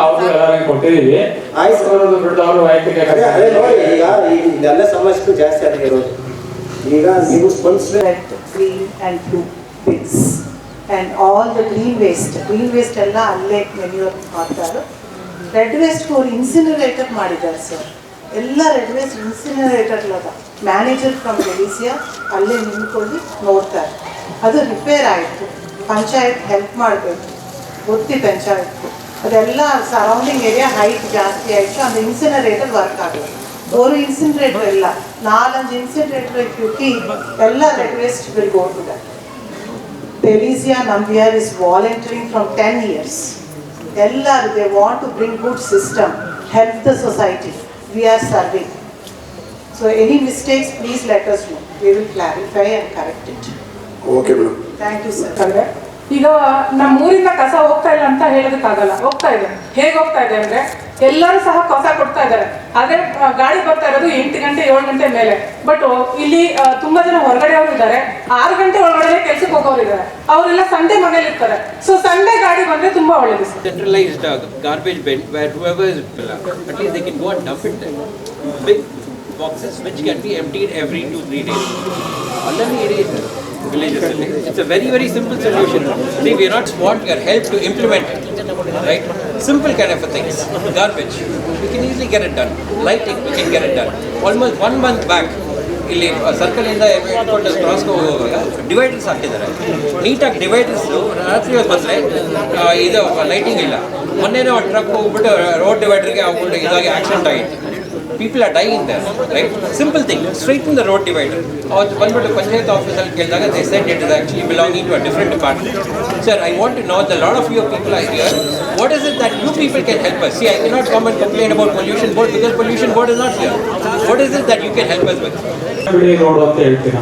ಅವ್ರು ಕೊಟ್ಟಿದೀವಿ. ಅದೇ ನೋಡಿ, ಈಗ ಇದೆಲ್ಲ ಸಮಸ್ಯೆ ಜಾಸ್ತಿ ಆಗಿರೋದು. ಈಗ ನೀವು ಸ್ಪಂದಿಸಿದ್ರೆ green and blue bins and all the green waste ಎಲ್ಲ ಅಲ್ಲೇ ಮೆನ್ಯೂರ್ ಮಾಡ್ತಾರೆ. ರೆಡ್ ವೇಸ್ಟ್ ಫೋರ್ ಇನ್ಸಿನರೇಟರ್ ಮಾಡಿದ್ದಾರೆ ಸರ್, ಎಲ್ಲ red waste incinerator manager from Delicia ಅಲ್ಲೇ ನಿಂತ್ಕೊಂಡು ನೋಡ್ತಾರೆ. ಅದು ರಿಪೇರ್ ಆಯಿತು, ಪಂಚಾಯತ್ ಹೆಲ್ಪ್ ಮಾಡಬೇಕು, ಗೊತ್ತಿ ಪಂಚಾಯತ್ ಅದೆಲ್ಲ ಸರೌಂಡಿಂಗ್ ಏರಿಯಾ ಹೈಟ್ ಜಾಸ್ತಿ ಆಯಿತು, ಅದು ಇನ್ಸಿನರೇಟರ್ ವರ್ಕ್ ಆಗಲ್ಲ. ಅವರು ಇನ್ಸಿನರೇಟರ್ ಇಲ್ಲ, 4-5 ಇನ್ಸಿನರೇಟರ್ ಇಟ್ಟು ಎಲ್ಲ red waste will go to that. Delizia Nambiar is volunteering from 10 years. Ellaru they want to bring good system, help the society. We are serving. So any mistakes, please let us know. We will clarify and correct it. Okay, madam. Thank you, sir. ಈಗ ನಮ್ಮ ಊರಿಂದ ಕಸ ಹೋಗ್ತಾ ಇಲ್ಲ ಅಂತ ಹೇಳೋದಕ್ಕಾಗಲ್ಲ, ಹೋಗ್ತಾ ಇದೆ. ಹೇಗೆ ಹೋಗ್ತಾ ಇದೆ ಅಂದ್ರೆ ಎಲ್ಲರೂ ಸಹ ಕಸ ಕೊಡ್ತಾ ಇದ್ದಾರೆ. ಅದೇ ಗಾಡಿ ಬರ್ತಾ ಇರೋದು 8 ಗಂಟೆ 7 ಗಂಟೆ ಮೇಲೆ. ಬಟ್ ಇಲ್ಲಿ ತುಂಬಾ ಜನ ಹೊರಗಡೆ ಅವರು ಇದ್ದಾರೆ, 6 ಗಂಟೆ ಒಳಗಡೆ ಕೆಲ್ಸಕ್ಕೆ ಹೋಗೋರು ಇದ್ದಾರೆ, ಅವರೆಲ್ಲ ಸಂಡೇ ಮನೇಲಿ ಇರ್ತಾರೆ. ಸೊ ಸಂಡೇ ಗಾಡಿ ಬಂದ್ರೆ ತುಂಬಾ ಒಳ್ಳೇದು. Centralized garbage bin where whoever is at least they can go and dump it there. Big boxes which can be emptied every 2-3 days. Already it is villages. It's a very, very simple solution. See, we are not want your help to implement it, right? Simple kind of a things. Garbage, we can easily get it done. Lighting, we can get it done. Almost 1 month back, ಇಲ್ಲಿ circle ಇಂದ cross ಹೋಗುವಾಗ dividers ಹಾಕಿದ್ದಾರೆ, ನೀಟಾಗಿ dividers. ರಾತ್ರಿ ಹೊತ್ತು ಬಂದರೆ ಇದು lighting ಇಲ್ಲ. ಮೊನ್ನೆನೇ ಒಂದು ಟ್ರಕ್ ಹೋಗ್ಬಿಟ್ಟು ರೋಡ್ ಡಿವೈಡರ್ಗೆ ಹೋಗ್ಬಿಟ್ಟು ಇದಾಗಿ ಆಕ್ಸಿಡೆಂಟ್ ಆಗಿತ್ತು. People are dying there, right? Simple thing, straighten the road divider. ಅವತ್ತು ಬಂದ್ಬಿಟ್ಟು ಪಂಚಾಯತ್ ಆಫೀಸಲ್ಲಿ ಕೇಳಿದಾಗ they said it is actually belonging to a different department. Sir, I want to know that a lot of your people are here. What is it that you people can help us? See, I cannot come and complain about pollution board because pollution board is not here. What is it that you can help us with? Road ಅಂತ ಹೇಳ್ತೀರಾ,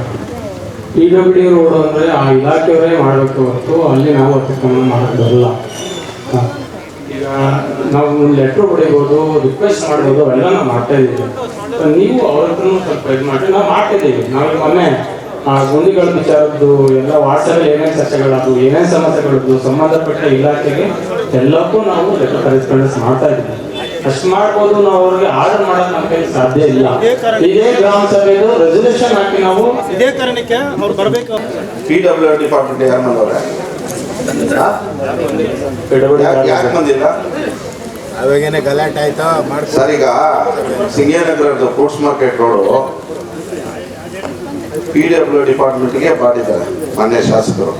PWD road ಅಂದ್ರೆ ಆ ಇಲಾಖೆಯವರೇ ಮಾಡಬೇಕು ಹೊರತು ಅಲ್ಲಿ ನಾವು ಅತಿಕ್ರಮಣ ಮಾಡೋದಲ್ಲ. ಈಗ ನಾವು ಲೆಟ್ರ್ ಹೊಡಿಬೋದು, ರಿಕ್ವೆಸ್ಟ್ ಮಾಡ್ಬೋದು, ಅವೆಲ್ಲ ನಾವು ಮಾಡ್ತಾ ಇದ್ದೀವಿ. ನೀವು ಅವ್ರ ಹತ್ರ ಸ್ವಲ್ಪ ಇದು ಮಾಡಿ ನಾವು ಮಾಡ್ತಿದ್ದೀವಿ. ನಾವು ಮೊನ್ನೆ ಆ ಗುಂಡಿಗಳ ವಿಚಾರದ್ದು ಎಲ್ಲ ವಾಟ್ಸಪ್ ಏನೇನು ಚರ್ಚೆಗಳಾದವು, ಏನೇನು ಸಮಸ್ಯೆಗಳದ್ದು ಸಂಬಂಧಪಟ್ಟ ಇಲಾಖೆಗೆ ಎಲ್ಲಕ್ಕೂ ನಾವು ಲೆಟರ್ ಕರೆಸ್ಪಾಂಡೆನ್ಸ್ ಮಾಡ್ತಾ ಇದ್ದೀವಿ. ಅಷ್ಟು ಮಾಡ್ಬೋದು, ನಾವು ಅವ್ರಿಗೆ ಆರ್ಡರ್ ಮಾಡೋದು ನಮ್ಮ ಕೈಲಿ ಸಾಧ್ಯ ಇಲ್ಲ. ಇದೇ ಗ್ರಾಮ ಸಭೆದು ರೆಸಲ್ಯೂಷನ್ ಹಾಕಿ ನಾವು ಇದೇ ಕಾರಣಕ್ಕೆ ಅವ್ರು ಬರಬೇಕು. PWD ಡಿಪಾರ್ಟ್ಮೆಂಟ್ ಯಾರು ಬಂದವ್ರೆ? ಯಾಕೆ ಬಂದಿಲ್ಲ? ಅವಾಗೇನೆ ಗಲಾಟೆ ಆಯ್ತಾ ಸರ್, ಈಗ ಸಿಂಗೇನಗರದ ಫ್ರೂಟ್ಸ್ ಮಾರ್ಕೆಟ್ ರೋಡು PWD ಡಿಪಾರ್ಟ್ಮೆಂಟ್ಗೆ ಮಾಡಿದ್ದಾರೆ ಮಾನ್ಯ ಶಾಸಕರು.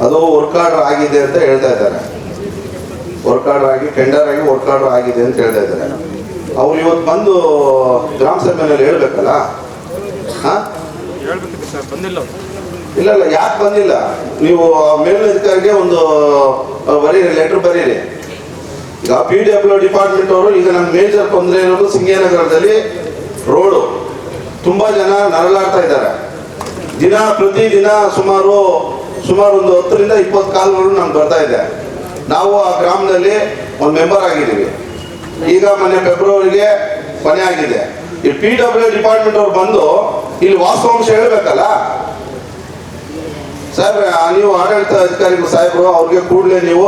ಅದು ವರ್ಕ್ ಆರ್ಡರ್ ಆಗಿದೆ ಅಂತ ಹೇಳ್ತಾ ಇದ್ದಾರೆ. ವರ್ಕ್ ಆರ್ಡರ್ ಆಗಿ ಟೆಂಡರ್ ಆಗಿ ವರ್ಕ್ ಆರ್ಡರ್ ಆಗಿದೆ ಅಂತ ಹೇಳ್ತಾ ಇದ್ದಾರೆ. ಅವ್ರು ಇವತ್ತು ಬಂದು ಗ್ರಾಮ ಸಭೆಯಲ್ಲಿ ಹೇಳ್ಬೇಕಲ್ಲ. ಇಲ್ಲ, ಯಾಕೆ ಬಂದಿಲ್ಲ? ನೀವು ಮೇಲಧಿಕಾರಿಗೆ ಒಂದು ಬರೀರಿ, ಲೆಟರ್ ಬರೀರಿ. ಈಗ PWD ಡಿಪಾರ್ಟ್ಮೆಂಟ್ ಅವರು ಈಗ ನಮ್ಮ ಮೇಜರ್ ತೊಂದರೆ ಇರೋದು ಸಿಂಗೇನಗರದಲ್ಲಿ ರೋಡು. ತುಂಬಾ ಜನ ನರಳಾಡ್ತಾ ಇದ್ದಾರೆ. ಪ್ರತಿದಿನ ಸುಮಾರು ಒಂದು 10ರಿಂದ 20 ಕಾಲ್ಗಳು ನಮ್ಗೆ ಬರ್ತಾ ಇದೆ. ನಾವು ಆ ಗ್ರಾಮದಲ್ಲಿ ಒಂದು ಮೆಂಬರ್ ಆಗಿದ್ದೀವಿ. ಈಗ ಮೊನ್ನೆ ಫೆಬ್ರವರಿಗೆ ಕೊನೆ ಆಗಿದೆ. ಈ PWD ಡಿಪಾರ್ಟ್ಮೆಂಟ್ ಅವ್ರು ಬಂದು ಇಲ್ಲಿ ವಾಸ್ತವಾಂಶ ಹೇಳ್ಬೇಕಲ್ಲ. ಸರ್, ನೀವು ಆಡಳಿತ ಅಧಿಕಾರಿಗಳು ಸಾಹೇಬರು ಅವ್ರಿಗೆ ಕೂಡಲೇ ನೀವು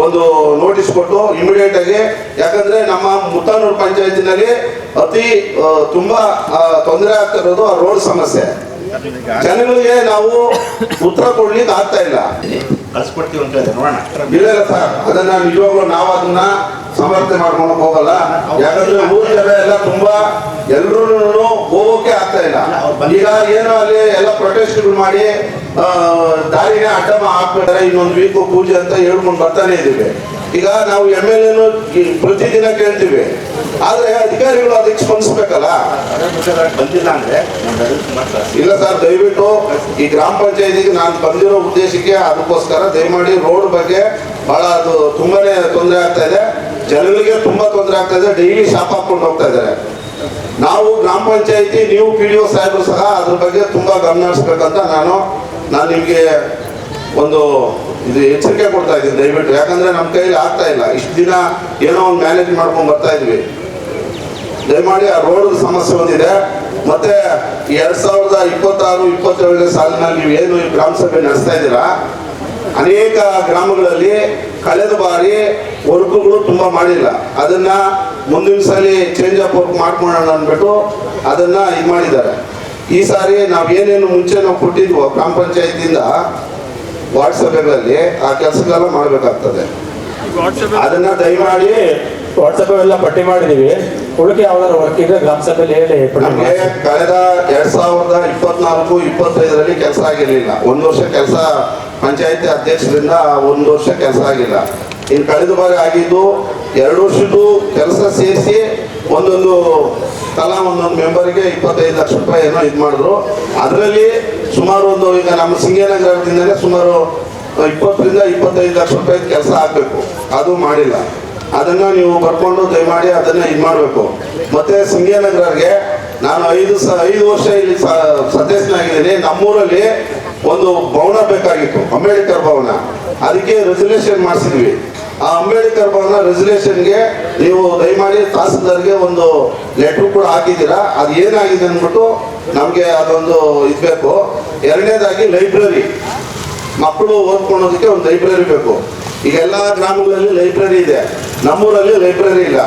ಒಂದು ನೋಟಿಸ್ ಕೊಟ್ಟು ಇಮಿಡಿಯೇಟ್ ಆಗಿ, ಯಾಕಂದ್ರೆ ನಮ್ಮ ಮುತ್ತಾನೂರು ಪಂಚಾಯತಿನಲ್ಲಿ ತುಂಬಾ ತೊಂದರೆ ಆಗ್ತಿರೋದು ಆ ರೋಡ್ ಸಮಸ್ಯೆ. ಜನಗಳಿಗೆ ನಾವು ಉತ್ತರ ಕೊಡ್ಲಿಕ್ಕೆ ಆಗ್ತಾ ಇಲ್ಲ. ಕಳ್ಸ್ಕೊಡ್ತೀವಿ ಅಂತ ನೋಡೋಣ. ಇಲ್ಲ ಸರ್, ಅದನ್ನ ನಿಜವಾಗ್ಲೂ ನಾವು ಅದನ್ನ ಸಮರ್ಥನೆ ಮಾಡ್ಕೊಂಡು ಹೋಗಲ್ಲ. ಯಾಕಂದ್ರೆ ಊರ ಜನ ಎಲ್ಲ ತುಂಬಾ ಎಲ್ರೂ ಹೋಗೋಕೆ ಆಗ್ತಾ ಇಲ್ಲ. ಈಗ ಏನೋ ಅಲ್ಲಿ ಎಲ್ಲ ಪ್ರೊಟೆಸ್ಟ್ಗಳು ಮಾಡಿ ದಾರಿನೇ ಅಡ್ಡ ಹಾಕ್ಬಿಟ್ಟಾರೆ. ಇನ್ನೊಂದು ವೀಕ್ ಪೂಜೆ ಅಂತ ಹೇಳ್ಕೊಂಡು ಬರ್ತಾನೆ ಇದೀವಿ. ಈಗ ನಾವು MLA ಪ್ರತಿದಿನ ಕೇಳ್ತೀವಿ, ಆದ್ರೆ ಅಧಿಕಾರಿಗಳು ಅದಕ್ಕೆ ಸ್ಪಂದಿಸ್ಬೇಕಲ್ಲ. ಬಂದಿಲ್ಲ ಅಂದ್ರೆ ಇಲ್ಲ ಸರ್, ದಯವಿಟ್ಟು ಈ ಗ್ರಾಮ ಪಂಚಾಯತಿಗೆ ನಾನು ಬಂದಿರೋ ಉದ್ದೇಶಕ್ಕೆ ಅದಕ್ಕೋಸ್ಕರ ದಯಮಾಡಿ ರೋಡ್ ಬಗ್ಗೆ ಬಹಳ ಅದು ತುಂಬಾನೇ ತೊಂದರೆ ಆಗ್ತಾ ಇದೆ. ಜನಗಳಿಗೆ ತುಂಬಾ ತೊಂದರೆ ಆಗ್ತಾ ಇದೆ. ಡೈಲಿ ಶಾಪ್ ಹಾಕೊಂಡು ಹೋಗ್ತಾ ಇದ್ದಾರೆ. ನಾವು ಗ್ರಾಮ ಪಂಚಾಯತಿ, ನೀವು PDO ಸಾಹೇಬರು ಸಹ ಅದ್ರ ಬಗ್ಗೆ ತುಂಬಾ ಗಮನ ಹರಿಸ್ಬೇಕಂತ ನಾನು ನಿಮ್ಗೆ ಒಂದು ಇದು ಎಚ್ಚರಿಕೆ ಕೊಡ್ತಾ ಇದ್ದೀನಿ ದಯವಿಟ್ಟು. ಯಾಕಂದ್ರೆ ನಮ್ಮ ಕೈಲಿ ಆಗ್ತಾ ಇಲ್ಲ. ಇಷ್ಟು ದಿನ ಏನೋ ಒಂದು ಮ್ಯಾನೇಜ್ ಮಾಡ್ಕೊಂಡು ಬರ್ತಾ ಇದ್ವಿ. ದಯಮಾಡಿ ಆ ರೋಡ್ ಸಮಸ್ಯೆ ಒಂದಿದೆ. ಮತ್ತೆ 2026-27 ಸಾಲಿನಲ್ಲಿ ನೀವು ಏನು ಈ ಗ್ರಾಮ ಸಭೆ ನಡೆಸ್ತಾ ಇದ್ದೀರಾ, ಅನೇಕ ಗ್ರಾಮಗಳಲ್ಲಿ ಕಳೆದ ಬಾರಿ ವರ್ಕ್ಗಳು ತುಂಬಾ ಮಾಡಿಲ್ಲ. ಅದನ್ನ ಮುಂದಿನ ಸಾರಿ ಚೇಂಜ್ ಆಫ್ ವರ್ಕ್ ಮಾಡ್ಕೊಳ್ಳೋಣ ಅಂದ್ಬಿಟ್ಟು ಅದನ್ನ ಇದು ಮಾಡಿದ್ದಾರೆ. ಈ ಸಾರಿ ನಾವೇನೇನು ಮುಂಚೆ ನಾವು ಕೊಟ್ಟಿದ್ವೋ ಗ್ರಾಮ ಪಂಚಾಯತಿಯಿಂದ ವಾರ್ಡ್ ಸಭೆಗಳಲ್ಲಿ ಆ ಕೆಲಸಗಳೆಲ್ಲ ಮಾಡಬೇಕಾಗ್ತದೆ. ಅದನ್ನ ದಯಮಾಡಿ ವಾಟ್ಸಪ್ ಎಲ್ಲ ಪಟ್ಟಿ ಮಾಡಿದೀವಿ. ಉಳಿಕೆ ಯಾವ್ದಾದ್ರು ವರ್ಕ್ ಇದ್ರೆ ಗ್ರಾಮ ಸಭೆಯಲ್ಲಿ ಹೇಳಿ. ನಮಗೆ ಕಳೆದ 2024-25ರಲ್ಲಿ ಕೆಲಸ ಆಗಿರ್ಲಿಲ್ಲ. 1 ವರ್ಷ ಕೆಲಸ ಪಂಚಾಯತಿ ಅಧ್ಯಕ್ಷರಿಂದ 1 ವರ್ಷ ಕೆಲಸ ಆಗಿಲ್ಲ. ಇನ್ನು ಕಳೆದ ಬಾರಿ ಆಗಿದ್ದು 2 ವರ್ಷದ್ದು ಕೆಲಸ ಸೇರಿಸಿ ತಲಾ ಒಂದೊಂದು ಮೆಂಬರ್ಗೆ 25 ಲಕ್ಷ ರೂಪಾಯಿ ಏನೋ ಇದು ಮಾಡಿದ್ರು. ಅದರಲ್ಲಿ ಸುಮಾರು ಈಗ ನಮ್ಮ ಸಿಂಗೇನಗರದಿಂದಲೇ ಸುಮಾರು 20-25 ಲಕ್ಷ ರೂಪಾಯಿ ಕೆಲಸ ಆಗಬೇಕು. ಅದು ಮಾಡಿಲ್ಲ. ಅದನ್ನ ನೀವು ಬರ್ಕೊಂಡು ದಯಮಾಡಿ ಅದನ್ನ ಇದು ಮಾಡಬೇಕು. ಮತ್ತೆ ಸಿಂಗೇನಗರ್ಗೆ ನಾನು 5 ವರ್ಷ ಇಲ್ಲಿ ಸದಸ್ಯನಾಗಿದ್ದೀನಿ. ನಮ್ಮೂರಲ್ಲಿ ಒಂದು ಭವನ ಬೇಕಾಗಿತ್ತು, ಅಂಬೇಡ್ಕರ್ ಭವನ. ಅದಕ್ಕೆ ರೆಸಲ್ಯೂಷನ್ ಮಾಡಿಸಿದ್ವಿ. ಆ ಅಂಬೇಡ್ಕರ್ ಭವನ ರೆಸಲ್ಯೂಷನ್ಗೆ ನೀವು ದಯಮಾಡಿ ತಹಸೀಲ್ದಾರ್ಗೆ ಒಂದು ಲೆಟರ್ ಕೂಡ ಹಾಕಿದ್ದೀರಾ. ಅದು ಏನಾಗಿದೆ ಅಂದ್ಬಿಟ್ಟು ನಮಗೆ ಅದೊಂದು ಇದ್ಬೇಕು. ಎರಡನೇದಾಗಿ ಲೈಬ್ರರಿ, ಮಕ್ಕಳು ಓದ್ಕೊಳ್ಳೋದಕ್ಕೆ ಒಂದು ಲೈಬ್ರರಿ ಬೇಕು. ಈಗ ಎಲ್ಲ ಗ್ರಾಮಗಳಲ್ಲಿ ಲೈಬ್ರರಿ ಇದೆ, ನಮ್ಮೂರಲ್ಲಿ ಲೈಬ್ರರಿ ಇಲ್ಲ.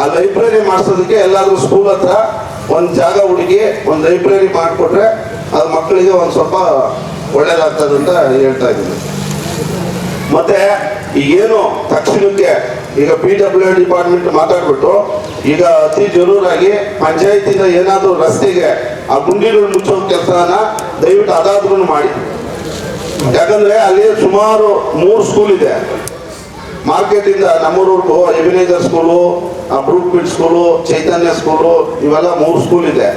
ಆ ಲೈಬ್ರರಿ ಮಾಡಿಸೋದಕ್ಕೆ ಎಲ್ಲಾದ್ರೂ ಸ್ಕೂಲ್ ಹತ್ರ ಒಂದು ಜಾಗ ಹುಡುಗಿ ಒಂದು ಲೈಬ್ರರಿ ಮಾಡಿಕೊಟ್ರೆ ಅದು ಮಕ್ಕಳಿಗೆ ಒಂದು ಸ್ವಲ್ಪ ಒಳ್ಳೇದಾಗ್ತದೆ ಅಂತ ಹೇಳ್ತಾ ಇದ್ದೀನಿ. ಮತ್ತೆ ಈಗೇನು ತಕ್ಷಣಕ್ಕೆ ಈಗ PWD ಡಿಪಾರ್ಟ್ಮೆಂಟ್ ಮಾತಾಡ್ಬಿಟ್ಟು ಈಗ ಅತಿ ಜರೂರಾಗಿ ಪಂಚಾಯತಿಂದ ಏನಾದರೂ ರಸ್ತೆಗೆ ಆ ಗುಂಡಿಗಳು ಮುಚ್ಚೋ ಕೆಲಸನ ದಯವಿಟ್ಟು ಅದಾದ್ರೂ ಮಾಡಿ. ಯಾಕಂದ್ರೆ ಅಲ್ಲಿ ಸುಮಾರು 3 ಸ್ಕೂಲ್ ಇದೆ. ಮಾರ್ಕೆಟ್ ಇಂದ ನಮ್ಮೂರ್ವರೆಗೂ ಎಬಿನೇಜರ್ ಸ್ಕೂಲು, ಬ್ರೂಕ್ಫೀಲ್ಡ್ ಸ್ಕೂಲು, ಚೈತನ್ಯ ಸ್ಕೂಲು, ಇವೆಲ್ಲ 3 ಸ್ಕೂಲ್ ಇದೆ.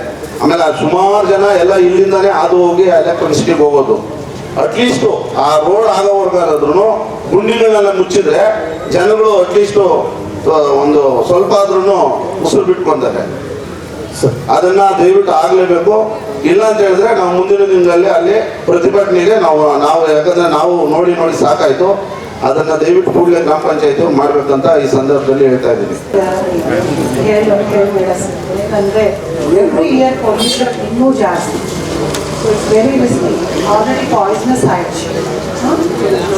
ಆಮೇಲೆ ಸುಮಾರು ಜನ ಎಲ್ಲ ಇಲ್ಲಿಂದಾನೇ ಹಾದು ಹೋಗಿ ಎಲೆಕ್ಟ್ರಿಸಿಟಿಗೆ ಹೋಗೋದು. ಅಟ್ಲೀಸ್ಟ್ ಆ ರೋಡ್ ಆಗೋವರೆಗಾದ್ರೂ ಗುಂಡಿಗಳನ್ನೆಲ್ಲ ಮುಚ್ಚಿದ್ರೆ ಜನಗಳು ಅಟ್ಲೀಸ್ಟ್ ಒಂದು ಸ್ವಲ್ಪ ಆದ್ರೂ ಉಸಿರು ಬಿಟ್ಕೊಂತಾರೆ. ಅದನ್ನ ದಯವಿಟ್ಟು ಆಗ್ಲೇಬೇಕು. ಇಲ್ಲ ಅಂತ ಹೇಳಿದ್ರೆ ನಾವು ಮುಂದಿನ ದಿನಗಳಲ್ಲಿ ಅಲ್ಲಿ ಪ್ರತಿಭಟನೆಗೆ ನಾವು ಯಾಕಂದ್ರೆ ನಾವು ನೋಡಿ ಸಾಕಾಯ್ತು. ಅದನ್ನ ದಯವಿಟ್ಟು ಕೂಡಲೇ ಗ್ರಾಮ ಪಂಚಾಯತಿ ಮಾಡ್ಬೇಕಂತ ಈ ಸಂದರ್ಭದಲ್ಲಿ ಹೇಳ್ತಾ ಇದ್ದೀನಿ. ಯಾಕಂದ್ರೆ ಎವ್ರಿ ಇಯರ್ ಪೊಲ್ಯೂಷನ್ ಇನ್ನೂ ಜಾಸ್ತಿ. So it's very risky. Already poisonous ఆయిచ్చు.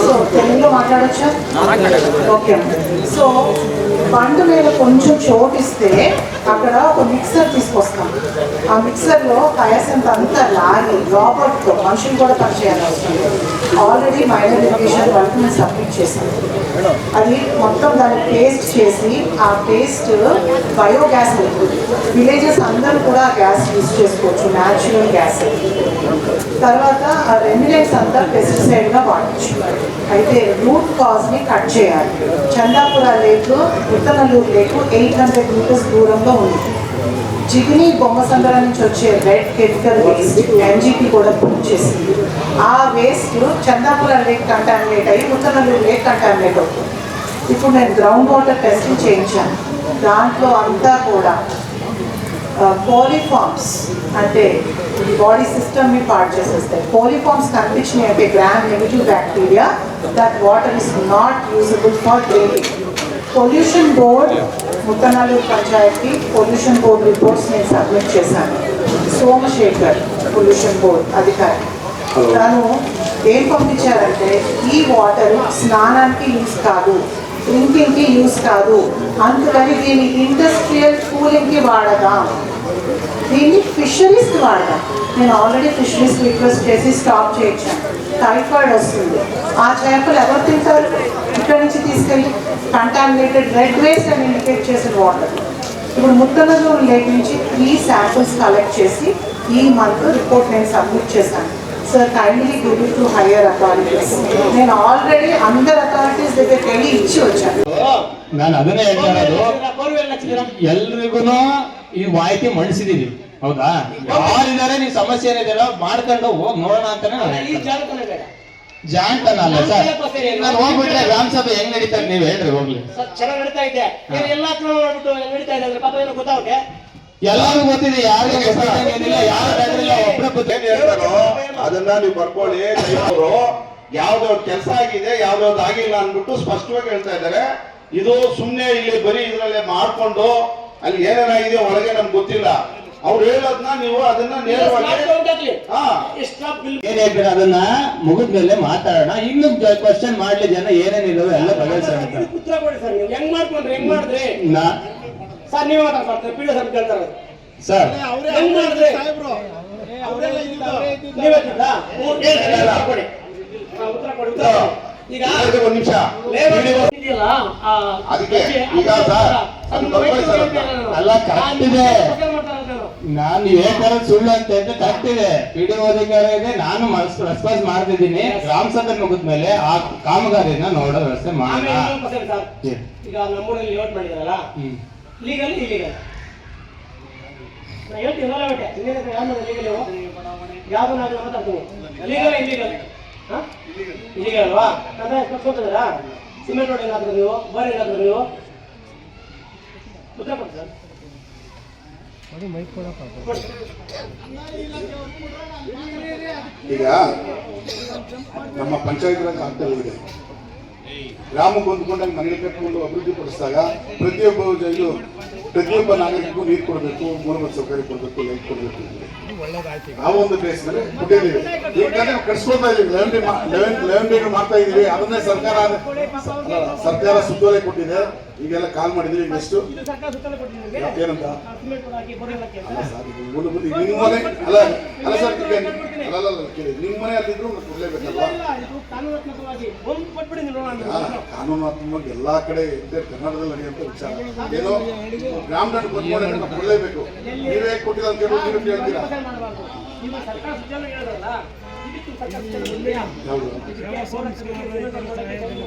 సో తెలుగులో మాట్లాడొచ్చా? ఓకే. సో బండి మీద కొంచెం చోటు ఇస్తే అక్కడ ఒక మిక్సర్ తీసుకొస్తాం. ఆ మిక్సర్లో హయాసెంట్ అంతా లాగి రాబర్ట్తో మనుషులు కూడా పనిచేయాల్సి వస్తుంది. ఆల్రెడీ మైనర్ ఇరిగేషన్ వరకు నేను సబ్మిట్ చేశాను. అది మొత్తం దాన్ని పేస్ట్ చేసి ఆ పేస్ట్ బయోగ్యాస్ అవుతుంది. విలేజెస్ అందరూ కూడా ఆ గ్యాస్ యూజ్ చేసుకోవచ్చు, న్యాచురల్ గ్యాస్. తర్వాత ఆ రెమినెంట్స్ అంతా పెస్టిసైడ్గా వాడచ్చు. అయితే రూట్ కాజ్ని కట్ చేయాలి. చందాపుర లేక్, ఉత్తనల్లూరు లేక్ 800 మీటర్స్ దూరంలో ఉంది. జిగిని బొమ్మసంద్ర నుంచి వచ్చే రెడ్ కెమికల్ వేస్ట్ NGT కూడా ప్రూవ్ చేసింది. ఆ వేస్ట్ చందాపుర లేక్ కంటామినేట్ అయ్యి ఉత్తనల్లూరు లేక్ కంటామినేట్ అవుతుంది. ఇప్పుడు నేను గ్రౌండ్ వాటర్ టెస్టింగ్ చేయించాను. దాంట్లో అంతా కూడా కోలిఫార్మ్స్ అంటే బాడీ సిస్టమ్ని పాడు చేసేస్తాయి. కోలిఫార్మ్స్ కనిపించినాయి అంటే gram negative bacteria, that water is not usable for drinking. Pollution board Muthanallur panchayat pollution board reports నేను సబ్మిట్ చేశాను. సోమశేఖర్ పొల్యూషన్ బోర్డ్ అధికారి తను ఏం పంపించారంటే ఈ వాటర్ స్నానానికి యూజ్ కాదు, డ్రింకింగ్కి యూజ్ కాదు, అందుకని దీన్ని ఇండస్ట్రియల్ కూలింగ్కి వాడదాం, దీన్ని ఫిషరీస్కి వాడదాం. నేను ఆల్రెడీ ఫిషరీస్కి రిక్వెస్ట్ చేసి స్టాప్ చేయించాను. టైఫాయిడ్ వస్తుంది. ఆ చేపలు ఎవరు తింటారు? ఇక్కడ ఇక్కడి నుంచి తీసుకెళ్ళి కంటామినేటెడ్ రెడ్ వేస్ట్ అని ఇండికేట్ చేసిన వాటర్. ఇప్పుడు ముత్తనల్లూరు లేక్ నుంచి 3 శాంపుల్స్ కలెక్ట్ చేసి ఈ మంత్ రిపోర్ట్ నేను సబ్మిట్ చేశాను. Sir kindly give it to higher authorities. నేను ఆల్రెడీ అందరు ಅಥಾರಿಟೀಸ್ దగ్గరికి వెళ్ళి ಇಚ್ಚಿ వచ్చాను. ನಾನು ಅದನ್ನೇ ಹೇಳ್ತಾ ಇರೋದು, ಎಲ್ರಿಗೂ ಈ ಮಾಹಿತಿ ಮಣಿಸಿದೀವಿ. ಹೌದಾ, ಯಾರಿದ್ದಾರೆ ನೀವು ಸಮಸ್ಯೆ ಏನಿದೆಯಲ್ಲ ಮಾಡ್ಕೊಂಡು ಹೋಗಿ ನೋಡೋಣ ಅಂತಾನೆ ಜಾಂತನ ಅಲ್ಲ ಸರ್. ನಾನು ಹೋಗ್ಬಿಟ್ರೆ ಗ್ರಾಮ ಸಭೆ ಹೆಂಗ್ ನಡೀತಾರೆ ನೀವ್ ಹೇಳ್ರಿ ಹೋಗ್ಲಿ. ಚೆನ್ನಾಗಿ ನಡೀತಾ ಇದೆ, ಎಲ್ಲ ಮಾಡ್ಬಿಟ್ಟು ನಡೀತಾ ಇದೆ ಅಂದ್ರೆ ಪಾಪ ಏನೋ ಗೊತ್ತಾಗುತ್ತೆ. ಎಲ್ಲರಿಗೂ ಗೊತ್ತಿದೆ, ಯಾರಿಗೂ ಗೊತ್ತಿಲ್ಲ, ಅದನ್ನ ನೀವು ಬರ್ಕೊಳ್ಳಿ. ಅವರು ಯಾವ್ದಾವ್ದು ಕೆಲಸ ಆಗಿದೆ ಯಾವ್ದಾವ್ದು ಆಗಿಲ್ಲ ಅನ್ಬಿಟ್ಟು ಸ್ಪಷ್ಟವಾಗಿ ಹೇಳ್ತಾ ಇದ್ದಾರೆ. ಇದು ಸುಮ್ನೆ ಇಲ್ಲಿ ಬರೀ ಇದ್ರಲ್ಲೇ ಮಾಡ್ಕೊಂಡು ಅಲ್ಲಿ ಏನೇನಾಗಿದೆ ಒಳಗೆ ನಮ್ಗೆ ಗೊತ್ತಿಲ್ಲ. ಅವ್ರು ಹೇಳೋದನ್ನ ನೀವು ಅದನ್ನ ನೇರವಾಗಿ ಏನ್ ಹೇಳ್ತೀರ ಅದನ್ನ ಮುಗಿದ್ಮೇಲೆ ಮಾತಾಡೋಣ. ಇನ್ನು ಕ್ವಶನ್ ಮಾಡ್ಲಿ, ಜನ ಏನೇನಿದಾವೆ ಎಲ್ಲ ಬಗೆಹರಿಸೋಣ. ಉತ್ತರ ಕೊಡಿ ಸರ್, ನೀವು ಹೆಂಗ್ ಮಾಡ್ಕೊಂಡ್ರಿ ಹೆಂಗ್ ಮಾಡಿದ್ರಿ ಸರ್? ನೀವು ಮಾತಾಡ್ತಾರೆ ಪಿ ಡಿ ಸರ್ ಕೇಳ್ತಾರೆ ಸರ್, ಹೆಂಗ್ ಮಾಡಿದ್ರಿ ನೀವೇ ಕೊಡಿ, ಉತ್ತರ ಕೊಡಿ. ಈಗ ಒಂದ್ ನಿಮಿಷ ಅದಕ್ಕೆ ಈಗ ಅಲ್ಲ ಕರೆಕ್ಟ್ ಇದೆ. ನಾನು ಹೇಳ್ತಾರ ಸುಳ್ಳು ಅಂತ ಹೇಳಿದ್ರೆ ಕರೆಕ್ಟ್ ಇದೆ. ಪಿಡಿಒ ಅಧಿಕಾರ ಇದೆ, ನಾನು ರೆಸ್ಪಾನ್ಸ್ ಮಾಡ್ತಿದ್ದೀನಿ. ಗ್ರಾಮ ಸಭೆ ಮುಗಿದ್ಮೇಲೆ ಆ ಕಾಮಗಾರಿನ ನೋಡೋ ವ್ಯವಸ್ಥೆ ಮಾಡೋಣ. ಈಗ ನಮ್ಮೂರಲ್ಲಿ ಲೇಔಟ್ ಮಾಡಿದಾರಲ್ಲ, ಲೀಗಲ್ ಇಲ್ಲಿಗಲ್ ಹೇಳ್ತೀನಿ ಯಾವ್ದು ನಾನು ಮಾತಾಡ್ತೀನಿ. ಲೀಗಲ್ ಇಲ್ಲಿಗಲ್ ಇಲ್ಲಿಗಲ್ ಅಲ್ವಾ? ಅಂದ್ರೆ ಕಟ್ಕೊತಿದ್ದೀರಾ? ಸಿಮೆಂಟ್ ರೋಡ್ ಏನಾದ್ರು ನೀವು, ಬೋರ್ ಏನಾದ್ರು ನೀವು ಉತ್ತರ ಕೊಡಿ ಸರ್. ಈಗ ನಮ್ಮ ಪಂಚಾಯತ್ ರಾಜ್ ಆಗ್ತದೆ, ಗ್ರಾಮಕ್ಕೆ ಹೊಂದ್ಕೊಂಡಾಗ ಮನೆಗೆ ಕಟ್ಕೊಂಡು ಅಭಿವೃದ್ಧಿ ಪಡಿಸಿದಾಗ ಪ್ರತಿಯೊಬ್ಬ ನಾಗರಿಕರಿಗೂ ನೀರು ಕೊಡಬೇಕು, ಮೂಲಭೂತ ಸೌಕರ್ಯ ಕೊಡಬೇಕು, ಲೈಟ್ ಕೊಡಬೇಕು. ಆ ಒಂದು ಬೇಸ್ ಮೇಲೆ ಕೊಟ್ಟಿದ್ದೀವಿ. ಈಗ ಕಟ್ಸ್ಕೊಳ್ತಾ ಇದೀವಿ, ಲೆವೆನ್ ಮಾಡ್ತಾ ಇದೀವಿ. ಅದನ್ನೇ ಸರ್ಕಾರ ಸುತ್ತೋಲೆ ಕೊಟ್ಟಿದೆ. ಈಗೆಲ್ಲ ಕಾಲ್ ಮಾಡಿದೀವಿ. ನೆಕ್ಸ್ಟ್ ಏನಂತ ಮೂಲಭೂತ ನಿಮ್ಮ ಮನೆ ಅಲ್ಲ ಅಲ್ಲ ಸರ್, ಕೇಳಿ ನಿಮ್ಮ ಮನೆ ಅಲ್ಲಿದ್ರು ಕೊಡ್ಲೇಬೇಕಲ್ವಾ? ಕಾನೂನಾತ್ಮಕವಾಗಿ ಎಲ್ಲಾ ಕಡೆ ಇದೆ, ಕರ್ನಾಟಕದಲ್ಲಿ ನಡೆಯುವಂತ ವಿಚಾರ. ಏನೋ ಗ್ರಾಮದಲ್ಲಿ ಬಂದ್ಕೊಂಡ್ರೆ ಕೊಡ್ಲೇಬೇಕು. ನೀವೇ ಕೊಟ್ಟಿಲ್ಲ ಅಂತ ಹೇಳಿ ನೀವು ಕೇಳ್ತೀರಾ?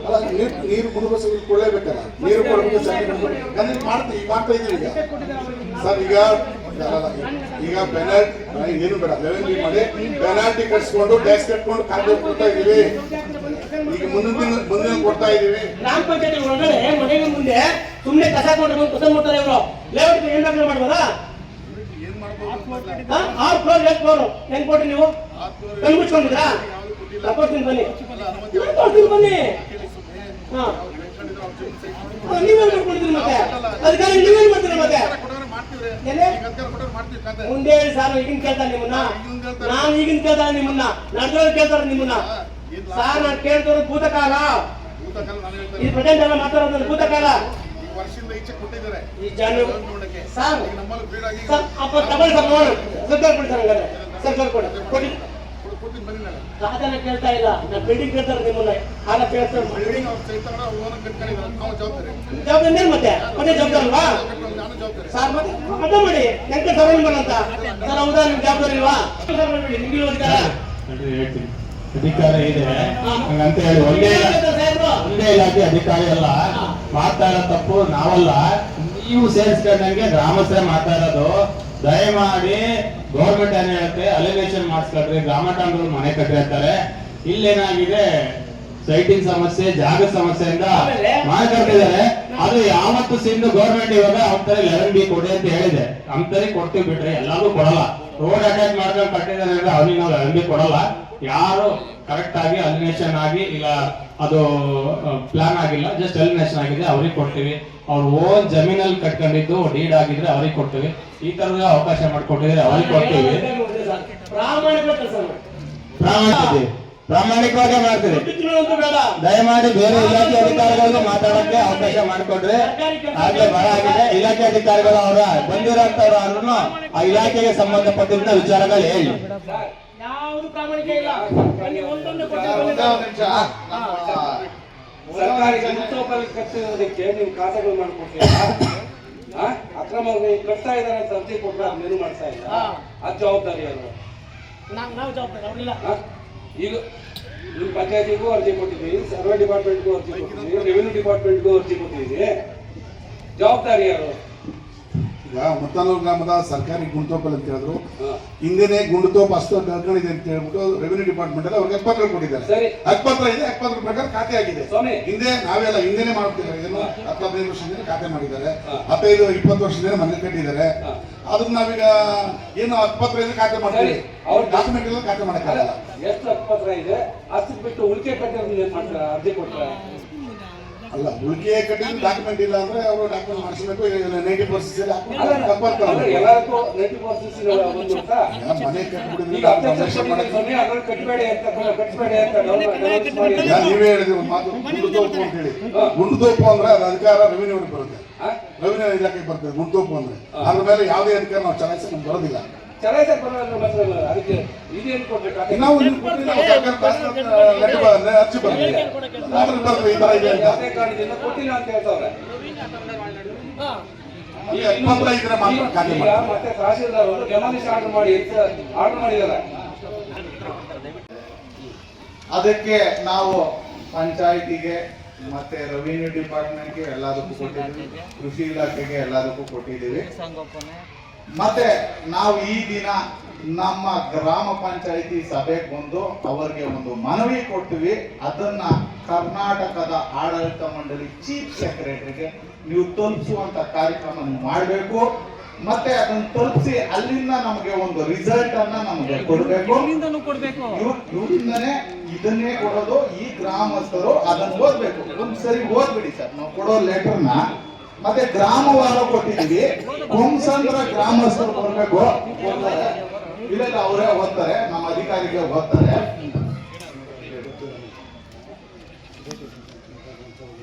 ಅಲ್ಲ, ನೀರು ಮೂಲಭೂತ ಕೊಡ್ಲೇಬೇಕಲ್ಲ, ನೀರು ಕೊಡಬೇಕು. ಮಾಡ್ತಾ ಇದೀವಿ ಈಗ ಸರ್. ಈಗ ಪೆನಾಲ್ಟಿ ಏನು ಬೇಡ, ಲೆವೆನ್ ಮಾಡಿ ಪೆನಾಲ್ಟಿ ಕಟ್ಸ್ಕೊಂಡು ಟ್ಯಾಕ್ಸ್ ಕಟ್ಕೊಂಡು ಕಾಂಗ್ರೆಸ್ ಕೊಡ್ತಾ ಇದೀವಿ. ಈಗ ಮುಂದಿನ ಕೊಡ್ತಾ ಇದೀವಿ. ಗ್ರಾಮ ಪಂಚಾಯತಿ ಒಳಗಡೆ ಮನೆಗೆ ಮುಂದೆ ಸುಮ್ಮನೆ ಕಸ ಕೊಟ್ಟು ಕಸ ಮಾಡ್ತಾರೆ ಇವರು. ಲೇಔಟ್ ಏನ್ ಬೇಕಾದ್ರೂ ಮಾಡ್ಬೋದಾ? 6 ಫ್ಲೋರ್ 8 ಫ್ಲೋರ್ ಹೆಂಗ್ ಕೊಟ್ರಿ ನೀವು? ಕಣ್ ಮುಚ್ಕೊಂಡಿದ್ರಾ? ಕೊಡ್ತೀನಿ ಬನ್ನಿ, ಕೊಡ್ತೀನಿ ಬನ್ನಿ. ನೀವೇನ್ ಮಾಡ್ಕೊಂಡಿದ್ರಿ ಮತ್ತೆ? ಅದಕ್ಕಾಗಿ ನೀವೇನ್ ಮಾಡ್ತೀರಿ ಮತ್ತೆ? ಮುಂದೆ ಹೇಳಿ ಸರ್. ಈಗಿನ ಕೇಳ್ತಾರೆ ನಿಮ್ಮನ್ನ, ನಾನು ಈಗಿನ ಕೇಳ್ತಾರೆ ನಿಮ್ಮನ್ನ, ನಡೆದವ್ರು ಕೇಳ್ತಾರೆ ನಿಮ್ಮನ್ನ. ಸರ್ ನಾನು ಕೇಳ್ತಾರೆ ಭೂತಕಾಲ, ಈ ಪ್ರೆಸೆಂಟ್ ಎಲ್ಲ ಮಾತಾಡೋದು ಭೂತಕಾಲ. ಸರ್ ಅಪ್ಪ ತಗೊಳ್ಳಿ ಸರ್, ನೋಡಿ ಸರ್ಕಾರ ಕೊಡಿ ಸರ್. ಹಂಗಾದ್ರೆ ಸರ್ಕಾರ ಕೊಡಿ. ಸಾಧನ ಕೇಳ್ತಾ ಇಲ್ಲ, ನಾನು ಬಿಲ್ಡಿಂಗ್ ಕೇಳ್ತಾರೆ ನಿಮ್ಮನ್ನ. ಆಗ ಕೇಳ್ತಾರೆ ಜವಾಬ್ದಾರಿ ಏನ್ ಮತ್ತೆ ಜವಾಬ್ದಾರಿ ಅಲ್ವಾ ಸರ್? ಮತ್ತೆ ಮಾಡಿ ಹೆಂಗೆ ಸವಾಲ್ ಮಾಡಂತ ಸರ್? ಹೌದಾ, ನಿಮ್ ಜವಾಬ್ದಾರಿ ಇಲ್ವಾ? ನಿಮ್ಗೆ ಹೇಳ್ತೀನಿ, ಅಧಿಕಾರ ಇದೆ ಹಂಗಂತ ಹೇಳಿ ಒಂದೇ ಇಲಾಖೆ ಅಧಿಕಾರಿ ಅಲ್ಲ ಮಾಡ್ತಾ ಇರೋ ತಪ್ಪು ನಾವಲ್ಲ. ನೀವು ಸೇರಿಸ್ಕೊಂಡಂಗೆ ಗ್ರಾಮಸ್ಥರೇ ಮಾಡ್ತಾ ಇರೋದು. ದಯಮಾಡಿ ಗೌರ್ಮೆಂಟ್ ಏನ್ ಹೇಳುತ್ತೆ, ಅಲಿಗೇಷನ್ ಮಾಡಿಸ್ಕೊಳ್ರಿ, ಗ್ರಾಮ ಠಾಣೆಗಳು ಮನೆ ಕಟ್ಟಿರ್ತಾರೆ. ಇಲ್ಲೇನಾಗಿದೆ, ಸೈಟಿಂಗ್ ಸಮಸ್ಯೆ, ಜಾಗದ ಸಮಸ್ಯೆಯಿಂದ ಮಾಡ್ಕೊಳ್ತಿದ್ದಾರೆ. ಅದು ಯಾವತ್ತು ಸಿಂಧು ಗೌರ್ಮೆಂಟ್ ಇವಾಗ ಅವ್ತಾರೆ 11B ಕೊಡಿ ಅಂತ ಹೇಳಿದೆ. ಅಂತಾರೆ ಕೊಡ್ತೀವಿ ಬಿಟ್ರೆ ಎಲ್ಲಾರು ಕೊಡಲ್ಲ. ರೋಡ್ ಅಟ್ಯಾಚ್ ಮಾಡ್ಕೊಂಡು ಕಟ್ಟಿದ್ದಾರೆ ಅಂದ್ರೆ ಅವ್ನಿಗೆ ನಾವು 11B ಕೊಡಲ್ಲ. ಯಾರು ಕರೆಕ್ಟ್ ಆಗಿ ಅಲಿನೇಷನ್ ಆಗಿ ಇಲ್ಲ ಅದು ಪ್ಲಾನ್ ಆಗಿಲ್ಲ, ಜಸ್ಟ್ ಅಲಿನೇಷನ್ ಆಗಿದೆ, ಅವ್ರಿಗೆ ಕೊಡ್ತೀವಿ. ಅವ್ರು ಓನ್ ಜಮೀನಲ್ಲಿ ಕಟ್ಕೊಂಡಿದ್ದು ಡೀಡ್ ಆಗಿದ್ರೆ ಅವ್ರಿಗೆ ಕೊಡ್ತೀವಿ. ಈ ತರದ ಅವಕಾಶ ಮಾಡಿಕೊಟ್ಟಿದ್ರೆ ಅವ್ರಿಗೆ ಕೊಡ್ತೀವಿ. ಪ್ರಾಮಾಣಿಕವಾಗಿ ಮಾಡ್ತೀವಿ. ದಯಮಾಡಿ ಬೇರೆ ಇಲಾಖೆ ಅಧಿಕಾರಿಗಳಿಗೂ ಮಾತಾಡಕ್ಕೆ ಅವಕಾಶ ಮಾಡಿಕೊಡ್ರಿ. ಆಗ್ಲೇ ಬಹಳ ಆಗಿದೆ. ಇಲಾಖೆ ಅಧಿಕಾರಿಗಳು ಅವರ ಬಂದಿರೋಂಥವ್ರು ಅವ್ರನ್ನು ಆ ಇಲಾಖೆಗೆ ಸಂಬಂಧಪಟ್ಟಿದ್ದ ವಿಚಾರಗಳು ಹೇಳಿ. ಯಾವುದು ಪ್ರಾಮಾಣಿಕ ಇಲ್ಲ. ಸರ್ಕಾರಿ ಗುರುತೋಪಲ್ಲಿ ಕಟ್ಟಿರೋದಕ್ಕೆ ನೀವು ಖಾತೆಗಳು ಮಾಡ್ಕೊಡ್ತೀರಾ? ಅಕ್ರಮವಾಗಿ ಕಟ್ತಾ ಇದ್ದಾರೆ ಅಂತ ಅರ್ಜಿ ಕೊಟ್ಟರೆ ಅದನ್ನೇನು ಮಾಡ್ತಾ ಇಲ್ಲ. ಅದು ಜವಾಬ್ದಾರಿ ಅವರು. ಈಗ ನಿಮ್ಮ ಪಂಚಾಯತಿಗೂ ಅರ್ಜಿ ಕೊಟ್ಟಿದ್ದೀವಿ, ಸರ್ವೆ ಡಿಪಾರ್ಟ್ಮೆಂಟ್ಗೂ ಅರ್ಜಿ ಕೊಟ್ಟಿದ್ದೀವಿ, ರೆವಿನ್ಯೂ ಡಿಪಾರ್ಟ್ಮೆಂಟ್ಗೂ ಅರ್ಜಿ ಕೊಟ್ಟಿದ್ದೀವಿ. ಜವಾಬ್ದಾರಿ ಯಾರು? ಈಗ ಮುತ್ತಾನೂರು ಗ್ರಾಮದ ಸರ್ಕಾರಿ ಗುಂಡ್ತೋಪಲ್ಲಿ ಅಂತ ಹೇಳಿದ್ರು, ಹಿಂದೆನೆ ಗುಂಡ್ತೋಪ ಅಷ್ಟು ಕಳ್ಕೊಂಡಿದೆ ಅಂತ ಹೇಳ್ಬಿಟ್ಟು ರೆವಿನ್ಯೂ ಡಿಪಾರ್ಟ್ಮೆಂಟ್ ಅಲ್ಲಿ ಅವ್ರಿಗೆ ಪತ್ರ ಕೊಟ್ಟಿದ್ದಾರೆ. ಪತ್ರ ಇದೆ, ಪತ್ರ ಪ್ರಕಾರ ಖಾತೆ ಆಗಿದೆ. ಹಿಂದೆ ನಾವೆಲ್ಲ ಹಿಂದೆನೆ ಮಾಡ್ತಿದ್ದಾರೆ, ಇದನ್ನು 15 ವರ್ಷದಿಂದ ಖಾತೆ ಮಾಡಿದ್ದಾರೆ, 15-20 ವರ್ಷದಿಂದ ಮನೆ ಕಟ್ಟಿದ್ದಾರೆ. ಅದನ್ನ ನಾವೀಗ ಏನು ಪತ್ರ ಇದೆ ಖಾತೆ ಮಾಡ್ತೀವಿ, ಅವ್ರ ಡಾಕ್ಯುಮೆಂಟ್ ಎಲ್ಲ ಖಾತೆ ಮಾಡಕ್ಕಾಗಲ್ಲ. ಎಷ್ಟು ಪತ್ರ ಇದೆ ಅಷ್ಟು ಬಿಟ್ಟು ಉಳಿಕೆ ಕಟ್ಟಿರೋದು ಏನ್ ಮಾಡ್ತಾರೆ? ಅರ್ಜಿ ಕೊಟ್ರೆ ಅಲ್ಲ, ಉಳಿಕೆ ಕಟ್ಟಿದ್ರೆ ಡಾಕ್ಯುಮೆಂಟ್ ಇಲ್ಲ ಅಂದ್ರೆ ಅವರು ಡಾಕ್ಯುಮೆಂಟ್ ಮಾಡಿಸಬೇಕು. 90% ಎಲ್ಲರಿಗೂ 90% ಒಂದು ಮನೆ ಕಟ್ಬಿಡಿದ್ರೆ ಕಟ್ಟಬೇಡಿ ಅಂತ ನೀವೇ ಹೇಳಿದ್ರಿ ಒಂದು ಮಾತು, ಗುಂಡುತೋಪು ಅಂತ ಹೇಳಿ. ಗುಂಡುತೋಪು ಅಂದ್ರೆ ಅದು ಅಧಿಕಾರ ರೆವಿನ್ಯೂ ಬರುತ್ತೆ, ರೆವಿನ್ಯೂ ಇಲಾಖೆಗೆ ಬರ್ತದೆ ಗುಂಡುತೋಪು ಅಂದ್ರೆ. ಅದ್ರ ಮೇಲೆ ಯಾವುದೇ ಅಧಿಕಾರ ನಾವು ಚಲಾಯಿಸಕ್ಕೆ ನಮ್ಗೆ ಬರೋದಿಲ್ಲ. ಅದಕ್ಕೆ ಇದೇನು ಕೊಡ್ಬೇಕು? ನಾವು ಅರ್ಜಿ ಬರ್ತದೆ ಈ ತರ ಇದೆ ಅಂತ ಕೊಟ್ಟಿಲ್ಲ ಅಂತ ಹೇಳ್ತಾವ್ರೆ. ಮತ್ತೆ ತಹಸೀಲ್ದಾರ್ ಅವರು ಡೆಮಾಲಿಷ್ ಆರ್ಡರ್ ಮಾಡಿದ್ದಾರೆ. ಅದಕ್ಕೆ ನಾವು ಪಂಚಾಯಿತಿಗೆ ಮತ್ತೆ ರೆವಿನ್ಯೂ ಡಿಪಾರ್ಟ್ಮೆಂಟ್ಗೆ ಎಲ್ಲದಕ್ಕೂ ಕೊಟ್ಟಿದ್ದೀವಿ, ಕೃಷಿ ಇಲಾಖೆಗೆ ಎಲ್ಲದಕ್ಕೂ ಕೊಟ್ಟಿದ್ದೀವಿ. ಮತ್ತೆ ನಾವು ಈ ದಿನ ನಮ್ಮ ಗ್ರಾಮ ಪಂಚಾಯಿತಿ ಸಭೆಗೆ ಬಂದು ಅವರಿಗೆ ಒಂದು ಮನವಿ ಕೊಟ್ಟಿವಿ. ಅದನ್ನ ಕರ್ನಾಟಕದ ಆಡಳಿತ ಮಂಡಳಿ ಚೀಫ್ ಸೆಕ್ರೆಟರಿಗೆ ನೀವು ತಲುಪಿಸುವಂತ ಕಾರ್ಯಕ್ರಮ ಮಾಡಬೇಕು. ಮತ್ತೆ ಅದನ್ನ ತಲುಪಿಸಿ ಅಲ್ಲಿಂದ ನಮಗೆ ಒಂದು ರಿಸಲ್ಟ್ ಅನ್ನ ನಮಗೆ ಕೊಡಬೇಕು. ಇವರಿಂದನೇ ಇದನ್ನೇ ಕೊಡೋದು. ಈ ಗ್ರಾಮಸ್ಥರು ಅದನ್ನ ಓದ್ಬೇಕು. ಒಂದ್ಸರಿ ಓದ್ಬಿಡಿ ಸರ್, ನಾವು ಕೊಡೋ ಲೆಟರ್ನ. ಮತ್ತೆ ಗ್ರಾಮವಾರ ಕೊಟ್ಟಿದ್ದೀವಿ, ಕೊಂಸಂದ್ರ ಗ್ರಾಮಸ್ಥರು ಕೊಡ್ಬೇಕು. ಇಲ್ಲ ಅವರೇ ಓದ್ತಾರೆ, ನಮ್ಮ ಅಧಿಕಾರಿಗೆ ಓದ್ತಾರೆ.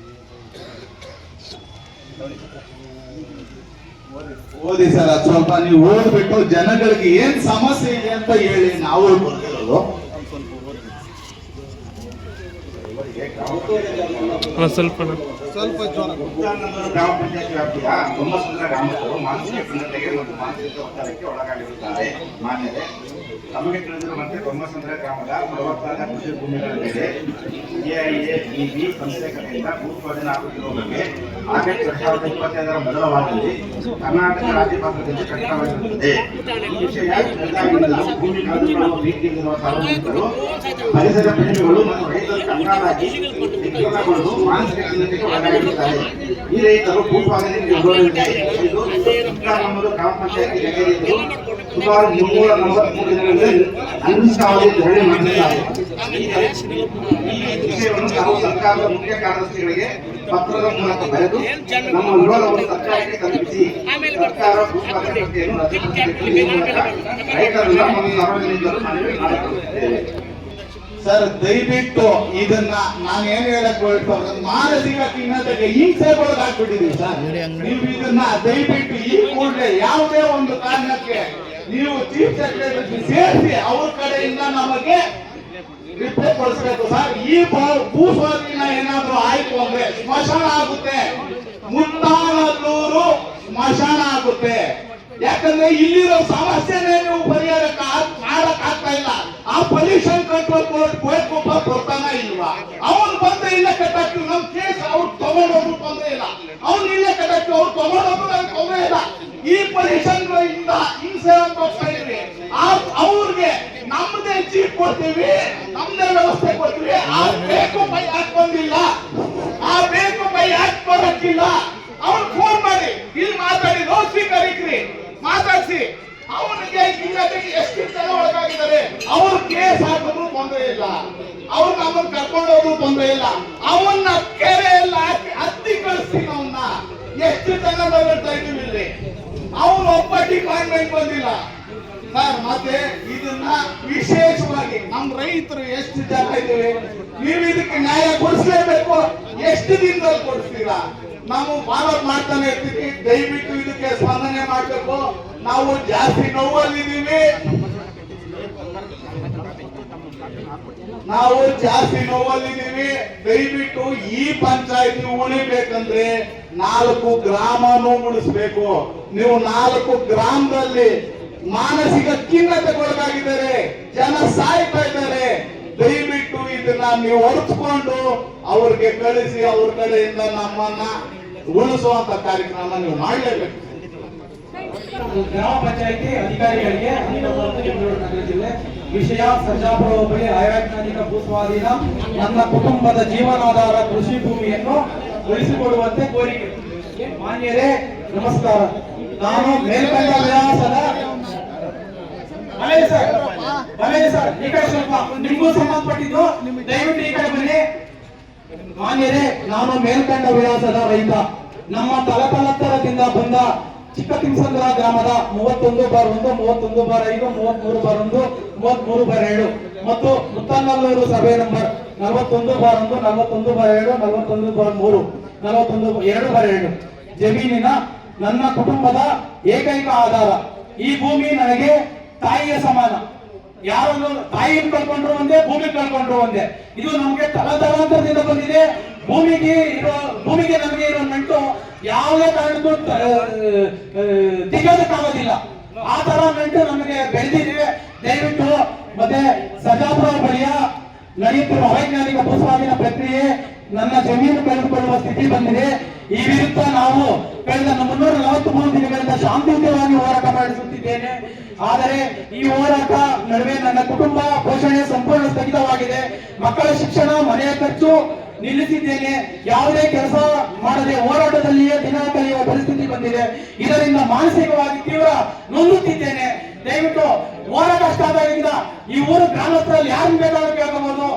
ಓದಿ ಸರ್, ಅದು ಸ್ವಲ್ಪ ನೀವು ಓದ್ಬಿಟ್ಟು ಜನಗಳಿಗೆ ಏನ್ ಸಮಸ್ಯೆ ಇದೆ ಅಂತ ಹೇಳಿ. ನಾವು ಬರ್ತಿರೋದು ಸ್ವಲ್ಪ ಗ್ರಾಮ ಪಂಚಾಯತ್ ವ್ಯಾಪ್ತಿಯ 90 ಗ್ರಾಮಸ್ಥರು ಮಾನಸಿಕ ಖಿನ್ನತೆಗೆ ಮತ್ತು ಮಾನಸಿಕ ಒತ್ತಡಕ್ಕೆ ಒಳಗಾಗಿರುತ್ತಾರೆ. ಮಾನ್ಯತೆ ತಮಗೆ ತಿಳಿದಿರುವಂತೆ 90 ಗ್ರಾಮದ 46 ಕೃಷಿ ಭೂಮಿಗಳ ಮೇಲೆ ಎಐಎಇಬಿ ಸಂಸ್ಥೆ ಕಡೆಯಿಂದ ಭೂಸ್ವಾಧೀನ ಆಗುತ್ತಿರುವ ಬಗ್ಗೆ ಆಗಸ್ಟ್ 2025 ಮೊದಲ ವಾರದಲ್ಲಿ ಕರ್ನಾಟಕ ರಾಜ್ಯ ಭಾಗದಲ್ಲಿ ಪ್ರಕಟವಾಗಿರುತ್ತದೆ. ಈ ವಿಷಯ ಎಲ್ಲಾಗಿಂದಲೂ ಭೂಮಿ ಕಳೆದುಕೊಳ್ಳುವ ರೀತಿಯಲ್ಲಿರುವ ಸಾರ್ವಜನಿಕರು, ಪರಿಸರ ಪ್ರೇಮಿಗಳು ಮತ್ತು ರೈತರು ಕಂಗಾಲಾಗಿ ವಿಕಲಗೊಂಡು ಮಾನಸಿಕ ಖಿನ್ನತೆಗೆ ಒಳಗಾಗಿರುತ್ತಾರೆ. ಈ ರೈತರು ಭೂಸ್ವಾಧೀನಕ್ಕೆ ವಿರೋಧವಿದೆ. ಇದು ಗ್ರಾಮ ಪಂಚಾಯತಿ ಕಚೇರಿಯಲ್ಲಿದ್ದು ಸುಮಾರು 343 ದಿನಗಳಿಂದ ಅನಿರ್ದಿಷ್ಟಾವಧಿ ಧರಣಿ ಮಾಡಿದ್ದಾರೆ. ಈ ವಿಷಯವನ್ನು ನಾವು ಸರ್ಕಾರದ ಮುಖ್ಯ ಕಾರ್ಯದರ್ಶಿಗಳಿಗೆ ಪತ್ರದ ಮೂಲಕ ಬರೆದು ನಮ್ಮ ವಿರೋಧವನ್ನು ಸರ್ಕಾರಕ್ಕೆ ತಲುಪಿಸಿ ಸರ್ಕಾರ ಭೂಸ್ವಾಧೀನ ಪ್ರಕ್ರಿಯೆಯನ್ನು ರದ್ದುಪಡಿಸಬೇಕು. ಈ ಮೂಲಕ ರೈತರನ್ನ ಮತ್ತು ಸಾರ್ವಜನಿಕರು ಮನವಿ ಮಾಡಿಕೊಳ್ಳುತ್ತೇವೆ. ಸರ್, ದಯವಿಟ್ಟು ಇದನ್ನ ನಾನು ಏನ್ ಹೇಳಕ್ ಹೊರಟು ಮಾನಸಿಕ ಖಿನ್ನತೆಗೆ ಹಿಂಸೆಗೊಳಗಾಗ್ಬಿಟ್ಟಿದೀವಿ ಸರ್. ನೀವು ಇದನ್ನ ದಯವಿಟ್ಟು ಈ ಕೂಡಲೇ ಯಾವುದೇ ಒಂದು ಕಾರಣಕ್ಕೆ ನೀವು ಚೀಫ್ ಸೆಕ್ರೆಟರಿ ಸೇರಿಸಿ ಅವ್ರ ಕಡೆಯಿಂದ ನಮಗೆ ರಿಪ್ಲೈ ಕೊಡಿಸ್ಬೇಕು ಸರ್. ಈ ಭೂಸ್ವಾಧೀನ ಏನಾದ್ರೂ ಆಯ್ತು ಅಂದ್ರೆ ಸ್ಮಶಾನ ಆಗುತ್ತೆ, ಮುತ್ತಾನಲ್ಲೂರು ಸ್ಮಶಾನ ಆಗುತ್ತೆ. ಯಾಕಂದ್ರೆ ಇಲ್ಲಿರೋ ಸಮಸ್ಯೆನೇ ನೀವು ಪರಿಹಾರ ಮಾಡಕ್ ಆಗ್ತಾ ಇಲ್ಲ. ಆ ಪೊಲ್ಯೂಷನ್ ಕಂಟ್ರೋಲ್ ಬೋರ್ಡ್ ಗೋಯಕೊಪ್ಪ ಕೊಡ್ತಾನ ಇಲ್ವಾ? ಅವ್ನು ಬಂದ್ರೆ ಇಲ್ಲೇ ಕಟ್ಟಾಕ್ತಿವಿ. ನಮ್ ಕೇಸ್ ಅವ್ರು ತಗೊಂಡೋದ್ರು ತೊಂದ್ರೆ ಇಲ್ಲ, ಅವ್ನು ಇಲ್ಲೇ ಕಟ್ಟಾಕ್ತಿವಿ. ಅವ್ರು ತಗೊಂಡೋದ್ರು ನಮ್ಗೆ ತೊಂದ್ರೆ ಇಲ್ಲ. ಈ ಪೊಲ್ಯೂಷನ್ ಇಂದ ಹಿಂಸೆ ಹೋಗ್ತಾ ಇದ್ವಿ. ಅವ್ರಿಗೆ ನಮ್ದೇ ಚೀಪ್ ಕೊಡ್ತೀವಿ, ನಮ್ದೇ ವ್ಯವಸ್ಥೆ ಕೊಡ್ತೀವಿ. ಆ ಬೇಕು ಬೈ ಯಾಕೆ ಬಂದಿಲ್ಲ, ಆ ಬೇಕು ಬೈ ಯಾಕೆ ಬರಕ್ಕಿಲ್ಲ? ಅವ್ರು ಫೋನ್ ಮಾಡಿ ಇಲ್ಲಿ ಮಾತಾಡಿ, ಲೌಡ್ ಸ್ಪೀಕರ್ ಇಕ್ರಿ, ಮಾತಾಡಿಸಿ. ಅವನಿಗೆ ಎಷ್ಟು ಜನ ಒಳಗಾಗಿದ್ದಾರೆ, ಅವ್ರ ಕೇಸ್ ಹಾಕಿದ್ರು ತೊಂದರೆ ಇಲ್ಲ, ಅವ್ರು ನಮ್ಮನ್ನ ಕರ್ಕೊಂಡೋದ್ರು ತೊಂದರೆ ಇಲ್ಲ. ಅವನ್ನ ಕೆರೆಯಲ್ಲ ಹತ್ತಿ ಕಳಿಸ್ತೀನಿ. ಅವನ್ನ ಎಷ್ಟು ಜನ ಬರ್ತಾ ಇದೀವಿ ಇಲ್ಲಿ, ಅವನು ಒಬ್ಬ ಡಿಪಾರ್ಟ್ಮೆಂಟ್ ಬಂದಿಲ್ಲ ಸರ್. ಮತ್ತೆ ಇದನ್ನ ವಿಶೇಷವಾಗಿ ನಮ್ಮ ರೈತರು ಎಷ್ಟು ಜನ ಇದ್ದೀವಿ, ನೀವು ಇದಕ್ಕೆ ನ್ಯಾಯ ಕೊಡಿಸ್ಲೇಬೇಕು. ಎಷ್ಟು ದಿನದಲ್ಲಿ ಕೊಡಿಸ್ತೀರಾ? ನಾವು ಫಾಲೋಅಪ್ ಮಾಡ್ತಾನೆ ಇರ್ತೀವಿ. ದಯವಿಟ್ಟು ಇದಕ್ಕೆ ಸ್ಪಂದನೆ ಮಾಡಬೇಕು. ನಾವು ಜಾಸ್ತಿ ನೋವಲ್ಲಿದ್ದೀವಿ. ನಾವು ಜಾಸ್ತಿ ನೋವಲ್ಲಿದ್ದೀವಿ. ದಯವಿಟ್ಟು ಈ ಪಂಚಾಯತಿ ಉಳಿಬೇಕಂದ್ರೆ 4 ಗ್ರಾಮನೂ ಉಳಿಸ್ಬೇಕು. ನೀವು 4 ಗ್ರಾಮದಲ್ಲಿ ಮಾನಸಿಕ ಖಿನ್ನತೆಗೊಳಗಾಗಿದ್ದಾರೆ, ಜನ ಸಾಯ್ತಾ ಇದ್ದಾರೆ. ದಯವಿಟ್ಟು ಇದನ್ನ ನೀವು ಹೊರತುಕೊಂಡು ಅವ್ರಿಗೆ ಕಳಿಸಿ ಅವ್ರ ಕಡೆಯಿಂದ ನಮ್ಮನ್ನ ಉಳಿಸುವಂತ ಕಾರ್ಯಕ್ರಮ ನೀವು ಮಾಡಲೇಬೇಕು. ಗ್ರಾಮ ಪಂಚಾಯಿತಿ ಅಧಿಕಾರಿಗಳಿಗೆ ನಗರ ಜಿಲ್ಲೆ ವಿಷಯ ಸರ್ಜಾಪುರ ಹೋಬಳಿ ಅವೈಜ್ಞಾನಿಕ ಭೂಸ್ವಾಧೀನ ನನ್ನ ಕುಟುಂಬದ ಜೀವನಾಧಾರ ಕೃಷಿ ಭೂಮಿಯನ್ನು ಉಳಿಸಿಕೊಡುವಂತೆ ಕೋರಿಕೆ. ಮಾನ್ಯರೇ ನಮಸ್ಕಾರ. ನಾನು ಮೇಲ್ಕಂಡ ವಿಳಾಸದ ಸರ್ ಈ ಕಡೆ ಸ್ವಲ್ಪ ನಿಮಗೂ ಸಂಬಂಧಪಟ್ಟಿದ್ದು, ದಯವಿಟ್ಟು ಈ ಕಡೆ ಬನ್ನಿ. ಮಾನ್ಯರೇ, ನಾನು ಮೇಲ್ಕಂಡ ವಿಳಾಸದ ರೈತ. ನಮ್ಮ ತಲತಲತ್ತರದಿಂದ ಬಂದ ಚಿಕ್ಕತಿಂಸಂದ್ರ ಗ್ರಾಮದ 31/1, 31/5, 33/1, 33/2 ಮತ್ತು ಮುತ್ತನಲ್ಲೂರು ಸರ್ವೆ ನಂಬರ್ 41/1, 41/2, 41/3, 41/2 ಜಮೀನಿನ ನನ್ನ ಕುಟುಂಬದ ಏಕೈಕ ಆಧಾರ. ಈ ಭೂಮಿ ನನಗೆ ತಾಯಿಯ ಸಮಾನ. ಯಾರನ್ನು ತಾಯಿಯನ್ನು ಕಳ್ಕೊಂಡ್ರು ಒಂದೇ, ಭೂಮಿ ಕಳ್ಕೊಂಡ್ರು ಒಂದೇ. ಇದು ನಮ್ಗೆ ತಲಾಂತರದಿಂದ ಬಂದಿದೆ. ಭೂಮಿಗೆ ನಮಗೆ ಇರೋ ನಂಟು ಯಾವುದೇ ಕಾರಣಕ್ಕೂ ತೆಗೆಯೋದಕ್ಕಾಗೋದಿಲ್ಲ. ಆ ತರ ನಂಟು ನಮಗೆ ಬೆಳೆದಿದೆ. ದಯವಿಟ್ಟು ಮತ್ತೆ ಸರ್ಜಾಪುರ ಬಳಿಯ ನಡೆಯುತ್ತಿರುವ ಅವೈಜ್ಞಾನಿಕ ಭೂಸ್ವಾಧೀನ ಪ್ರಕ್ರಿಯೆ ನನ್ನ ಜಮೀನು ಕಳೆದುಕೊಳ್ಳುವ ಸ್ಥಿತಿ ಬಂದಿದೆ. ಈ ವಿರುದ್ಧ ನಾವು ಕಳೆದ 343 ದಿನಗಳಿಂದ ಶಾಂತಿಯುತವಾಗಿ ಹೋರಾಟ ಮಾಡಿಸುತ್ತಿದ್ದೇನೆ. ಆದರೆ ಈ ಹೋರಾಟ ನಡುವೆ ನನ್ನ ಕುಟುಂಬ ಪೋಷಣೆ ಸಂಪೂರ್ಣ ಸ್ಥಗಿತವಾಗಿದೆ. ಮಕ್ಕಳ ಶಿಕ್ಷಣ, ಮನೆಯ ಖರ್ಚು ನಿಲ್ಲಿಸಿದ್ದೇನೆ. ಯಾವುದೇ ಕೆಲಸ ಮಾಡದೆ ಹೋರಾಟದಲ್ಲಿಯೇ ದಿನ ಕಳೆಯುವ ಪರಿಸ್ಥಿತಿ ಬಂದಿದೆ. ಇದರಿಂದ ಮಾನಸಿಕವಾಗಿ ತೀವ್ರ ನೊಂದುತ್ತಿದ್ದೇನೆ. ದಯವಿಟ್ಟು ಹೋರಾಟ ಸ್ಟಾರ್ಟ್ ಆಗಿದ್ದ ಈ ಊರು ಗ್ರಾಮಸ್ಥರಲ್ಲಿ ಯಾರು ಬೇಕಾದ್ರೂ ಕೇಳ್ಕೋಬಹುದು.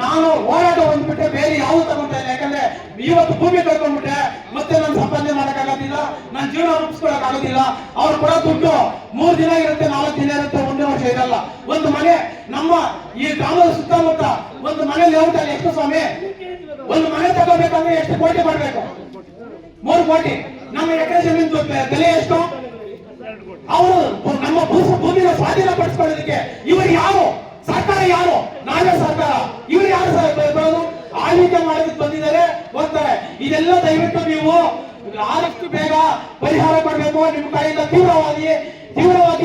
ನಾನು ಹೋರಾಟ ಬಂದ್ಬಿಟ್ಟೆ, ಬೇರೆ ಯಾವ್ದು ತಗೊಂತ ಇಲ್ಲ. ಯಾಕಂದ್ರೆ ಇವತ್ತು ಭೂಮಿ ಕಳ್ಕೊಂಡ್ಬಿಟ್ಟೆ, ಮತ್ತೆ ನಾನು ಸಂಪಾದನೆ ಮಾಡಕ್ಕಾಗೋದಿಲ್ಲ, ನನ್ನ ಜೀವನ ರೂಪಿಸ್ಕೊಳಕ್ ಆಗೋದಿಲ್ಲ. ಅವ್ರು ಕೂಡ ದುಡ್ಡು 3 ದಿನ ಇರುತ್ತೆ, 4 ದಿನ ಇರುತ್ತೆ, 1 ವರ್ಷ ಇರಲ್ಲ. ಒಂದು ಮನೆ ನಮ್ಮ ಈ ಗ್ರಾಮದ ಸುತ್ತಮುತ್ತ ಒಂದು ಮನೆ ಲೇಔಟ್ ಅಲ್ಲಿ ಎಷ್ಟು ಸ್ವಾಮಿ? ಒಂದು ಮನೆ ತಗೋಬೇಕಂದ್ರೆ ಎಷ್ಟು ಕೋಟಿ ಮಾಡಬೇಕು? 3 ಕೋಟಿ. ನಮ್ಮ ಎಕರೆ ಜಮೀನು ಬೆಲೆ ಎಷ್ಟು? ಅವರು ನಮ್ಮ ಭೂಮಿನ ಸ್ವಾಧೀನ ಪಡಿಸ್ಕೊಳ್ಳೋದಕ್ಕೆ ಇವರು ಯಾರು? ಸರ್ಕಾರ ಯಾರು? ನಾವೇ ಸರ್ಕಾರ. ಇವರು ಯಾರು ಬರೋದು? ಆಳ್ವಿಕೆ ಮಾಡೋದಕ್ಕೆ ಬಂದಿದ್ದಾರೆ, ಹೋಗ್ತಾರೆ. ಇದೆಲ್ಲ ದಯವಿಟ್ಟು ನೀವು ಆದಷ್ಟು ಬೇಗ ಪರಿಹಾರ ಕೊಡಬೇಕು. ನಿಮ್ಮ ಕಡೆಯಿಂದ ತೀವ್ರವಾಗಿ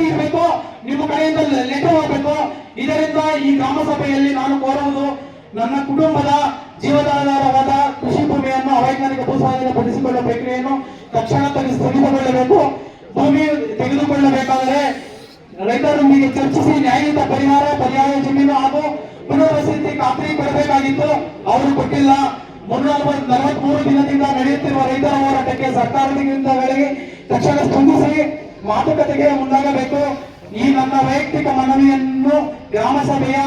ಇರಬೇಕು. ನಿಮ್ಮ ಕಡೆಯಿಂದ ಲೆಟರ್ ಹೋಗ್ಬೇಕು. ಇದರಿಂದ ಈ ಗ್ರಾಮ ಸಭೆಯಲ್ಲಿ ನಾನು ಕೋರುವುದು, ನನ್ನ ಕುಟುಂಬದ ಜೀವನಾಧಾರವಾದ ಕೃಷಿ ಭೂಮಿಯನ್ನು ಅವೈಜ್ಞಾನಿಕ ಭೂಸ್ವಾಧೀನ ಪಡಿಸಿಕೊಳ್ಳುವ ಪ್ರಕ್ರಿಯೆಯನ್ನು ತಕ್ಷಣ ಸ್ಥಗಿತಗೊಳ್ಳಬೇಕು. ಭೂಮಿ ತೆಗೆದುಕೊಳ್ಳಬೇಕಾದರೆ ರೈತರೊಂದಿಗೆ ಚರ್ಚಿಸಿ ನ್ಯಾಯಯುತ ಪರ್ಯಾಯ ಜಮೀನು ಹಾಗೂ ಪುನರ್ವಸತಿ ಖಾತ್ರಿ ಕೊಡಬೇಕಾಗಿತ್ತು. ಅವರು ಕೊಟ್ಟಿಲ್ಲ. 343 ದಿನದಿಂದ ನಡೆಯುತ್ತಿರುವ ರೈತರ ಹೋರಾಟಕ್ಕೆ ಸರ್ಕಾರದಿಂದ ವೇಳೆಗೆ ತಕ್ಷಣ ಸ್ಪಂದಿಸಿ ಮಾತುಕತೆಗೆ ಮುಂದಾಗಬೇಕು. ಈ ನನ್ನ ವೈಯಕ್ತಿಕ ಮನವಿಯನ್ನು ಗ್ರಾಮ ಸಭೆಯ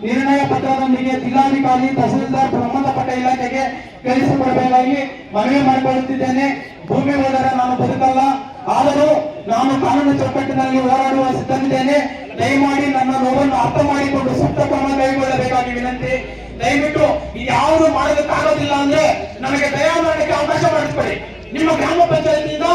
ನಿರ್ಣಯ ಪತ್ರದೊಂದಿಗೆ ಜಿಲ್ಲಾಧಿಕಾರಿ, ತಹಸೀಲ್ದಾರ್, ಸಂಬಂಧಪಟ್ಟ ಇಲಾಖೆಗೆ ಕಳಿಸಿಕೊಡಬೇಕಾಗಿ ಮನವಿ ಮಾಡಿಕೊಳ್ಳುತ್ತಿದ್ದೇನೆ. ಭೂಮಿ ಹೋದರೆ ನಾನು ಬದುಕಲ್ಲ, ಆದರೂ ನಾನು ಕಾನೂನು ಚೌಕಟ್ಟಿನಲ್ಲಿ ಹೋರಾಡುವ ಸಿದ್ಧನಿದ್ದೇನೆ. ದಯಮಾಡಿ ನನ್ನ ನೋವನ್ನು ಅರ್ಥ ಮಾಡಿಕೊಂಡು ಸೂಕ್ತ ಕ್ರಮ ಕೈಗೊಳ್ಳಬೇಕಾಗಿ ವಿನಂತಿ. ದಯವಿಟ್ಟು ಯಾವುದು ಮಾಡೋದಕ್ಕಾಗೋದಿಲ್ಲ ಅಂದ್ರೆ ನನಗೆ ದಯಾಮರಣಕ್ಕೆ ಅವಕಾಶ ಮಾಡಿಸ್ಕೊಡಿ. ನಿಮ್ಮ ಗ್ರಾಮ ಪಂಚಾಯತಿಯಿಂದ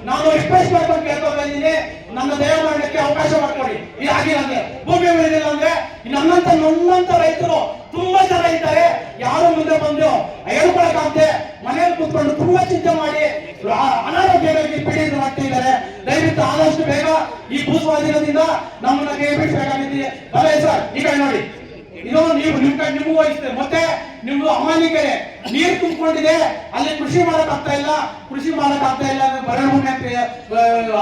ನಾನು ರಿಕ್ವೆಸ್ಟ್ ಮಾಡ್ಕೊಂಡು ಕೇಳ್ಕೊತಾ ಇದ್ದೀನಿ, ನನ್ನ ದಯಾಮರಣಕ್ಕೆ ಅವಕಾಶ ಮಾಡಿಕೊಡಿ. ಇದಾಗಿಲ್ಲ ಅಂದ್ರೆ, ಭೂಮಿ ಉಳಿದಿಲ್ಲ ಅಂದ್ರೆ ನನ್ನಂತ ರೈತರು ತುಂಬಾ ಜನ ಇದ್ದಾರೆ. ಯಾರು ಮುಂದೆ ಬಂದು ಹೇಳ್ಕೊಳಕಾಗದೆ ಮನೆಯಲ್ಲಿ ಕೂತ್ಕೊಂಡು ತುಂಬಾ ಚಿಂತೆ ಮಾಡಿ ಅನಾರೋಗ್ಯಗಳಿಗೆ ಪೀಡಿತರಾಗ್ತಿದ್ದಾರೆ. ದಯವಿಟ್ಟು ಆದಷ್ಟು ಬೇಗ ಈ ಭೂಸ್ವಾಧೀನದಿಂದ ನಮ್ಮನ್ನ ಕೈ ಬಿಡಿಸಬೇಕಾಗಿದೆ. ಬರೇ ಸರ್, ಈ ಕಡೆ ನೋಡಿ, ಇದು ನೀವು ನಿಮಗೂ ವಹಿಸ್ತೇವೆ. ಮತ್ತೆ ನಿಮ್ದು ಅಮಾನಿಕೆರೆ ನೀರು ತುಂಬಿಕೊಂಡಿದೆ, ಅಲ್ಲಿ ಕೃಷಿ ಮಾಡಕ್ ಆಗ್ತಾ ಇಲ್ಲ ಅಂದ್ರೆ ಬರಡು ಭೂಮಿ ಅಂತ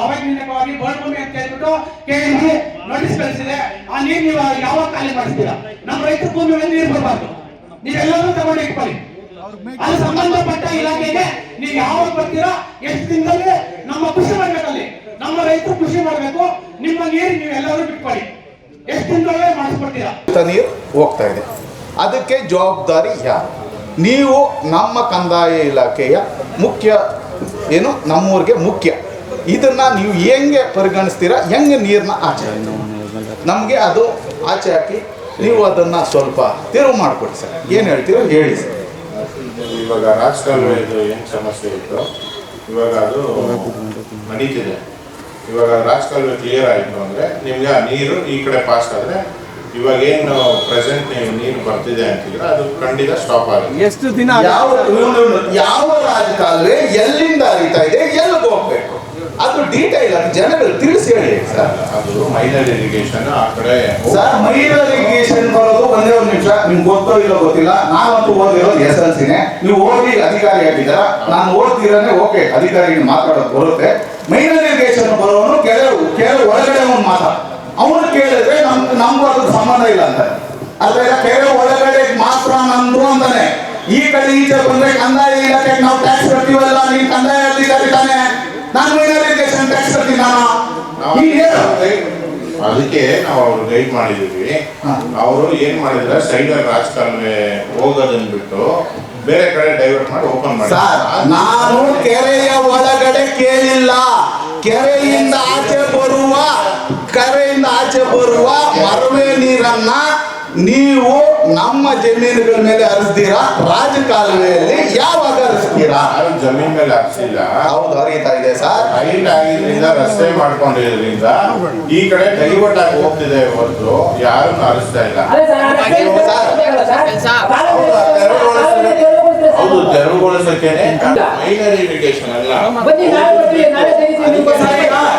ಅವೈಜ್ಞಾನಿಕವಾಗಿ ಬರಡು ಭೂಮಿ ಅಂತ ಹೇಳ್ಬಿಟ್ಟು ಕೇಳಿ ನೋಟಿಸ್ ಕಳಿಸಿದೆ. ಆ ನೀರು ನೀವು ಯಾವಾಗ ಖಾಲಿ ಮಾಡಿಸ್ತೀರಾ? ನಮ್ಮ ರೈತರ ಭೂಮಿ ಮೇಲೆ ನೀರು ಬರಬಾರ್ದು. ನೀವೆಲ್ಲರೂ ತಗೊಂಡು ಇಟ್ಕೊಳ್ಳಿ. ಅಲ್ಲಿ ಸಂಬಂಧಪಟ್ಟ ಇಲಾಖೆಗೆ ನೀವು ಯಾವಾಗ ಬರ್ತೀರಾ, ಎಷ್ಟು ದಿನದಲ್ಲಿ ನಮ್ಮ ಕೃಷಿ ಮಾಡ್ಬೇಕಲ್ಲಿ, ನಮ್ಮ ರೈತರು ಕೃಷಿ ಮಾಡ್ಬೇಕು. ನಿಮ್ಮ ನೀರು ನೀವೆಲ್ಲರೂ ಬಿಟ್ಕೊಳ್ಳಿ. ಎಷ್ಟು ದಿನದಲ್ಲೇ ಮಾಡಿಸ್ಕೊಡ್ತೀರಾ? ನೀರು ಹೋಗ್ತಾ ಇದೆ, ಅದಕ್ಕೆ ಜವಾಬ್ದಾರಿ ಯಾರು? ನೀವು ನಮ್ಮ ಕಂದಾಯ ಇಲಾಖೆಯ ಮುಖ್ಯ ಏನು, ನಮ್ಮೂರಿಗೆ ಮುಖ್ಯ. ಇದನ್ನ ನೀವು ಹೆಂಗೆ ಪರಿಗಣಿಸ್ತೀರಾ? ಹೆಂಗೆ ನೀರನ್ನ ಆಚೆ ನಮಗೆ ಅದು ಆಚೆ ಹಾಕಿ ನೀವು ಅದನ್ನ ಸ್ವಲ್ಪ ತಿರುವು ಮಾಡಿಕೊಡಿ ಸರ್. ಏನು ಹೇಳ್ತೀರೋ ಹೇಳಿ ಸರ್. ಇವಾಗ ರಾಜಕಾಲುವೆದು ಏನು ಸಮಸ್ಯೆ ಇತ್ತು, ಇವಾಗ ಅದು ನಡೀತಿದೆ. ಇವಾಗ ರಾಜಕಾಲುವೆ ಕ್ಲಿಯರ್ ಆಯಿತು ಅಂದರೆ ನಿಮಗೆ ಆ ನೀರು ಈ ಕಡೆ ಪಾಸ್ ಆದರೆ ಇವಾಗ ಏನು ಪ್ರೆಸೆಂಟ್ ನೀರು ಬರ್ತಿದೆ ಅಂತಿದ್ರೆ ಅದು ಖಂಡಿತ ಸ್ಟಾಪ್ ಆಗುತ್ತೆ. ಎಷ್ಟು ದಿನ ಯಾವ ರಾಜಕಾಲುವೆ ಎಲ್ಲಿಂದ ಹರಿತಾ ಇದೆ, ಎಲ್ಲಿಗೆ ಹೋಗ್ಬೇಕು, ಅದು ಡೀಟೈಲ್ ಆಗಿ ಜನಗಳು ತಿಳಿಸಿ ಹೇಳಿ ಸರ್. ಅದು ಮೈನರ್ ಇರಿಗೇಷನ್ ಆ ಕಡೆ ಸರ್ ಮೈನರ್ ಇರಿಗೇಷನ್ ಬರೋದು ಒಂದೇ ಒಂದು ನಿಮಿಷ, ನಿಮ್ಗೆ ಗೊತ್ತೋ ಇಲ್ಲೋ ಗೊತ್ತಿಲ್ಲ, ನಾನಂತೂ ಓದಿರೋದು SLC. ನೀವು ಓದಿ ಅಧಿಕಾರಿ ಆಗಿದ್ದೀರಾ, ನಾನು ಓದ್ತಿರೋನೆ ಓಕೆ, ಅಧಿಕಾರಿಗೆ ಮಾತಾಡೋದು ಬರುತ್ತೆ. ಮೈನರ್ ಇರಿಗೇಷನ್ ಬರೋನು ಕೆರೆ ಒಳಗಡೆ ಒಂದು ಮಾತಾಡ, ಅವನು ಕೇಳಿದ್ರೆ ನಮ್ಗೂ ಅದ್ರ ಸಂಬಂಧ ಇಲ್ಲ ಅಂತ. ಅದ್ರ ಕೆರೆ ಒಳಗಡೆ ಮಾತ್ರ ನಮ್ದು ಅಂತಾನೆ. ಈ ಕಡೆ ಈಚೆ ಬಂದ್ರೆ ಕಂದಾಯ ಇಲಾಖೆಗೆ ನಾವು ಟ್ಯಾಕ್ಸ್ ಕಟ್ತೀವಲ್ಲ, ನೀನ್ ಕಂದಾಯ ಅಧಿಕಾರಿ ತಾನೆ, ನಾನು ಮೈನರ್ ಇರಿಗೇಷನ್ ಟ್ಯಾಕ್ಸ್ ಕಟ್ತೀನಿ ನಾನು. ಅದಕ್ಕೆ ನಾವು ಅವ್ರು ಗೈಡ್ ಮಾಡಿದೀವಿ. ಅವರು ಏನ್ ಮಾಡಿದ್ರೆ ಸೈಡಲ್ಲಿ ರಾಜಕಾಲುವೆ ಹೋಗೋದನ್ನ ಬಿಟ್ಟು ಬೇರೆ ಕಡೆ ಡೈವರ್ಟ್ ಮಾಡಿ ಓಪನ್ ಮಾಡಿ. ನಾನು ಕೆರೆಯ ಒಳಗಡೆ ಕೇಳಿಲ್ಲ, ಕೆರೆಯಿಂದ ಆಚೆ ಬರುವ ಮರವೆ ನೀರನ್ನ ನೀವು ನಮ್ಮ ಜಮೀನುಗಳ ಮೇಲೆ ಹರಿಸ್ತೀರಾ, ರಾಜಕಾಲುವೆಯಲ್ಲಿ ಯಾವಾಗ ಹರಿಸ್ತೀರಾ? ಜಮೀನ್ ಮೇಲೆ ಹರಿಸಿಲ್ಲ, ಹೌದು ಹರಿತಾ ಇದೆ ಸರ್. ಹೈಟ್ ಆಗಿದ್ರಿಂದ ರಸ್ತೆ ಮಾಡ್ಕೊಂಡಿದ್ರಿಂದ ಈ ಕಡೆ ಡೈವರ್ಟ್ ಆಗಿ ಹೋಗ್ತಿದೆ ಹೊರತು ಯಾರನ್ನು ಹರಿಸ್ತಾ ಇಲ್ಲ. ಹೌದು, ತೆರವುಗೊಳಿಸಕ್ಕೇನೆ ಮೈನರ್ ಇರಿಗೇಷನ್ ಅಲ್ಲ.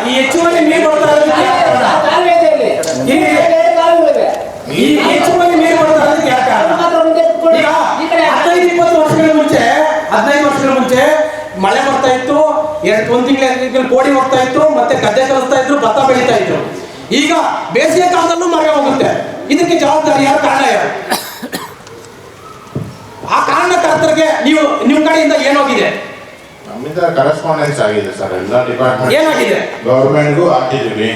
ಈ ಹೆಚ್ಚುವರಿ ನೀರು ಬರ್ತಾ ಈ ಹೆಚ್ಚುವರಿ ನೀರು ಬರ್ತಾ ಇರೋದಕ್ಕೆ ಯಾಕೆ ಕಾರಣ? ಈಗ 15 ವರ್ಷಗಳ ಮುಂಚೆ ಮಳೆ ಬರ್ತಾ ಇತ್ತು, ಒಂದು ತಿಂಗಳ ಕೋಡಿ ಹೋಗ್ತಾ ಇತ್ತು, ಮತ್ತೆ ಗದ್ದೆ ಕಲಿಸ್ತಾ ಇದ್ರು, ಭತ್ತ ಬೆಳೀತಾ ಇದ್ರು. ಈಗ ಬೇಸಿಗೆ ಕಾಲದಲ್ಲೂ ಮರ ಹೋಗುತ್ತೆ. ಇದಕ್ಕೆ ಜವಾಬ್ದಾರಿ ಯಾರು? ಕಾರಣ ಯಾರು? ಆ ಕಾರಣಕರ್ತರಿಗೆ ನಿಮ್ಮ ಕಡೆಯಿಂದ ಏನೋಗಿದೆ? ನಮ್ಮಿಂದ ಕರೆಸ್ಪಾಂಡೆನ್ಸ್ ಆಗಿದೆ ಸರ್, ಎಲ್ಲ ಡಿಪಾರ್ಟ್ಮೆಂಟ್ ಏನಾಗಿದೆ? ಗವರ್ಮೆಂಟ್ಗೂ ಹಾಕಿದ್ದೀವಿ.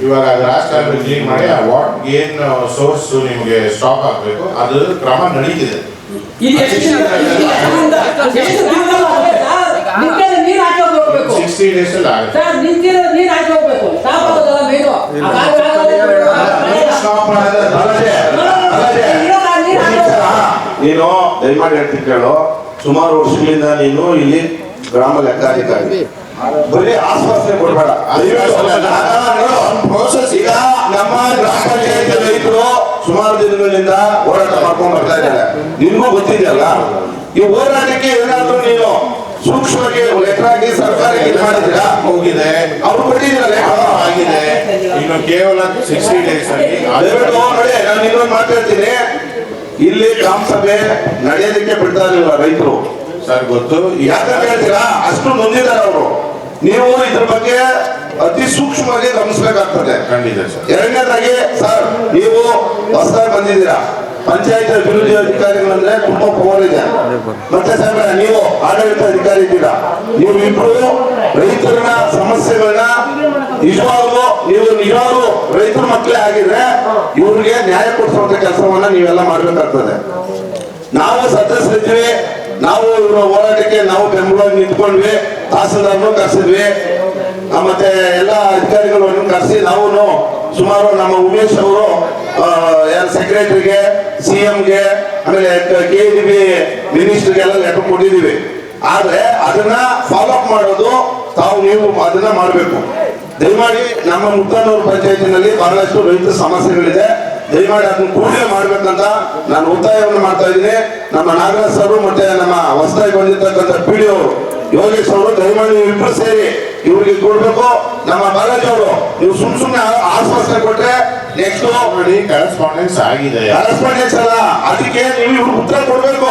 ಇವಾಗ ಅದು ರಾಜಕಾಲುವೆ ಕ್ಲೀನ್ ಮಾಡಿ ವಾಟ್ ಏನ್ ಸೋರ್ಸ್ ನಿಮಗೆ ಸ್ಟಾಪ್ ಆಗಬೇಕು ಅದು ಕ್ರಮ ನಡೀತಿದೆ. ಇದು ಎಷ್ಟು 60 days ಅಲ್ಲಿ ಆಗುತ್ತೆ. ನೀನು ದಯಮಾಡಿ ಹೇಳ್ತೀನಿ ಕೇಳು, ಸುಮಾರು ವರ್ಷಗಳಿಂದ ನೀನು ಇಲ್ಲಿ ಗ್ರಾಮ ಲೆಕ್ಕಾಧಿಕಾರಿ, ಬರೀ ಆಶ್ವಾಸನೆ ಕೊಡಬೇಡ. ಪ್ರೋಸೆಸ್ ಈಗ ನಮ್ಮ ಗ್ರಾಮ ಪಂಚಾಯತ್ ರೈತರು ಸುಮಾರು ದಿನಗಳಿಂದ ಹೋರಾಟ ಮಾಡ್ಕೊಂಡು ಬರ್ತಾ ಇದ್ದಾರೆ, ನಿನ್ಗೂ ಗೊತ್ತಿದೆಯಲ್ಲ. ಈ ಹೋರಾಟಕ್ಕೆ ಏನಾದ್ರು ನೀನು ಸೂಕ್ಷ್ಮವಾಗಿ ಲೆಕ್ಕರಾಗಿ ಸರ್ಕಾರಕ್ಕೆ ಮಾಡಿದ್ದೀರಾ? ಹೋಗಿದೆ, ಅವ್ರು ಕೊಟ್ಟಿದ್ದೀರಲ್ಲ, ಆಗಿದೆ. ಇನ್ನು ಕೇವಲ 60 days ಅಲ್ಲಿ ನೋಡಿ. ನಾನು ಇನ್ನೊಂದು ಮಾತಾಡ್ತೀನಿ, ಇಲ್ಲಿ ಗ್ರಾಮ ಸಭೆ ನಡೆಯೋದಕ್ಕೆ ಬಿಡ್ತಾ ಇರಲಿಲ್ಲ ರೈತರು ಸರ್, ಗೊತ್ತು. ಯಾಕಂತ ಹೇಳ್ತೀರಾ? ಅಷ್ಟು ನೊಂದಿದ್ದಾರೆ ಅವರು. ನೀವು ಇದ್ರ ಬಗ್ಗೆ ಅತಿ ಸೂಕ್ಷ್ಮವಾಗಿ ಗಮನಿಸಬೇಕಾಗ್ತದೆ. ಖಂಡಿತ ಸರ್. ಎರಡನೇದಾಗಿ ಸರ್, ನೀವು ಹೊಸದಾಗಿ ಬಂದಿದ್ದೀರಾ, ಪಂಚಾಯತ್ ಅಭಿವೃದ್ಧಿ ಅಧಿಕಾರಿಗಳಂದ್ರೆ ತುಂಬಾ ಪವರ್ ಇದೆ. ಮತ್ತೆ ಸಾಹೇಬ್ರ, ನೀವು ಆಡಳಿತ ಅಧಿಕಾರಿ ಇದ್ದೀರಾ, ನೀವು ಇಬ್ರು ರೈತರ ಸಮಸ್ಯೆಗಳನ್ನ ನಿಜವಾಗ್ಲೂ ರೈತರ ಮಕ್ಕಳೇ ಆಗಿದ್ರೆ ಇವ್ರಿಗೆ ನ್ಯಾಯ ಕೊಡಿಸುವಂತ ಕೆಲಸವನ್ನ ನೀವೆಲ್ಲ ಮಾಡ್ಬೇಕಾಗ್ತದೆ. ನಾವು ಸದಸ್ಯರಿದ್ವಿ, ನಾವು ಇವರ ಹೋರಾಟಕ್ಕೆ ನಾವು ಬೆಂಬಲವಾಗಿ ನಿಂತ್ಕೊಂಡ್ವಿ, ತಹಸೀಲ್ದಾರ್ನು ಕರೆಸಿದ್ವಿ, ಮತ್ತೆ ಎಲ್ಲ ಅಧಿಕಾರಿಗಳನ್ನು ಕರೆಸಿ ನಾವು ಸುಮಾರು ನಮ್ಮ ಉಮೇಶ್ ಅವರು ಸೆಕ್ರೆಟರಿಗೆ, CMಗೆ, ಆಮೇಲೆ KDB ಮಿನಿಸ್ಟರ್ಗೆಲ್ಲ ಲೆಟರ್ ಕೊಟ್ಟಿದ್ದೀವಿ. ಆದ್ರೆ ಅದನ್ನ ಫಾಲೋ ಅಪ್ ಮಾಡೋದು ನೀವು ಅದನ್ನ ಮಾಡಬೇಕು. ದಯಮಾಡಿ ನಮ್ಮ ಮುತ್ತನೂರು ಪಂಚಾಯತಿನಲ್ಲಿ ಬಹಳಷ್ಟು ರೈತರ ಸಮಸ್ಯೆಗಳಿದೆ, ದಯಮಾಡಿ ಅದನ್ನ ಕೂಡಲೇ ಮಾಡ್ಬೇಕಂತ ನಾನು ಒತ್ತಾಯವನ್ನು ಮಾಡ್ತಾ ಇದ್ದೀನಿ. ನಮ್ಮ ನಾಗರಾಜ್ ಅವರು ಮತ್ತೆ ನಮ್ಮ ಹೊಸದಾಗಿ ಬಂದಿರ್ತಕ್ಕಂಥ PDO ಯೋಗೇಶ್ ಅವರು ದಯಮಾಡಿ ನೀವು ಇಬ್ರು ಸೇರಿ ಇವ್ರಿಗೆ ಕೊಡ್ಬೇಕು. ನಮ್ಮ ಬಾಲಾಜಿ ಅವರು ನೀವು ಸುಮ್ನೆ ಆಶ್ವಾಸನೆ ಕೊಟ್ರೆ ನೆಕ್ಸ್ಟ್ ನೋಡಿ ಕರೆಸ್ಪಾಂಡೆನ್ಸ್ ಆಗಿದೆ. ಕರೆಸ್ಪಾಂಡೆನ್ಸ್ ಅಲ್ಲ, ಅದಕ್ಕೆ ನೀವು ಇವ್ರು ಉತ್ತರ ಕೊಡ್ಬೇಕು.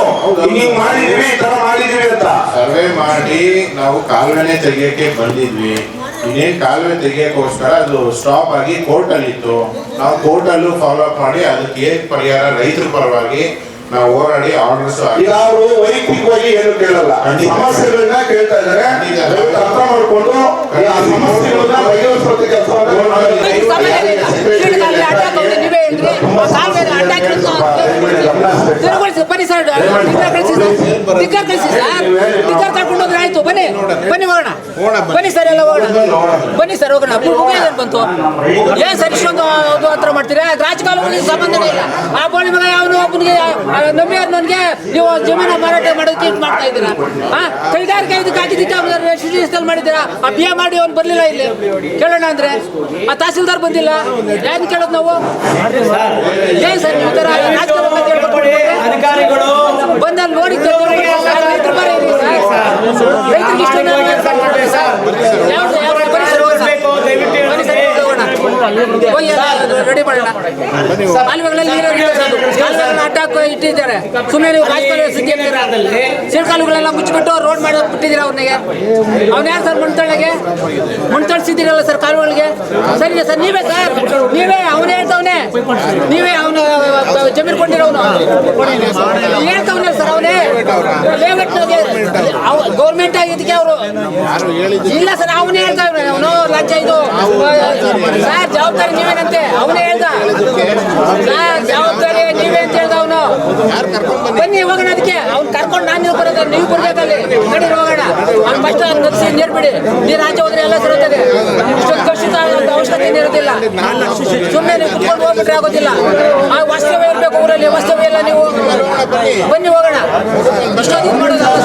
ಹಿಂಗ್ ಮಾಡಿದೀವಿ, ಈ ತರ ಮಾಡಿದೀವಿ ಅಂತ ಸರ್ವೆ ಮಾಡಿ ನಾವು ಕಾಲುವೆನೆ ತೆಗಿಯಕ್ಕೆ ಬಂದಿದ್ವಿ. ಇನ್ನೇನ್ ಕಾಲುವೆ ತೆಗಿಯಕ್ಕೋಸ್ಕರ ಅದು ಸ್ಟಾಪ್ ಆಗಿ ಕೋರ್ಟ್ ಅಲ್ಲಿ ಇತ್ತು. ನಾವು ಕೋರ್ಟ್ ಅಲ್ಲೂ ಫಾಲೋ ಅಪ್ ಮಾಡಿ ಅದಕ್ಕೆ ಏನ್ ಪರಿಹಾರ ರೈತರ ಪರವಾಗಿ ನಾವು ಹೋರಾಡಿ ಆರ್ಡರ್ಸ್. ಈಗ ಅವರು ವೈಯಕ್ತಿಕವಾಗಿ ಏನು ಕೇಳಲ್ಲ, ಸಮಸ್ಯೆಗಳನ್ನ ಕೇಳ್ತಾ ಇದ್ದಾರೆ. ಅರ್ಥ ಮಾಡ್ಕೊಂಡು ಆ ಸಮಸ್ಯೆಗಳನ್ನ ಬಗೆಹರಿಸುವಂತ ಆಯ್ತು ಬನ್ನಿ ಬನ್ನಿ ಹೋಗೋಣ, ಬನ್ನಿ ಸರ್, ಎಲ್ಲ ಹೋಗೋಣ, ಬನ್ನಿ ಸರ್ ಹೋಗೋಣ. ಏನ್ ಬಂತು? ಏನ್ ಸರ್ ಇಷ್ಟೊಂದು ಹತ್ರ ಮಾಡ್ತೀರಾ? ರಾಜಕಾಲುಗಳಿಗೆ ಸಂಬಂಧನೇ ಇಲ್ಲ. ಆ ಬೋಳಿ ಮಗ ಅವನು ಒಬ್ಬನಿಗೆ ನಂಬಿಯವ್ರಿಗೆ ನೀವು ಜಮೀನು ಮಾರಾಟ ಮಾಡೋದಕ್ಕೆ ಇದು ಮಾಡ್ತಾ ಇದ್ದೀರಾ. ಕೈಗಾರಿಕೆ ಇದಕ್ಕೆ ಹಾಕಿದ್ದಕ್ಕೆ ಮಾಡಿದ್ದೀರಾ. ಆ ಬಿಎ ಮಾಡಿ ಅವ್ನು ಬರ್ಲಿಲ್ಲ ಇಲ್ಲಿ ಕೇಳೋಣ ಅಂದ್ರೆ, ಆ ತಹಸೀಲ್ದಾರ್ ಬಂದಿಲ್ಲ. ಏನ್ ಕೇಳೋದು ನಾವು? ಏನ್ ಸರ್ ನೀವು ತರ ಅಧಿಕಾರಿಗಳು ಬಂದ ನೋಡಿ ರೆಡಿ ಮಾಡೋಣ. ಕಾಲುವೆಗಳಲ್ಲಿ ಅಡ್ಡ ಇಟ್ಟಿದ್ದಾರೆ. ಸುಮ್ಮನೆ ನೀವು ಕಾಲುಗಳೆಲ್ಲ ಮುಚ್ಚಿಬಿಟ್ಟು ರೋಡ್ ಮಾಡಿ ಬಿಟ್ಟಿದ್ದೀರಾ ಅವ್ನಿಗೆ. ಅವ್ನ ಯಾರು ಸರ್ ಮಣ್ಣು ತಳಿಸಿದ್ದೀರಲ್ಲ ಸರ್ ಕಾಲುಗಳಿಗೆ? ಸರಿ ಸರ್, ನೀವೇ ಸರ್, ನೀವೇ ಅವನೇ ಹೇಳ್ತವನೆ, ನೀವೇ ಅವನು ಜಮೀನು ಕೊಂಡಿರೋನು ಹೇಳ್ತವನೆ ಸರ್. ಅವನೇ ಗೌರ್ಮೆಂಟ್ ಆಗಿದ್ದಕ್ಕೆ ಅವರು ಇಲ್ಲ ಸರ್, ಅವನೇ ಹೇಳ್ತಾವ್ರೆ. ಅವನು ಲಂಚ ಇದು ಸರ್, ಜವಾಬ್ದಾರಿ ನೀವೇನಂತೆ ಅವನೇ ಹೇಳ್ದ ಸರ್, ಜವಾಬ್ದಾರಿ ನೀವೇ ಅಂತ ಹೇಳ್ದ ಅವನು. ಬನ್ನಿ ಹೋಗೋಣ. ಅದಕ್ಕೆ ಅವ್ನು ಕರ್ಕೊಂಡು ನಾನು ಬರೋದ, ನೀವು ಬರ್ಬೇಕಲ್ಲಿ ನಡಿ ಹೋಗೋಣ. ಅವ್ನು ಫಸ್ಟ್ ನಗ್ಸಿ ನೀರು ಬಿಡಿ, ನೀರು ಆಚೆ ಹೋದ್ರೆ ಎಲ್ಲ ಸಿರುತ್ತದೆ. ಇಷ್ಟೊಂದು ಕಷ್ಟದ ಅವಶ್ಯಕತೆ ಇರೋದಿಲ್ಲ. ಸುಮ್ಮನೆ ನೀವು ಕುತ್ಕೊಂಡು ಹೋಗ್ಬಿಟ್ರೆ ಆಗೋದಿಲ್ಲ. ಆ ವಾಸ್ತವ್ಯ ಇರಬೇಕು ಊರಲ್ಲಿ, ವಾಸ್ತವ್ಯ ಇಲ್ಲ. ನೀವು ಬನ್ನಿ ಹೋಗೋಣ. ಇಷ್ಟೊಂದು ಮಾಡೋದಲ್ಲ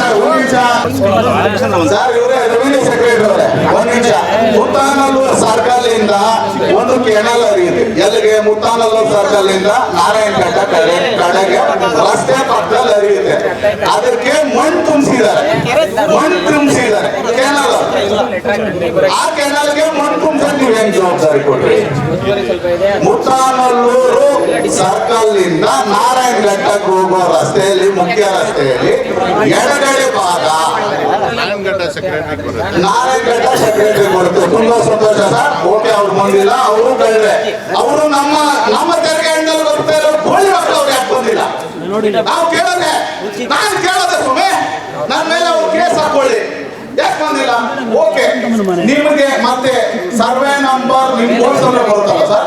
ಸರ್. ಇವರೇ ರೆವಿನ್ಯೂ ಸೆಕ್ರೆಟರಿ ಅವರೇ, ಒಂದ್ ನಿಮಿಷ. ಮುತ್ತಾನಲ್ಲೂರು ಸರ್ಕಲ್ನಿಂದ ಒಂದು ಕೆನಲ್ ಹರಿಯುತ್ತೆ. ಎಲ್ಲಿಗೆ? ಮುತ್ತಾನಲ್ಲೂರು ಸರ್ಕಲ್ನಿಂದ ನಾರಾಯಣಘಟ್ಟ ಕಡೆಗೆ ರಸ್ತೆ ಪಕ್ಕದಲ್ಲಿ ಹರಿಯುತ್ತೆ. ಅದಕ್ಕೆ ಮಣ್ಣು ತುಂಬಿಸಿದ್ದಾರೆ ಕೆನಲ್. ಆ ಕೆನಲ್ಗೆ ಮಣ್ಣು ತುಂಬಿಸಕ್ಕೆ ನೀವು ಹೆಂಗ್ ಜವಾಬ್ದಾರಿ ಕೊಡ್ರಿ? ಮುತ್ತಾನಲ್ಲೂರು ಸರ್ಕಲ್ನಿಂದ ನಾರಾಯಣಘಟ್ಟಕ್ಕೆ ಹೋಗೋ ರಸ್ತೆಯಲ್ಲಿ, ಮುಖ್ಯ ರಸ್ತೆಯಲ್ಲಿ ಎಡಗಡೆ ಭಾಗ ನಾರಾಯಣಘಟ್ಟ ಸೆಕ್ರೆಟರಿ ಬರುತ್ತೆ. ತುಂಬಾ ಸಂತೋಷ ಸರ್. ಓಕೆ, ಅವ್ರು ಬಂದಿಲ್ಲ, ಅವರು ಕಳ್ರೆ. ಅವರು ನಮ್ಮ ತೆರಿಗೆ ಹಣ್ಣಲ್ಲಿ ಬರ್ತಾ ಇರೋ ಗೋಳಿ ಮಕ್ಕಳು ಅವ್ರು ಯಾಕೆ ಬಂದಿಲ್ಲ? ನಾವು ಕೇಳೋದೆ, ನಾನು ಕೇಳೋದೆ ಸುಮ್ಮನೆ. ನನ್ನ ಮೇಲೆ ಅವ್ರು ಕೇಸ್ ಹಾಕೊಳ್ಳಿ, ಯಾಕೆ ಬಂದಿಲ್ಲ? ಓಕೆ, ನಿಮಗೆ ಮತ್ತೆ ಸರ್ವೆ ನಂಬರ್ ನಿಮ್ ಗೋಲ್ಸಂದ್ರ ಬರುತ್ತಲ್ಲ ಸರ್,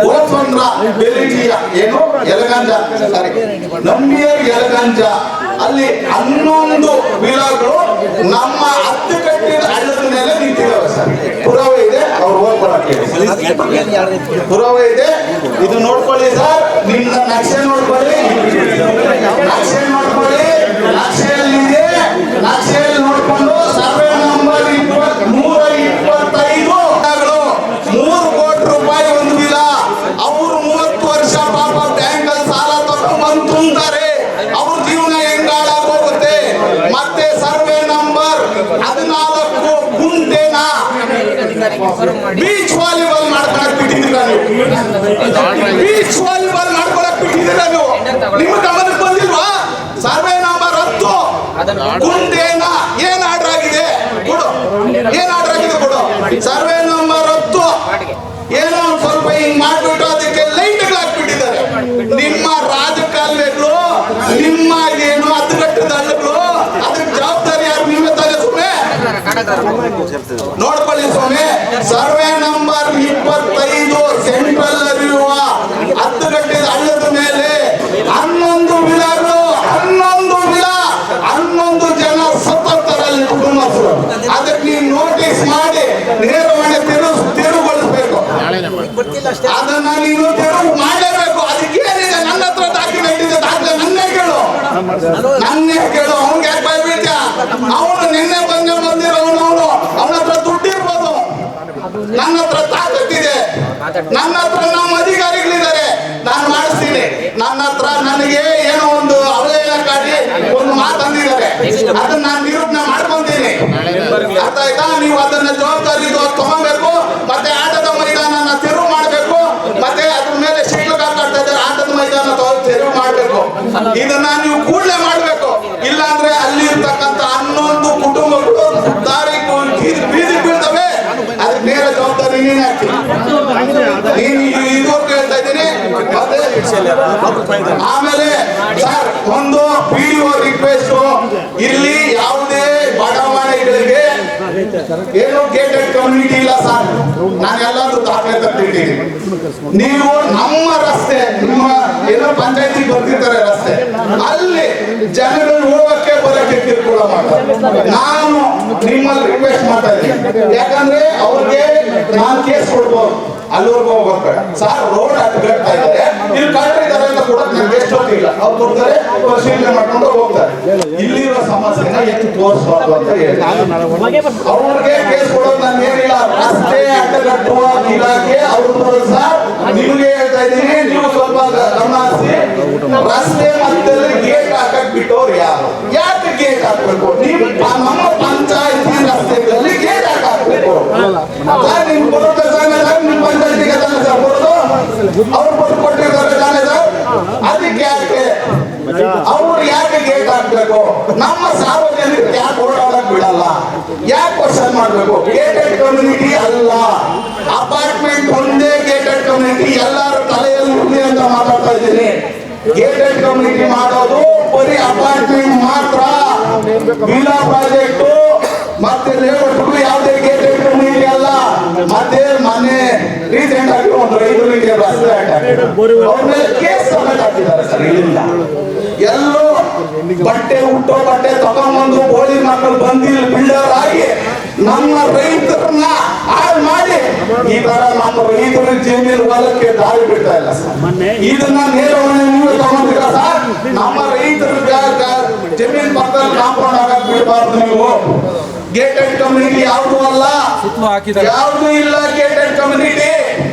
ಗೋಲ್ಸಂದ್ರ ಏನು ಯಲಗಂಜ, ಸಾರಿ ನಂಬಿಯರ್ ಯಲಗಂಜ, ಅಲ್ಲಿ 11 ವಿಲಾಗಳು ನಮ್ಮ 10 ಕಟ್ಟಿದ ಹಳ್ಳದ ಮೇಲೆ ನಿಂತಿದ್ದಾವೆ ಸರ್. ಪುರಾವೆ ಇದೆ, ಅವ್ರು ಹೋಗ್ಕೊಳಕ್ಕೆ ಪುರಾವೆ ಇದೆ. ಇದು ನೋಡ್ಕೊಳ್ಳಿ ಸರ್, ನಿಮ್ಮ ನಕ್ಷೆ ನೋಡ್ಕೊಳ್ಳಿ, ನಕ್ಷೆಯಲ್ಲಿದೆ. ನಕ್ಷೆಯಲ್ಲಿ ನೋಡ್ಕೊಂಡು ಸರ್ವೆ ನಂಬರ್ 125 3 ಕೋಟಿ ರೂಪಾಯಿ ಒಂದು ವಿಲ. ಅವರು 30 ವರ್ಷ ಪಾಪ ಬ್ಯಾಂಕ್ ಅಲ್ಲಿ ಸಾಲ ತಗೊಂಡು ತುಂಬ್ತಾರೆ. ಅವ್ರ ಜೀವನ ಹೆಂಗ್ ಹಾಳಾಗೋಗುತ್ತೆ? ಮತ್ತೆ ಸರ್ವೆ ನಂಬರ್ 14 ಗುಂಟೆನ ಬೀಚ್ ವಾಲಿಬಾಲ್ ಮಾಡ್ಕೊಳಕ್ ಬಿಟ್ಟಿದ್ದೀರಾ ನೀವು? ಬೀಚ್ ವಾಲಿಬಾಲ್ ಮಾಡ್ಕೊಳಕ್ ಬಿಟ್ಟಿದ್ದೀರಾ ನೀವು? ನಿಮ್ಮ ಗಮನಕ್ಕೆ ಬಂದಿಲ್ವಾ? ಸರ್ವೆ ನಂಬರ್ 10 ಗುಂಟೆನ ಏನ್ ಆರ್ಡರ್ ಆಗಿದೆ ಕೊಡು, ಏನ್ ಆರ್ಡರ್ ಆಗಿದೆ ಕೊಡು. ಸರ್ವೆ ನಂಬರ್ 10 ಏನೋ ಸ್ವಲ್ಪ ಹಿಂಗ್ ಮಾಡ್ಬಿಟ್ಟು ಅದಕ್ಕೆ ಲೈಟ್ಗಳು ಹಾಕ್ಬಿಟ್ಟಿದ್ದಾರೆ. ನಿಮ್ಮ ರಾಜಕಾಲುವೆಗಳು, ನಿಮ್ಮ ಏನು 10 ಕಟ್ಟದ ಹಳ್ಳಗಳು, ಅದಕ್ಕೆ ಜವಾಬ್ದಾರಿ ಯಾರು? ನೀವೇ ತಾನೇ ಸುಮ್ಮನೆ ನೋಡ್ಕೊಳ್ಳಿ ಸ್ವಾಮಿ. ಸರ್ವೆ ನಂಬರ್ 25 ಸೆಂಟ್ರಲ್ ಹರಿಯುವ 10 ಕಟ್ಟದ ಹಳ್ಳದ ಮೇಲೆ 11 ವಿಲಗಳು, 11 ಜನ ಸತ್ತರಲ್ಲಿ ಕುಟುಂಬಸ್ಥರು. ಅದಕ್ಕೆ ನೀವು ನೋಟಿಸ್ ಮಾಡಿ ನೇರವಾಗಿ ತೆರವುಗೊಳಿಸಬೇಕು. ಅದನ್ನ ನೀನು ತೆರವು ಮಾಡಲೇಬೇಕು. ಅದಕ್ಕೆ ಏನಿದೆ? ನನ್ನ ಹತ್ರ ಡಾಕ್ಯುಮೆಂಟ್ ಇದೆ, ದಾಖಲೆ ನನ್ನೇ ಕೇಳು. ಅವ್ನಿಗೆ ಯಾಕೆ ಭಯಬೀಳ್ತ? ಅವನು ನಿನ್ನೆ ಬಂದಿರೋನು, ಅವನ ಹತ್ರ ದುಡ್ಡು ಇರ್ಬೋದು, ನನ್ನ ಹತ್ರ ತಾಕತ್ತಿದೆ, ನನ್ನ ಹತ್ರ ನಮ್ಮ ಅಧಿಕಾರಿಗಳಿದ್ದಾರೆ, ನಾನು ಮಾಡಿಸ್ತೀನಿ. ನನ್ನ ಹತ್ರ ನನಗೆ ಏನೋ ಒಂದು ಅವಲೇನ ಕಾಟಿ ಒಂದು ಮಾತಂದಿದ್ದಾರೆ, ಅದನ್ನ ನಾನು ನಿರೂಪಣೆ ಮಾಡ್ಕೊಂತೀನಿ. ಅರ್ಥ ಆಯ್ತಾ? ನೀವು ಅದನ್ನ ಜವಾಬ್ದಾರಿ ತಗೋಬೇಕು. ಮತ್ತೆ ಆಟದ ಮೈದಾನ ತೆರವು ಮಾಡಬೇಕು. ಮತ್ತೆ ಅದ್ರ ಮೇಲೆ ಶಿಕ್ಷಕ ಕಾಡ್ತಾ ಇದ್ದಾರೆ, ಆಟದ ಮೈದಾನ ತೆರವು ಮಾಡಬೇಕು. ಇದನ್ನ ನೀವು ಕೂಡಲೇ ಮಾಡಬೇಕು. ಇಲ್ಲಾಂದ್ರೆ ಅಲ್ಲಿ ಇರ್ತಕ್ಕಂಥ 11 ಕುಟುಂಬಗಳು ದಾರಿ ಬೀದಿ ಬೀಳ್ತವೆ. ಅದಕ್ಕೆ ನೇರ ಜವಾಬ್ದಾರಿ ನೀನೇ ಹಾಕ್ತೀನಿ. ಇದು ಹೇಳ್ತಾ ಇದ್ದೀನಿ. ಆಮೇಲೆ ಸರ್, ಒಂದು PDO ರಿಕ್ವೆಸ್ಟ್, ಇಲ್ಲಿ ಯಾವುದೇ ಬಡಾವಣೆಗಳಿಗೆ ಏನು ಗೇಟೆಡ್ ಕಮ್ಯುನಿಟಿ ಇಲ್ಲ ಸರ್. ನಾನು ಎಲ್ಲಾದ್ರೂ ದಾಖಲೆ ತಪ್ಪಿಟ್ಟಿದ್ದೀನಿ. ನೀವು ನಮ್ಮ ರಸ್ತೆ, ನಿಮ್ಮ ಏನೋ ಪಂಚಾಯತಿಗೆ ಬರ್ತಿರ್ತಾರೆ ರಸ್ತೆ, ಅಲ್ಲಿ ಜನಗಳು ಹೋಗಕ್ಕೆ ಬರಕ್ಕೆ ಕಿರುಕುಳ ಮಾಡ್ತಾರೆ. ನಾನು ನಿಮ್ಮಲ್ಲಿ ರಿಕ್ವೆಸ್ಟ್ ಮಾಡ್ತಾ ಇದ್ದೀನಿ, ಯಾಕಂದ್ರೆ ಅವ್ರಿಗೆ ನಾನು ಕೇಸ್ ಕೊಡ್ಬೋದು, ಅಲ್ಲಿವರೆಗೂ ಹೋಗ್ಬೇಡ ಸರ್. ರೋಡ್ ಅಡ್ಡಾಡ್ತಾ ಇದ್ದಾರೆ, ಇಲ್ಲಿ ಕಾಣ್ತಿದ್ದಾರೆ ಅಂತ ಕೂಡ ನನ್ಗೆ ಎಷ್ಟು ಗೊತ್ತಿಲ್ಲ. ಅವ್ರು ಕೊಡ್ತಾರೆ, ಪರಿಶೀಲನೆ ಮಾಡ್ಕೊಂಡು ಹೋಗ್ತಾರೆ. ಇಲ್ಲಿರೋ ಸಮಸ್ಯೆನ ಎಷ್ಟು ತೋರಿಸಬಾರ್ದು ಅಂತ ಹೇಳಿ ಅವ್ರಿಗೆ ಕೇಸ್ ಕೊಡೋದು ನಾನು ಏನಿಲ್ಲ. ರಸ್ತೆ ಅಡ್ಡಗಟ್ಟುವ ಇಲಾಖೆ ಅವ್ರು ಸರ್, ನಿಮಗೆ ಹೇಳ್ತಾ ಇದ್ದೀನಿ, ನೀವು ಸ್ವಲ್ಪ ಗಮನ ಹರಿಸಿ. ರಸ್ತೆ ಮಧ್ಯದಲ್ಲಿ ಗೇಟ್ ಹಾಕಕ್ ಬಿಟ್ಟವ್ರು ಯಾರು? ಯಾಕೆ ಗೇಟ್ ಹಾಕ್ಬೇಕು? ನೀವು ನಮ್ಮ ಪಂಚಾಯತಿ ರಸ್ತೆಗಳಲ್ಲಿ ಗೇಟ್ ಹಾಕಬೇಕು. ನಿಮ್ ಬರುತ್ತೆ ಸರ್, ನಿಮ್ ಪಂಚಾಯತಿಗೆ ತಾನೆ ಸರ್ ಬರೋದು, ಅವ್ರು ಬಂದು ಕೊಟ್ಟಿರ್ತಾರೆ ತಾನೆ ಸರ್. ಅದಕ್ಕೆ ಯಾಕೆ ಅವ್ರು ಯಾಕೆ ಗೇಟ್ ಹಾಕ್ಬೇಕು? ನಮ್ಮ ಸಾರ್ವಜನಿಕರಿಗೆ ಯಾಕೆ ಓಡಾಡಕ್ ಬಿಡಲ್ಲ? ಯಾಕೆ ಕ್ವಶನ್ ಮಾಡ್ಬೇಕು? ಗೇಟೆಡ್ ಕಮ್ಯುನಿಟಿ ಅಲ್ಲ, ಅಪಾರ್ಟ್ಮೆಂಟ್ ಒಂದೇ ಗೇಟೆಡ್ ಕಮ್ಯುನಿಟಿ. ಎಲ್ಲರೂ ತಲೆಯಲ್ಲಿ ಉಂಡಿ ಅಂತ ಮಾತಾಡ್ತಾ ಇದ್ದೀನಿ. ಗೇಟೆಡ್ ಕಮ್ಯುನಿಟಿ ಮಾಡೋದು ಬರೀ ಅಪಾರ್ಟ್ಮೆಂಟ್ ಮಾತ್ರ. ವಿಲಾ ಪ್ರಾಜೆಕ್ಟ್ ಮತ್ತೆ ಲೇಔಟ್ ಯಾವುದೇ ಗೇಟೆಡ್ ಕಮ್ಯುನಿಟಿ ಅಲ್ಲ. ಮತ್ತೆ ಮೊನ್ನೆ ರೀಸೆಂಟ್ ಆಗಿ ಒಂದು ರೈತರಿಗೆ ರಸ್ತೆ ಅವ್ರ ಮೇಲೆ ಕೇಸ್ ಹಾಕಿದ್ದಾರೆ ಸರ್. ಇಲ್ಲಿಂದ ಎಲ್ಲೋ ಬಟ್ಟೆ ಹುಟ್ಟೋ ಬಟ್ಟೆ ತಗೊಂಡ್ಬಂದು ಗೋಳಿ ಮಕ್ಕಳು ಬಂದಿಲ್ಲ ಬಿಲ್ಡರ್ ಆಗಿ ನಮ್ಮ ರೈತರನ್ನ ಹಾಳು ಮಾಡಿ ಈ ತರ ನಮ್ಮ ರೈತರ ಜಮೀನು ಹೊಲಕ್ಕೆ ದಾರಿ ಬಿಡ್ತಾ ಇಲ್ಲ ಸರ್. ಇದನ್ನ ನೇರವಾಗಿ ನೀವು ತಗೊಂಡಿಲ್ಲ ಸರ್. ನಮ್ಮ ರೈತರ ಜಮೀನ್ ಪಕ್ಕದಲ್ಲಿ ಕಾಂಪೌಂಡ್ ಆಗಕ್ ಬಿಡಬಾರ್ದು ನೀವು. ಗೇಟೆಡ್ ಕಮ್ಯುನಿಟಿ ಯಾವುದು ಅಲ್ಲ, ಯಾವುದು ಇಲ್ಲ ಗೇಟೆಡ್ ಕಮ್ಯುನಿಟಿ.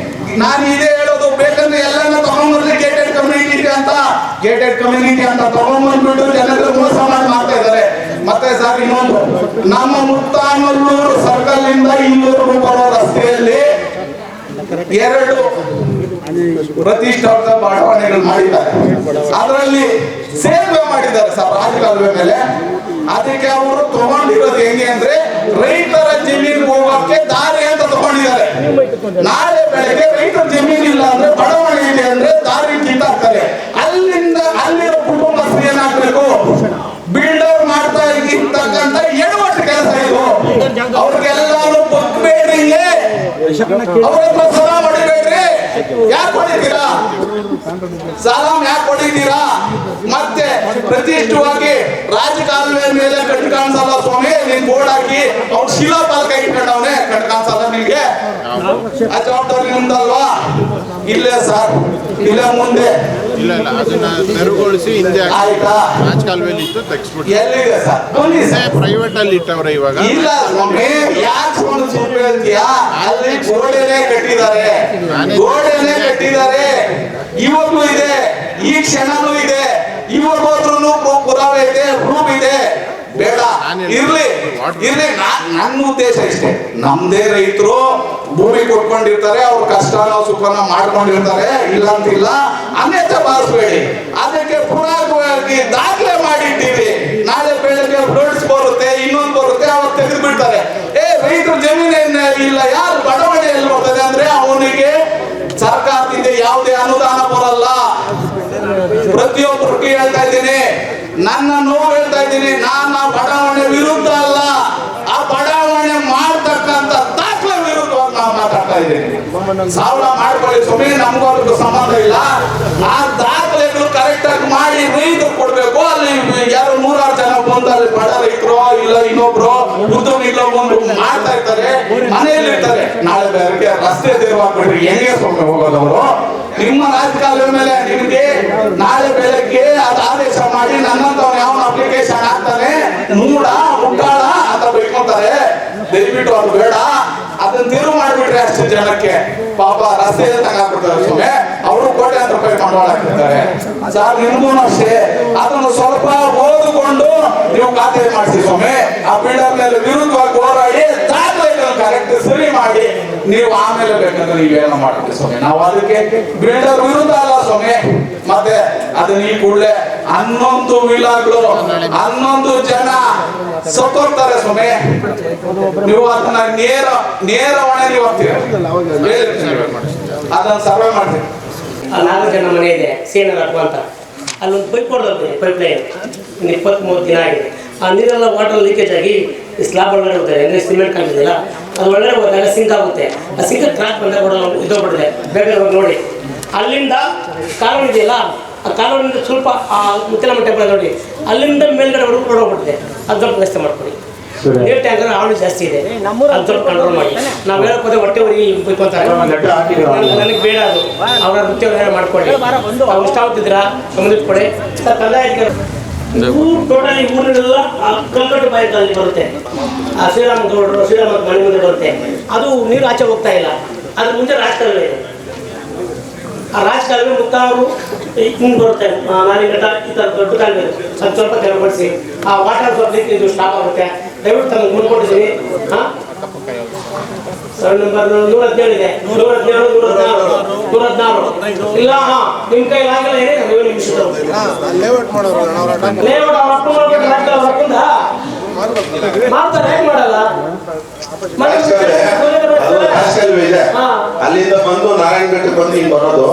ನಾನು ಇದೇ ಹೇಳೋದು, ಬೇಕಂದ್ರೆ ಎಲ್ಲಾನ ತಗೊಂಡ್ಬರ್ಲಿ ಗೇಟೆಡ್ ಕಮ್ಯುನಿಟಿ ಅಂತ. ಗೇಟೆಡ್ ಕಮ್ಯುನಿಟಿ ಅಂತ ತಗೊಂಡ್ಬಂದ್ಬಿಟ್ಟು ಜನರು ಮೋಸ ಮಾಡ್ತಾ ಇದ್ದಾರೆ. ಮತ್ತೆ ಸರ್ ಇನ್ನೊಂದು, ನಮ್ಮ ಮುತ್ತಾನಲ್ಲೂರು ಸರ್ಕಲ್ ಇಂದ ಇಲ್ಲೂರು ಬರೋ ರಸ್ತೆಯಲ್ಲಿ 2 ಪ್ರತಿಷ್ಠಾಪಿತ ಬಡಾವಣೆಗಳು ಮಾಡಿದ್ದಾರೆ. ಅದರಲ್ಲಿ ಸೇವೆ ಮಾಡಿದ್ದಾರೆ ಸರ್ ರಾಜಕಾಲುವೆ ಮೇಲೆ. ಅದಕ್ಕೆ ಅವರು ತಗೊಂಡಿರೋದು ಹೆಂಗೆ ಅಂದ್ರೆ ರೈತರ ಜಮೀನು ಹೋಗೋಕೆ ದಾರಿ ಅಂತ ತಗೊಂಡಿದ್ದಾರೆ. ನಾಳೆ ಬೆಳಗ್ಗೆ ರೈತರ ಜಮೀನು ಇಲ್ಲ ಅಂದ್ರೆ ಬಡಾವಣೆ ಇದೆ ಅಂದ್ರೆ ದಾರಿ ಕಿತ್ತಾಕ್ತಾರೆ. ಅಲ್ಲಿರೋ ಕುಟುಂಬಸ್ಥರು ಏನಾಗ್ಬೇಕು? ಬಿಲ್ಡರ್ ಮಾಡ್ತಾ ಇರ್ತಕ್ಕಂಥ ಎಡವಟ್ಟು ಕೆಲಸ ಇದು. ಅವ್ರಿಗೆಲ್ಲಾನು ಕೊಟ್ಬೇಡಿ, ಅವ್ರ ಹತ್ರ ಸಲಾಂ ಹೊಡಿಬೇಡ್ರಿ. ಯಾಕೆ ಹೊಡಿತೀರಾ? ಸಲಾಂ ಯಾಕೆ ಹೊಡಿತೀರಾ? ಮತ್ತೆ ಪ್ರತಿಷ್ಠವಾಗಿ ರಾಜಕಾಲುವೆ ಮೇಲೆ ಕಣ್ಣು ಕಾಣಿಸಲ್ಲ ಸ್ವಾಮಿ, ನೀನ್ ಬೋರ್ಡ್ ಹಾಕಿ ಅವ್ನು ಶಿಲಾಪಾಲಕ ಇಟ್ಕೊಂಡವನೇ, ಕಣ್ಣು ಕಾಣಿಸಲ್ಲ ನಿನ್ಗೆ. ಆ ಜವಾಬ್ದಾರಿ ನಿಮ್ದಲ್ವಾ? ಇಲ್ಲೇ ಸರ್, ಇಲ್ಲೇ ಮುಂದೆ ಇಲ್ಲ ಅದನ್ನ ತೆರವುಗೊಳಿಸಿ ಹಿಂದೆ ಆಯ್ತಾ? ರಾಜಕಾಲುವೆಲಿ ಇತ್ತು ತೆಗಿಸ್ಬಿಟ್ಟು ಎಲ್ಲಿದೆ ಸರ್? ಪ್ರೈವೇಟ್ ಅಲ್ಲಿ ಇಟ್ಟವ್ರೆ ಇವಾಗ. ಇಲ್ಲ ಸ್ವಾಮಿ, ಯಾಕೆ ಒಂದು ಸುಳ್ಳು ಹೇಳ್ತೀಯಾ? ಅಲ್ಲಿ ಗೋಡೆನೇ ಕಟ್ಟಿದ್ದಾರೆ, ಗೋಡೆನೇ ಕಟ್ಟಿದ್ದಾರೆ. ಇವಾಗ್ಲೂ ಇದೆ, ಈ ಕ್ಷಣನೂ ಇದೆ. ಇವಾಗ ಹೋದ್ರೂ ಪುರಾವೆ ಇದೆ, ಪ್ರೂಫ್ ಇದೆ. ಬೇಡ ಇರ್ಲಿ. ನನ್ನ ಉದ್ದೇಶ ಇಷ್ಟೇ, ನಮ್ದೇ ರೈತರು ಭೂಮಿ ಕೊಟ್ಕೊಂಡಿರ್ತಾರೆ, ಅವ್ರ ಕಷ್ಟನ ಸುಖನ ಮಾಡ್ಕೊಂಡಿರ್ತಾರೆ, ಇಲ್ಲ ಅಂತಿಲ್ಲ. ಅನ್ಯಥ ಭಾವಿಸ್ಬೇಡಿ. ಅದಕ್ಕೆ ಪುರಾವಾಗಿ ದಾಖಲೆ ಮಾಡಿಟ್ಟಿವಿ. ನಾಳೆ ಬೆಳಗ್ಗೆ ಫ್ಲಡ್ಸ್ ಬರುತ್ತೆ, ಇನ್ನೊಂದು ಬರುತ್ತೆ, ಅವ್ರು ತೆಗೆದು ಬಿಡ್ತಾರೆ. ರೈತರ ಜಮೀನೇನ ಇಲ್ಲ, ಯಾರು ಬಡಾವಣೆ ಎಲ್ಲಿ ಬರ್ತದೆ ಅಂದ್ರೆ ಅವನಿಗೆ ಸರ್ಕಾರದಿಂದ ಯಾವುದೇ ಅನುದಾನ ಬರಲ್ಲ. ಪ್ರತಿಯೊಬ್ಬರಿಗೆ ಹೇಳ್ತಾ ಇದ್ದೀನಿ, ನನ್ನ ನೋವು ಹೇಳ್ತಾ ಇದ್ದೀನಿ. ನಾನು ಆ ಬಡಾವಣೆ ವಿರುದ್ಧ ಅಲ್ಲ, ಆ ಬಡಾವಣೆ ಮಾಡ್ತಕ್ಕಂಥ ದಾಖಲೆ ವಿರುದ್ಧವಾಗಿ ನಾವು ಮಾತಾಡ್ತಾ ಇದ್ದೀನಿ. ಸಾಲ ಮಾಡ್ಕೊಳ್ಳಿ ಸ್ವಾಮಿ, ನಮಗೂ ಅದಕ್ಕೂ ಸಂಬಂಧ ಇಲ್ಲ. ಆ ದಾಖಲೆಗಳು ಕರೆಕ್ಟ್ ಆಗಿ ಮಾಡಿ ರೈತರು ಕೊಡ್ಬೇಕು. ಅಲ್ಲಿ ಯಾರು 100 ಜನ ಬಂದು ಅಲ್ಲಿ ಬಡ ರೈತರು ಇಲ್ಲ ಇನ್ನೊಬ್ರು ಉದ್ಯಮಿಗಳು ಬಂದು ಮಾಡ್ತಾ ಇರ್ತಾರೆ, ಮನೆಯಲ್ಲಿ ಇರ್ತಾರೆ. ನಾಳೆ ಬೇರೆ ರಸ್ತೆ ತೆರವಾಗ್ಬಿಟ್ರಿ ಹೆಂಗೆ ಸ್ವಾಮಿ ಹೋಗೋದವರು? ನಿಮ್ಮ ರಾಜಕಾಲುವೆ ಮೇಲೆ ನಿಮ್ಗೆ ನಾಳೆ ಬೆಳಗ್ಗೆ ಅದು ಆದೇಶ ಮಾಡಿ ನನ್ನಂತವ್ನು ಯಾವ ಅಪ್ಲಿಕೇಶನ್ ಹಾಕ್ತಾನೆ ಮೂಡ ಮುಟ್ಟಾಳ ಅಂತ ಬೈಕೊಂತಾರೆ. ದಯವಿಟ್ಟು ಅದು ಬೇಡ, ಅದನ್ನ ತಿರುವು ಮಾಡ್ಬಿಟ್ರೆ ಅಷ್ಟು ಜನಕ್ಕೆ ಪಾಪ ರಸ್ತೆ ತಗಾಕ್ಬಿಡ್ತಾರೆ ಸ್ವಾಮಿ. ಅವರು ಕೋಟ್ಯಾಂತರ ರೂಪಾಯಿ ಮಾಡ್ಕೊಳಾಕಿರ್ತಾರೆ ಸರ್. ನಿಮ್ಗೂ ಅಷ್ಟೇ, ಅದನ್ನು ಸ್ವಲ್ಪ ಓದಿಕೊಂಡು ನೀವು ಖಾತೆ ಮಾಡಿಸಿ ಸ್ವಾಮಿ. ಆ ಬಿಲ್ಡರ್ ಮೇಲೆ ವಿರುದ್ಧವಾಗಿ ಹೋರಾಡಿ ದಾಖಲೆಗಳನ್ನು ಕರೆಕ್ಟ್ ಸರಿ ಮಾಡಿ ನೀವು ಆಮೇಲೆ ಬೇಕಂದ್ರೆ ನೀವೇನೋ ಮಾಡ್ತೀವಿ ಸ್ವಾಮಿ. ನಾವು ಅದಕ್ಕೆ ಬಿಲ್ಡರ್ ವಿರುದ್ಧ ಅಲ್ಲ ಸ್ವಾಮಿ. ಮತ್ತೆ ಅದನ್ನ ಈ ಕೂಡಲೇ 11 ವಿಲಾಗಳು 11 ಜನ ಸತ್ತೋಗ್ತಾರೆ ಸ್ವಾಮಿ. ನೀವು ಅದನ್ನ ನೇರ ಹೊಣೆ ನೀವು ಹೋಗ್ತೀರ, ಅದನ್ನ ಸರ್ವೆ ಮಾಡ್ತೀವಿ. 4 ಜನ ಮನೆ ಇದೆ, ಸೇನರ್ ಅಂತ. ಅಲ್ಲೊಂದು ಪೈಪ್ ಹೊಡೆದೋಗ್ತದೆ, ಪೈಪ್ ಲೈನ್ 23 ದಿನ ಆಗಿದೆ. ಆ ನೀರೆಲ್ಲ ವಾಟರ್ ಲೀಕೇಜ್ ಆಗಿ ಸ್ಲಾಬ್ ಒಳಗಡೆ ಹೋಗ್ತದೆ. ಅಂದರೆ ಸಿಮೆಂಟ್ ಕಾಣಿಲ್ಲ, ಅದು ಒಳಗಡೆ ಹೋದಾಗ ಸಿಂಕ್ ಆಗುತ್ತೆ. ಆ ಸಿಂಕ್ ಟ್ರ್ಯಾಕ್ ಬಂದಾಗ ಇದೋಗ್ಬಿಟ್ಟಿದೆ. ಬೇಗ ನೋಡಿ, ಅಲ್ಲಿಂದ ಕಾಲೋನಿ ಇದೆಯಲ್ಲ, ಆ ಕಾಲೋನಿಂದ ಸ್ವಲ್ಪ ಆ ಮುತ್ತಲಮ್ಮ ಟೆಂಪಲ್ ನೋಡಿ, ಅಲ್ಲಿಂದ ಮೇಲ್ಗಡೆ ಹೊರಗೋಗ್ಬಿಟ್ಟಿದೆ. ಅದು ಸ್ವಲ್ಪ ವ್ಯವಸ್ಥೆ ಮಾಡ್ಕೊಳ್ಳಿ. ನೀರು ಟ್ಯಾಂಕರ್ ಹಾವಳಿ ಜಾಸ್ತಿ ಇದೆ, ಅದು ಸ್ವಲ್ಪ ಕಂಟ್ರೋಲ್ ಮಾಡಿ. ನಾವು ಹೇಳಕ್ ಹೋದ್ರೆ ಹೊಟ್ಟೆ ಊರಿಗೆ ಬೈಕೊಂತಾರೆ, ನನಗೆ ಬೇಡ ಅದು, ಅವರ ನೃತ್ಯ ಮಾಡ್ಕೊಳ್ಳಿ, ಅವ್ರು ಇಷ್ಟ ಆಗ್ತಿದ್ರ ಗಮನಿಟ್ಕೊಳ್ಳಿ. ಸರ್ ಕಂದಾಯ ಟೋಟಲಿ ಊರಿನೆಲ್ಲ ಕಲ್ಕಟ್ಟು ಬಾಯಿನಲ್ಲಿ ಬರುತ್ತೆ, ಶ್ರೀರಾಮ ಗೌಡರು ಶ್ರೀರಾಮ ಮನೆ ಮುಂದೆ ಬರುತ್ತೆ, ಅದು ನೀರು ಆಚೆ ಹೋಗ್ತಾ ಇಲ್ಲ. ಅದ್ರ ಮುಂದೆ ರಾಜಕಾಲುವೆ ಇದೆ, ಆ ರಾಜಕಾಲುವೆ ಮುತ್ತಾರು ಹಿಂಗೆ ಬರುತ್ತೆ, ನಾನಿಗಟ್ಟ ಈ ಥರ ದೊಡ್ಡ ಕಾಲುವೆ ಸ್ವಲ್ಪ ತೆರವುಗೊಳಿಸಿ ಆ ವಾಟರ್ ಪಬ್ಲಿಕ್ ಇದು ಸ್ಟಾಪ್ ಆಗುತ್ತೆ. ದಯವಿಟ್ಟು ತಮಗೆ ಮುಂದ್ಕೊಟ್ಟಿದ್ದೀನಿ. ಹಾಂ ನಂಬರ್ 117 ಇದೆ, 117, 116 ಇಲ್ಲ. ಹಾಂ ನಿಮ್ಮ ಕೈಲಾಗಲ್ಲ ಏನೇ ಲೇಔಟ್ ಅವ್ರ ಅಪ್ಪ ಮಾಡ್ಬಿಟ್ಟು ಅವ್ರ ಅಪ್ಪಂದ ಮಾಡ್ತಾರೆ, ಹೇಗೆ ಮಾಡಲ್ಲ? ಅಲ್ಲಿಂದ ಬಂದು ನಾರಾಯಣಘಟ್ಟಕ್ಕೆ ಬಂದು ಹಿಂಗ್ ಬರೋದು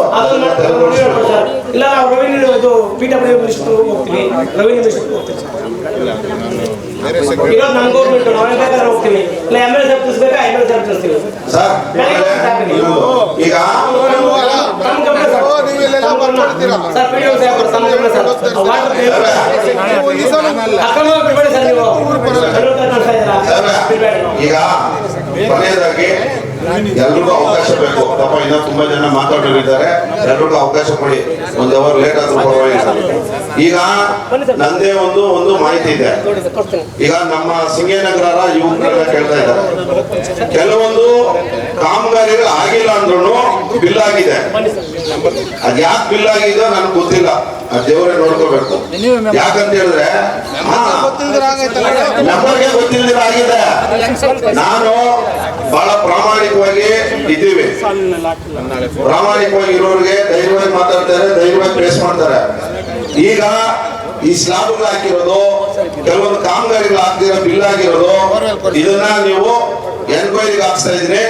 ಇಲ್ಲ. ನಾವು ರೆವಿನ್ಯೂ ಇದು PWD ಮಿನಿಸ್ಟರ್ ಹೋಗ್ತೀವಿ, ರೆವಿನ್ಯೂ ಮಿನಿಸ್ಟರ್ ಹೋಗ್ತೀವಿ. ಈಗ ನಮ್ಮ ಗೌರ್ಮೆಂಟ್ ನಾವು ಬೇಕಾದ್ರೆ ಹೋಗ್ತೀವಿ, ಇಲ್ಲ MLA ಸಾಹೇಬ್ ತಿಳಿಸ್ಬೇಕಾ, MLA ಸಾಹೇಬ್ ತಿಳಿಸ್ತೀವಿ. ಈಗ ಈಗ ಕೊನೆಯದಾಗಿ ಎಲ್ರಿಗೂ ಅವಕಾಶ ಬೇಕು. ಪಾಪ ಇನ್ನ ತುಂಬಾ ಜನ ಮಾತಾಡೋರಿದ್ದಾರೆ, ಎಲ್ರಿಗೂ ಅವಕಾಶ ಕೊಡಿ. ಒಂದು ಅವರ್ ಲೇಟ್ ಆದ್ರೂ ಪರವಾಗಿಲ್ಲ. ಈಗ ನಂದೇ ಒಂದು ಮಾಹಿತಿ ಇದೆ. ಈಗ ನಮ್ಮ ಸಿಂಗೇನಗರ ಯುವಕರೆಲ್ಲ ಕೇಳ್ತಾ ಇದ್ದಾರೆ, ಕೆಲವೊಂದು ಕಾಮಗಾರಿಗಳು ಆಗಿಲ್ಲ ಅಂದ್ರೂ ಬಿಲ್ ಆಗಿದೆ. ಅದ್ ಯಾಕೆ ಬಿಲ್ ಆಗಿದೋ ನನಗೆ ಗೊತ್ತಿಲ್ಲ, ಅದ್ ದೇವರೇ ನೋಡ್ಕೋಬೇಕು. ಯಾಕಂತ ಹೇಳಿದ್ರೆ ನಮಗೆ ಗೊತ್ತಿಲ್ದಿರ ಆಗಿದೆ. ನಾನು ಬಹಳ ಪ್ರಾಮಾಣಿಕವಾಗಿ ಇದ್ದೀವಿ, ಪ್ರಾಮಾಣಿಕವಾಗಿ ಇರೋರಿಗೆ ಧೈರ್ಯವಾಗಿ ಮಾತಾಡ್ತಾರೆ, ಧೈರ್ಯವಾಗಿ ಫೇಸ್ ಮಾಡ್ತಾರೆ. ಈಗ ಈ ಸ್ಲಾಬ್ಗಳು ಹಾಕಿರೋದು, ಕೆಲವೊಂದು ಕಾಮಗಾರಿಗಳು ಆಗ್ತಿರೋ ಬಿಲ್ ಆಗಿರೋದು, ಇದನ್ನ ನೀವು ಎನ್ಕ್ವೈರಿಗೆ ಹಾಕ್ಸ್ತಾ ಇದ್ದೀನಿ.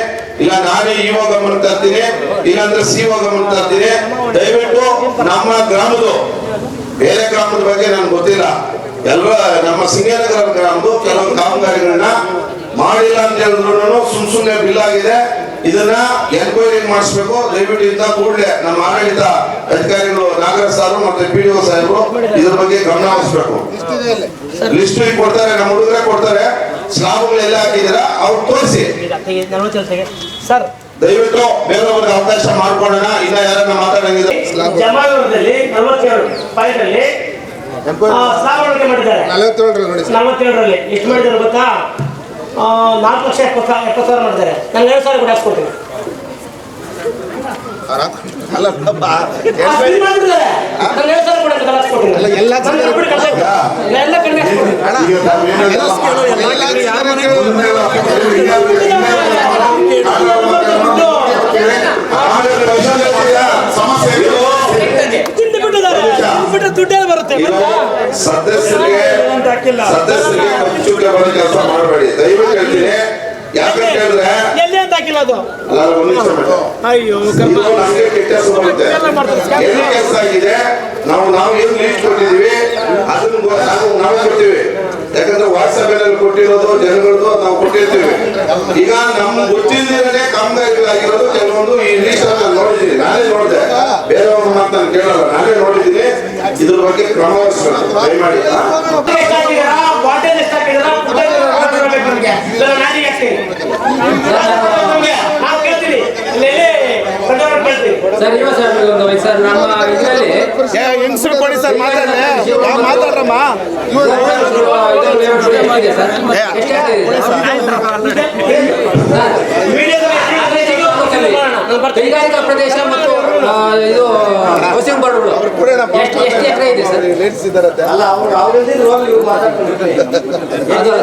ಇಲ್ಲ ನಾನೇ ಇಒ ಗಮನ ತರ್ತೀನಿ, ಇಲ್ಲಾಂದ್ರೆ CO ಗಮನ ತರ್ತೀನಿ. ದಯವಿಟ್ಟು ನಮ್ಮ ಗ್ರಾಮದ್ದು, ಬೇರೆ ಗ್ರಾಮದ ಬಗ್ಗೆ ನನ್ಗೆ ಗೊತ್ತಿಲ್ಲ, ಎಲ್ಲ ನಮ್ಮ ಸಿಂಗೇನಗರ ಗ್ರಾಮದ್ದು ಕೆಲವೊಂದು ಕಾಮಗಾರಿಗಳನ್ನ ಮಾಡಿಲ್ಲ ಅಂತ ಹೇಳಿದ್ರು ಸುಮ್ನೆ ಬಿಲ್ ಆಗಿದೆ. ಇದನ್ನ ಎನ್ಕ್ವೈರಿ ಮಾಡಿಸ್ಬೇಕು. ದಯವಿಟ್ಟು ಇಂತ ಕೂಡಲೇ ನಮ್ಮ ಆಡಳಿತ ಅಧಿಕಾರಿಗಳು ನಾಗರಾಜ್ ಸಾರು ಮತ್ತೆ PDO ಸಾಹೇಬರು ಇದ್ರ ಬಗ್ಗೆ ಗಮನ ಹರಿಸಬೇಕು. ಲಿಸ್ಟ್ ಕೊಡ್ತಾರೆ, ನಮ್ಮ ಹುಡುಗರೇ ಕೊಡ್ತಾರೆ, ಸ್ಲಾಬ್ಗಳು ಎಲ್ಲ ಹಾಕಿದ್ದೀರಾ ಅವ್ರು ತೋರಿಸಿ. ಸರ್ ದಯವಿಟ್ಟು ಬೇರೆಯವ್ರಿಗೆ ಅವಕಾಶ ಮಾಡ್ಕೊಳ್ಳೋಣ. ಇನ್ನ ಯಾರನ್ನ ಮಾತಾಡಂಗಿದೆ? ಜಮಾನೂರದಲ್ಲಿ 47 ಪಾಯಿಂಟಲ್ಲಿ ಸ್ಲಾಬ್ ಅಳವಡಿಕೆ ಮಾಡಿದ್ದಾರೆ. 47ರಲ್ಲಿ ಎಷ್ಟು ಮಾಡಿದ್ದಾರೆ ಗೊತ್ತಾ? 4,70,000 ಮಾಡಿದ್ದಾರೆ. ನಾನು 7,000 ಕೂಡ ಹಾಕ್ಸ್ಕೊಡ್ತೀನಿ. ದುಡ್ಡೇ ಬರುತ್ತೆ. ಸದಸ್ಯರಿಗೆ ಬರೋ ಕೆಲಸ ಮಾಡಬೇಡಿ, ದಯವಿಟ್ಟು ಹೇಳ್ತೀನಿ. ಯಾಕಂತ ಹೇಳಿದ್ರೆ ಎಲ್ಲಿ ಅಂತ ಹಾಕಿಲ್ಲ ಅದು. ಅಯ್ಯೋ ನಮ್ಗೆ ಕೆಟ್ಟ ಹೆಸರು ಬರುತ್ತೆ. ಎಲ್ಲಿ ಕೆಲಸ ಆಗಿದೆ ನಾವು ಏನು ಲೀಸ್ಟ್ ಕೊಟ್ಟಿದೀವಿ ಅದನ್ನ ನಾವು ಕೊಡ್ತೀವಿ. ಯಾಕಂದ್ರೆ ವಾಟ್ಸ್ಆಪ್ ಅಲ್ಲಿ ಕೊಟ್ಟಿರೋದು ಜನಗಳದ್ದು ನಾವು ಕೊಟ್ಟಿರ್ತೀವಿ. ಈಗ ನಮ್ ಗೊತ್ತಿಲ್ಲದೇ ಕಾಮಗಾರಿಗಳಾಗಿರೋದು ಕೆಲವೊಂದು ಈ ಲೀಸ್ಟ್ ನಾನು ನೋಡಿದ್ದೀನಿ, ನಾನೇ ನೋಡಿದೆ, ಬೇರೆಯವ್ರ ಮಾತು ನಾನು ಕೇಳಲ್ಲ, ನಾನೇ ನೋಡಿದ್ದೀನಿ. ಇದ್ರ ಬಗ್ಗೆ ಕ್ರಮ ವಹಿಸಬೇಕು ದಯಮಾಡಿ. ಸರ್ ಇವ ಸರ್ ಒಂದು ಸರ್ ನಮ್ಮ ಇದರಲ್ಲಿ ಹೆಂಗಸರು ಕೊಡಿ ಸರ್, ಮಾತಾಡ್ರಮ್ಮ. ಕೈಗಾರಿಕಾ ಪ್ರದೇಶ ಮತ್ತು ಇದು ಹೌಸಿಂಗ್ ಬೋರ್ಡ್ಗಳು ಎಷ್ಟು ಎಕರೆ ಇದೆ ಸರ್?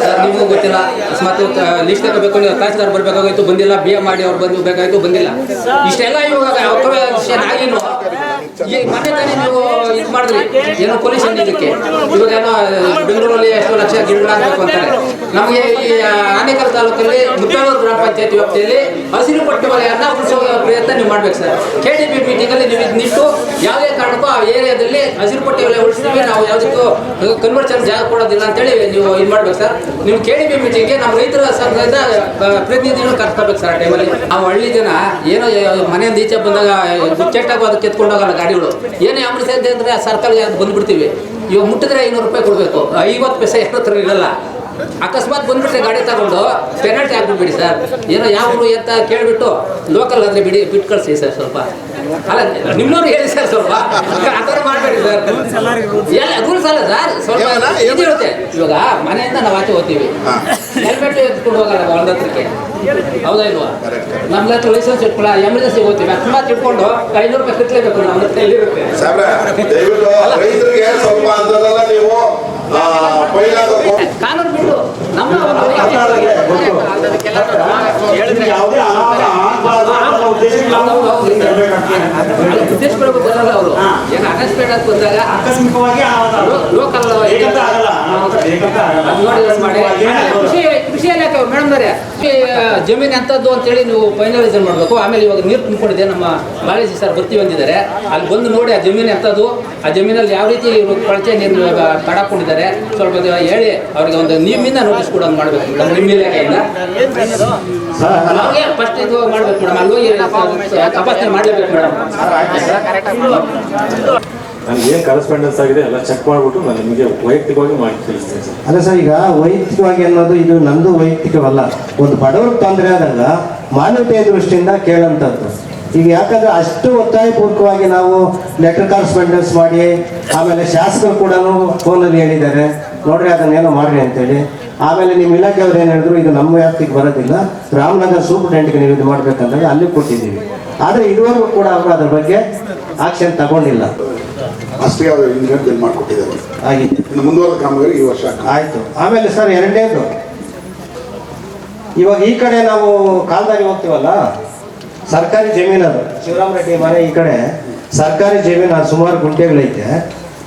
ಸರ್ ನಿಮಗೂ ಗೊತ್ತಿಲ್ಲ, ಮತ್ತು ಲಿಸ್ಟ್ ತಗೋಬೇಕು, ತಹಸೀಲ್ದಾರ್ ಬರ್ಬೇಕಾಗಿತ್ತು ಬಂದಿಲ್ಲ, BM ಮಾಡಿ ಅವ್ರು ಬಂದು ಬೇಕಾಗಿತ್ತು ಬಂದಿಲ್ಲ. ಇಷ್ಟೆಲ್ಲ ಇವಾಗ ಆಗಿನೂ ಈಗ ಮೊನ್ನೆ ತಾನೇ ನೀವು ಇದು ಮಾಡಿದ್ರಿ ಏನೋ ಪೊಲ್ಯೂಷನ್ ಇದಕ್ಕೆ. ಇವಾಗ ಏನೋ ಬೆಂಗಳೂರಲ್ಲಿ ಎಷ್ಟು ಲಕ್ಷ ಗಿಡಗಳಾಗಬೇಕು ಅಂತಾರೆ. ನಮಗೆ ಈ ಆನೇಕಲ್ ತಾಲೂಕಲ್ಲಿ ಮುತ್ತೇಳೂರು ಗ್ರಾಮ ಪಂಚಾಯತಿ ವ್ಯಾಪ್ತಿಯಲ್ಲಿ ಹಸಿರು ಪಟ್ಟಿ ವಲಯನ್ನ ಉಳಿಸೋ ಪ್ರಯತ್ನ ನೀವು ಮಾಡ್ಬೇಕು ಸರ್. KDP ಮೀಟಿಂಗ್ ಅಲ್ಲಿ ನೀವು ನಿಂತು ಯಾವುದೇ ಕಾರಣಕ್ಕೂ ಆ ಏರಿಯಾದಲ್ಲಿ ಹಸಿರು ಪಟ್ಟಿ ವಲಯ ಉಳಿಸ್ತೀವಿ, ನಾವು ಯಾವುದಕ್ಕೂ ಕನ್ವರ್ಷನ್ ಜಾಗ ಕೊಡೋದಿಲ್ಲ ಅಂತೇಳಿ ನೀವು ಇದು ಮಾಡ್ಬೇಕು ಸರ್. ನೀವು KDP ಮೀಟಿಂಗ್ಗೆ ನಮ್ಮ ರೈತರ ಸಂಘದಿಂದ ಪ್ರತಿನಿಧಿಗಳು ಕರ್ಕೋಬೇಕು ಸರ್. ಆ ಟೈಮಲ್ಲಿ ಆ ಹಳ್ಳಿ ಜನ ಏನೋ ಮನೆಯಿಂದ ಈಚೆ ಬಂದಾಗ ಗುಚ್ಚೆಟ್ಟಾಗ ಅದಕ್ಕೆ ಎತ್ಕೊಂಡು ಹೋಗಲ್ಲ ಗಾಡಿಗಳು. ಏನೇ ಎಮರ್ಜೆನ್ಸಿ ಅಂದ್ರೆ ಸರ್ಕಾರಕ್ಕೆ ಬಂದ್ಬಿಡ್ತೀವಿ. ಇವಾಗ ಮುಟ್ಟಿದ್ರೆ 500 ರೂಪಾಯಿ ಕೊಡಬೇಕು, 50 ಪೈಸೆ ಎಷ್ಟು ಇರಲ್ಲ. ಅಕಸ್ಮಾತ್ ಬಂದ್ಬಿಟ್ರೆ ಗಾಡಿ ತಗೊಂಡು ಪೆನಾಲ್ಟಿ ಹಾಕ್ಬಿಟ್ಬಿಡಿ ಸರ್. ಏನೋ ಯಾವ ಊರು ಅಂತ ಕೇಳಿಬಿಟ್ಟು ಲೋಕಲ್ ಆದರೆ ಬಿಟ್ಟು ಕಳಿಸಿ ಸರ್ ಸ್ವಲ್ಪ. ಅಲ್ಲ ನಿಮ್ಮವ್ರು ಹೇಳಿ ಸರ್ ಸ್ವಲ್ಪ ಆ ಥರ ಮಾಡಬೇಡಿ ಸರ್. ಎಲ್ಲ ರೂಲ್ಸ್ ಅಲ್ಲ ಸರ್, ಸ್ವಲ್ಪ ಇರುತ್ತೆ. ಇವಾಗ ಮನೆಯಿಂದ ನಾವು ಆಚೆ ಹೋಗ್ತೀವಿ, ಹೆಲ್ಮೆಟ್ ಎತ್ಕೊಂಡು ಹೋಗಲ್ಲ ಹೊಲದ ಹತ್ರಕ್ಕೆ, ಹೌದಾ ಇಲ್ವಾ? ನಮ್ಮ ಹತ್ರ ಲೈಸೆನ್ಸ್ ಇಟ್ಕೊಳ್ಳ ಎಮರ್ಜೆನ್ಸಿ ಹೋಗ್ತೀವಿ, ಅಕಸ್ಮಾತ್ ಇಟ್ಕೊಂಡು 500 ರೂಪಾಯಿ ಕಟ್ಟಲೇಬೇಕು ನಮ್ಮ ಹತ್ರ ಎಲ್ಲಿರುತ್ತೆ. ಕಾನೂನು ಬಿಟ್ಟು ನಮ್ಮ ಉದ್ದೇಶಗಳು ಬರಲ್ಲ ಅವರು. ಈಗ ಅನ್ಎಕ್ಸ್ಪೆಕ್ಟೆಡ್ ಅಂತ ಬಂದಾಗ ಆಕಸ್ಮಿಕವಾಗಿ ಲೋಕಲ್ ಕೃಷಿ ಇಲಾಖೆ ಮೇಡಮ್ನವರೇ, ಜಮೀನು ಎಂಥದ್ದು ಅಂತೇಳಿ ನೀವು ಫೈನಲೈಸೇಷನ್ ಮಾಡಬೇಕು. ಆಮೇಲೆ ಇವಾಗ ನೀರು ತುಂಬಿಕೊಂಡಿದೆ, ನಮ್ಮ ಬಾಲಾಜಿ ಸರ್ ಬರ್ತೀವಿ ಅಂದಿದ್ದಾರೆ, ಅಲ್ಲಿ ಬಂದು ನೋಡಿ ಆ ಜಮೀನು ಎಂಥದ್ದು, ಆ ಜಮೀನಲ್ಲಿ ಯಾವ ರೀತಿ ಕೊಳಚೆ ನೀರು ತಡಾಕೊಂಡಿದ್ದಾರೆ ಸ್ವಲ್ಪ ಹೇಳಿ ಅವ್ರಿಗೆ ಒಂದು ನಿಮ್ಮಿಂದ ನೋಟಿಸ್ ಕೂಡ ಮಾಡಬೇಕು ಮೇಡಮ್. ನಿಮ್ಮ ಇಲಾಖೆಯಿಂದ ಅವ್ರಿಗೆ ಫಸ್ಟ್ ಇದು ಮಾಡಬೇಕು ಮೇಡಮ್, ಅಲ್ಲಿ ಹೋಗಿ ತಪಾಸಣೆ ಮಾಡಲೇಬೇಕು ಮೇಡಮ್. ನನಗೆ ಏನು ಕರೆಸ್ಪಾಂಡೆನ್ಸ್ ಆಗಿದೆ ಎಲ್ಲ ಚೆಕ್ ಮಾಡಿಬಿಟ್ಟು ನಾನು ನಿಮಗೆ ವೈಯಕ್ತಿಕವಾಗಿ ಮಾಡಿ ತಿಳಿಸ್ತೀನಿ ಸರ್. ಅಲ್ಲ ಸರ್, ಈಗ ವೈಯಕ್ತಿಕವಾಗಿ ಅನ್ನೋದು ಇದು ನಂದು ವೈಯಕ್ತಿಕವಲ್ಲ. ಒಂದು ಬಡವ್ರಿಗೆ ತೊಂದರೆ ಆದಾಗ ಮಾನವೀಯತೆಯ ದೃಷ್ಟಿಯಿಂದ ಕೇಳೋಂಥದ್ದು. ಈಗ ಯಾಕಂದ್ರೆ ಅಷ್ಟು ಒತ್ತಾಯಪೂರ್ವಕವಾಗಿ ನಾವು ಲೆಟರ್ ಕರೆಸ್ಪಾಂಡೆನ್ಸ್ ಮಾಡಿ, ಆಮೇಲೆ ಶಾಸಕರು ಕೂಡ ಫೋನಲ್ಲಿ ಹೇಳಿದ್ದಾರೆ ನೋಡ್ರಿ ಅದನ್ನೇನೋ ಮಾಡ್ರಿ ಅಂತೇಳಿ. ಆಮೇಲೆ ನಿಮ್ಮ ಇಲಾಖೆಯವ್ರು ಏನು ಹೇಳಿದ್ರು, ಇದು ನಮ್ಮ ವ್ಯಾಪ್ತಿಗೆ ಬರೋದಿಲ್ಲ, ರಾಮನಗರ ಸೂಪರ್ಟೆಂಟ್ಗೆ ನೀವು ಇದು ಮಾಡ್ಬೇಕಂದಾಗ ಅಲ್ಲಿ ಕೊಟ್ಟಿದ್ದೀವಿ. ಆದರೆ ಇದುವರೆಗೂ ಕೂಡ ಅವರು ಅದ್ರ ಬಗ್ಗೆ ಆಕ್ಷನ್ ತಗೊಂಡಿಲ್ಲ. ಅಷ್ಟೇ ಅವರು ಇಂಜಿನಿಯರ್ ಮಾಡಿಕೊಟ್ಟಿದ್ದಾರೆ. ಆಗಿತ್ತು. ಇನ್ನು ಮುಂದುವರೆದ ಕಾಮಗಾರಿ ಈ ವರ್ಷ ಆಯಿತು. ಆಮೇಲೆ ಸರ್ ಎರಡನೇದು, ಇವಾಗ ಈ ಕಡೆ ನಾವು ಕಾಲ್ದಾರಿ ಹೋಗ್ತೀವಲ್ಲ, ಸರ್ಕಾರಿ ಜಮೀನದು ಶಿವರಾಮ ರೆಡ್ಡಿ ಮನೆ ಈ ಕಡೆ ಸರ್ಕಾರಿ ಜಮೀನು, ಅದು ಸುಮಾರು ಗುಂಟೆಗಳೈತೆ.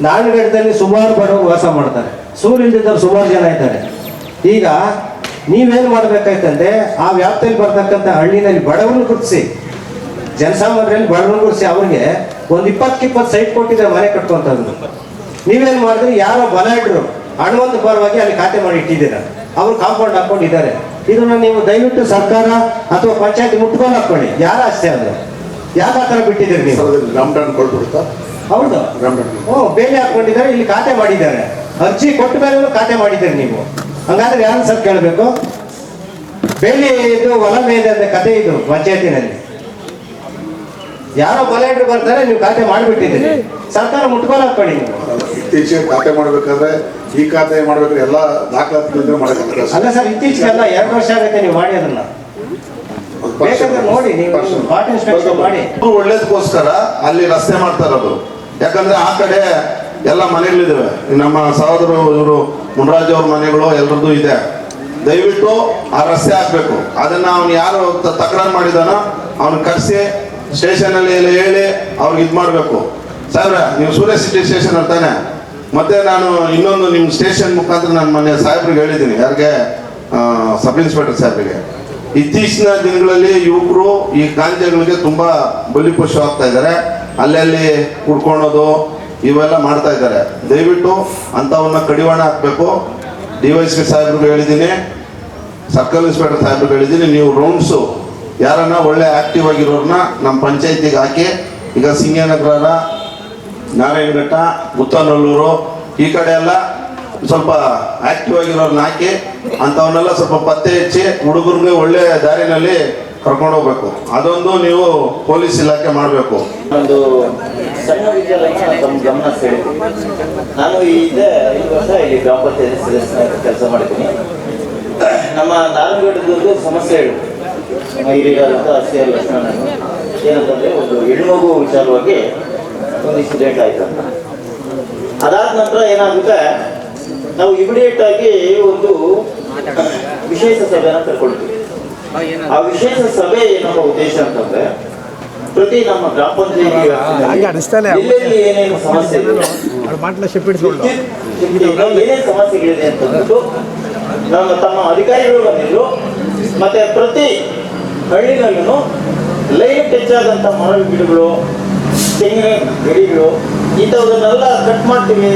ನಾಡಗಡದಲ್ಲಿ ಸುಮಾರು ಬಡವರು ವಾಸ ಮಾಡ್ತಾರೆ, ಸೂರ್ಯದಿಂದವ್ರು ಸುಮಾರು ಜನ ಇದ್ದಾರೆ. ಈಗ ನೀವೇನು ಮಾಡಬೇಕಾಯ್ತಂದ್ರೆ ಆ ವ್ಯಾಪ್ತಿಯಲ್ಲಿ ಬರ್ತಕ್ಕಂಥ ಹಳ್ಳಿನಲ್ಲಿ ಬಡವರನ್ನು ಗುರುತಿಸಿ, ಜನಸಾಮಾನ್ಯರಲ್ಲಿ ಬಡವರನ್ನು ಗುರುತಿಸಿ ಅವ್ರಿಗೆ ಒಂದು 20-20 ಸೈಟ್ ಕೊಟ್ಟಿದ್ದಾರೆ ಮನೆ ಕಟ್ಟುವಂಥದ್ದು. ನೀವೇನು ಮಾಡಿದ್ರಿ, ಯಾರೋ ಬಲ ಇಟ್ಟರು ಹಣವಂತ ಪರವಾಗಿ ಅಲ್ಲಿ ಖಾತೆ ಮಾಡಿ ಇಟ್ಟಿದ್ದೀರ, ಅವರು ಕಾಂಪೌಂಡ್ ಹಾಕೊಂಡಿದ್ದಾರೆ. ಇದನ್ನ ನೀವು ದಯವಿಟ್ಟು ಸರ್ಕಾರ ಅಥವಾ ಪಂಚಾಯತ್ ಮುಟ್ಕೊಂಡು ಹಾಕೊಳ್ಳಿ. ಯಾರ ಆಸ್ತಿ ಅದು, ಯಾಕೆ ಆ ಥರ ಬಿಟ್ಟಿದ್ದೀರಿ ನೀವು? ರಾಮಟನ್ ಕೊಟ್ಬಿಡ್ತಾ? ಹೌದು, ಬೇಲಿ ಹಾಕೊಂಡಿದ್ದಾರೆ, ಇಲ್ಲಿ ಖಾತೆ ಮಾಡಿದ್ದಾರೆ, ಅರ್ಜಿ ಕೊಟ್ಟ ಮೇಲೆ ಖಾತೆ ಮಾಡಿದ್ದೀರಿ ನೀವು. ಹಂಗಾದ್ರೆ ಯಾರು ಸರ್ ಕೇಳಬೇಕು? ಬೇಲಿ ಇದು ಹೊಲ ಮೇಲೆ ಅಂದ್ರೆ ಕತೆ ಇದು ಪಂಚಾಯತಿನಲ್ಲಿ. ಯಾರೋ ಬಲಾಢ್ಯರು ಬರ್ತಾರೆ, ನೀವು ಖಾತೆ ಮಾಡಿಬಿಟ್ಟಿದ್ದೀರಿ, ಸರ್ಕಾರ ಮುಟ್ಕೊಂಡು ಹಾಕೊಳ್ಳಿ ನೀವು. ಇತ್ತೀಚೆಗೆ ಖಾತೆ ಮಾಡ್ಬೇಕಾದ್ರೆ ಈ ಖಾತೆ ಮಾಡ್ಬೇಕಾದ್ರೆ ಎಲ್ಲ ದಾಖಲಾತಿಗಳಿಂದ ಮಾಡಬೇಕು. ಅಲ್ಲ ಸರ್, ಇತ್ತೀಚೆಗೆ ಅಲ್ಲ, 2 ವರ್ಷ ಆಗುತ್ತೆ ನೀವು ಮಾಡಿ ಅದನ್ನ. ಬೇಕಾದ್ರೆ ನೋಡಿ, ನೀವು ಪಾರ್ಟಿಸಿಪೇಟ್ ಮಾಡಿ. ಒಳ್ಳೇದಕ್ಕೋಸ್ಕರ ಅಲ್ಲಿ ರಸ್ತೆ ಮಾಡ್ತಾ ಇರೋದು. ಯಾಕಂದ್ರೆ ಆ ಕಡೆ ಎಲ್ಲ ಮನೆಗಳಿದ್ದಾವೆ, ನಮ್ಮ ಸಹೋದರ ಇವರು ಮುನ್ರಾಜ್ ಅವ್ರ ಮನೆಗಳು ಎಲ್ಲರದ್ದು ಇದೆ. ದಯವಿಟ್ಟು ಆ ರಸ್ತೆ ಹಾಕ್ಬೇಕು. ಅದನ್ನ ಅವ್ನು ಯಾರು ತಕರಾರು ಮಾಡಿದಾನೋ ಅವ್ನ ಕರೆಸಿ ಸ್ಟೇಷನ್ ಅಲ್ಲಿ ಎಲ್ಲ ಹೇಳಿ ಅವ್ರಿಗೆ ಇದು ಮಾಡ್ಬೇಕು. ಸಾಹೇಬ್ರ, ನೀವು ಸೂರ್ಯ ಸಿಟಿ ಸ್ಟೇಷನ್ ಅಂತಾನೆ. ಮತ್ತೆ ನಾನು ಇನ್ನೊಂದು ನಿಮ್ಮ ಸ್ಟೇಷನ್ ಮುಖಾಂತರ ನಾನು ಮೊನ್ನೆ ಸಾಹೇಬ್ರಿಗೆ ಹೇಳಿದ್ದೀನಿ, ಯಾರಿಗೆ ಸಬ್ ಇನ್ಸ್ಪೆಕ್ಟರ್ ಸಾಹೇಬ್ರಿಗೆ, ಇತ್ತೀಚಿನ ದಿನಗಳಲ್ಲಿ ಯುವಕರು ಈ ಗಾಂಜಾಗಳಿಗೆ ತುಂಬಾ ಬಲಿಪಶು ಆಗ್ತಾ ಇದ್ದಾರೆ, ಅಲ್ಲಲ್ಲಿ ಕುಡ್ಕೊಳೋದು ಇವೆಲ್ಲ ಮಾಡ್ತಾ ಇದ್ದಾರೆ. ದಯವಿಟ್ಟು ಅಂಥವನ್ನ ಕಡಿವಾಣ ಹಾಕಬೇಕು. DYSP ಸಾಹೇಬ್ರಿಗೆ ಹೇಳಿದ್ದೀನಿ, ಸರ್ಕಲ್ ಇನ್ಸ್ಪೆಕ್ಟರ್ ಸಾಹೇಬ್ರಿಗೆ ಹೇಳಿದ್ದೀನಿ, ನೀವು ರೌಂಡ್ಸು ಯಾರನ್ನ ಒಳ್ಳೆ ಆಕ್ಟಿವ್ ಆಗಿರೋರನ್ನ ನಮ್ಮ ಪಂಚಾಯತಿಗೆ ಹಾಕಿ. ಈಗ ಸಿಂಗನಗರ, ನಾರಾಯಣಘಟ್ಟ, ಮುತ್ತನಲ್ಲೂರು ಈ ಕಡೆ ಎಲ್ಲ ಸ್ವಲ್ಪ ಆಕ್ಟಿವ್ ಆಗಿರೋರನ್ನ ಹಾಕಿ ಅಂಥವನ್ನೆಲ್ಲ ಸ್ವಲ್ಪ ಪತ್ತೆ ಹಚ್ಚಿ ಹುಡುಗರಿಗೆ ಒಳ್ಳೆ ದಾರಿನಲ್ಲಿ ಕರ್ಕೊಂಡು ಹೋಗ್ಬೇಕು. ಅದೊಂದು ನೀವು ಪೊಲೀಸ್ ಇಲಾಖೆ ಮಾಡಬೇಕು. ಒಂದು ಸಣ್ಣ ವಿದ್ಯಾಲಯ ತಮ್ಮ ಗಮನ ಸೆಳೆದು, ನಾನು ಇದೇ 5 ವರ್ಷ ಇಲ್ಲಿ ಗ್ರಾಮ ಪಂಚಾಯತ್ ಸದಸ್ಯನಾಗಿ ಕೆಲಸ ಮಾಡಿದ್ದೀನಿ. ನಮ್ಮ ನಾರಾಯಣಗಢದ್ದು ಸಮಸ್ಯೆ ಹೇಳು ಹಿರಿಯರಾದಂಥ CR ಲಕ್ಷ್ಮಣ ಏನಂತಂದರೆ, ಒಂದು ಹೆಣ್ಮಗು ವಿಚಾರವಾಗಿ ಒಂದು ಇನ್ಸಿಡೆಂಟ್ ಆಯಿತು ಅಂತ. ಅದಾದ ನಂತರ ಏನಾಗುತ್ತೆ, ನಾವು ಇಮಿಡಿಯೇಟ್ ಆಗಿ ಒಂದು ವಿಶೇಷ ಸಭೆಯನ್ನು ಕರ್ಕೊಳ್ತೀವಿ. ಆ ವಿಶೇಷ ಸಭೆ ನಮ್ಮ ಉದ್ದೇಶ ಅಂತಂದ್ರೆ, ಪ್ರತಿ ನಮ್ಮ ಗ್ರಾಮ ಪಂಚಾಯತ್ ಎಲ್ಲೆಲ್ಲಿ ಏನೇನು ಸಮಸ್ಯೆ ಏನೇನು ಸಮಸ್ಯೆಗಳಿದೆ ಅಂತಂದ್ಬಿಟ್ಟು ನಮ್ಮ ತಮ್ಮ ಅಧಿಕಾರಿಗಳು ಬಂದಿದ್ರು. ಮತ್ತೆ ಪ್ರತಿ ಹಳ್ಳಿನಲ್ಲೂ ಲೈನ್ ಟಚ್ ಆದಂಥ ಮರ ಗಿಡಗಳು, ತೆಂಗಿನ ಗಿಡಗಳು ಇಂಥವನ್ನೆಲ್ಲ ಕಟ್ ಮಾಡ್ತೀವಿ,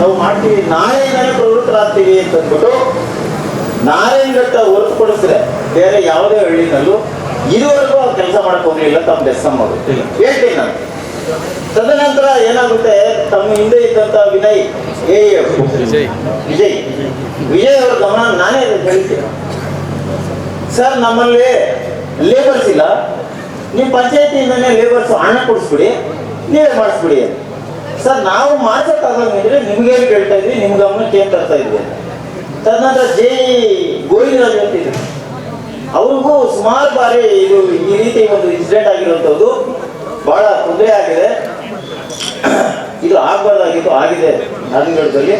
ನಾವು ಮಾಡ್ತೀವಿ, ನಾಳೆ ಪ್ರವೃತ್ತರಾಗ್ತೀವಿ ಅಂತಂದ್ಬಿಟ್ಟು ನಾರಾಯಣಘಟ್ಟ ಹೊರತುಪಡಿಸಿದ್ರೆ ಬೇರೆ ಯಾವುದೇ ಹಳ್ಳಿನಲ್ಲೂ ಇದುವರೆಗೂ ಅವ್ರು ಕೆಲಸ ಮಾಡಕ್ ಹೋಗ್ಲಿಲ್ಲ. ತಮ್ಮ ಡೆಸ್ಸಮ್ ಅವರು ಹೇಳ್ತೀನಿ ನಾನು, ತದನಂತರ ಏನಾಗುತ್ತೆ, ತಮ್ಮ ಹಿಂದೆ ಇದ್ದಂತ ವಿನಯ್ ವಿಜಯ್ ಅವರ ಗಮನ ನಾನೇ ಹೇಳ್ತೀನಿ. ಸರ್, ನಮ್ಮಲ್ಲಿ ಲೇಬರ್ಸ್ ಇಲ್ಲ, ನೀವು ಪಂಚಾಯತಿಯಿಂದನೇ ಲೇಬರ್ಸ್ ಹಣ ಕೊಡಿಸ್ಬಿಡಿ, ನೀವೇ ಮಾಡಿಸ್ಬಿಡಿ. ಸರ್, ನಾವು ಮಾಡ್ಸೋಕ್ಕಾಗಂಗಿದ್ರೆ ನಿಮ್ಗೆ ಕೇಳ್ತಾ ಇದ್ವಿ, ನಿಮ್ಮ ಗಮನಕ್ಕೆ ಏನ್ ತರ್ತಾ ಇದ್ವಿ. ತದನಂತರ ಗೋವಿಂದರಾಜ್ ಅಂತಿದ್ರು, ಅವ್ರಿಗೂ ಸುಮಾರು ಬಾರಿ ಇದು ಈ ರೀತಿ ಒಂದು ಇನ್ಸಿಡೆಂಟ್ ಆಗಿರುವಂಥದ್ದು ಬಹಳ ತೊಂದರೆ ಆಗಿದೆ. ಇದು ಆಗಬಾರ್ದಾಗಿತ್ತು, ಆಗಿದೆ ನಾರಾಯಣಗಢದಲ್ಲಿ.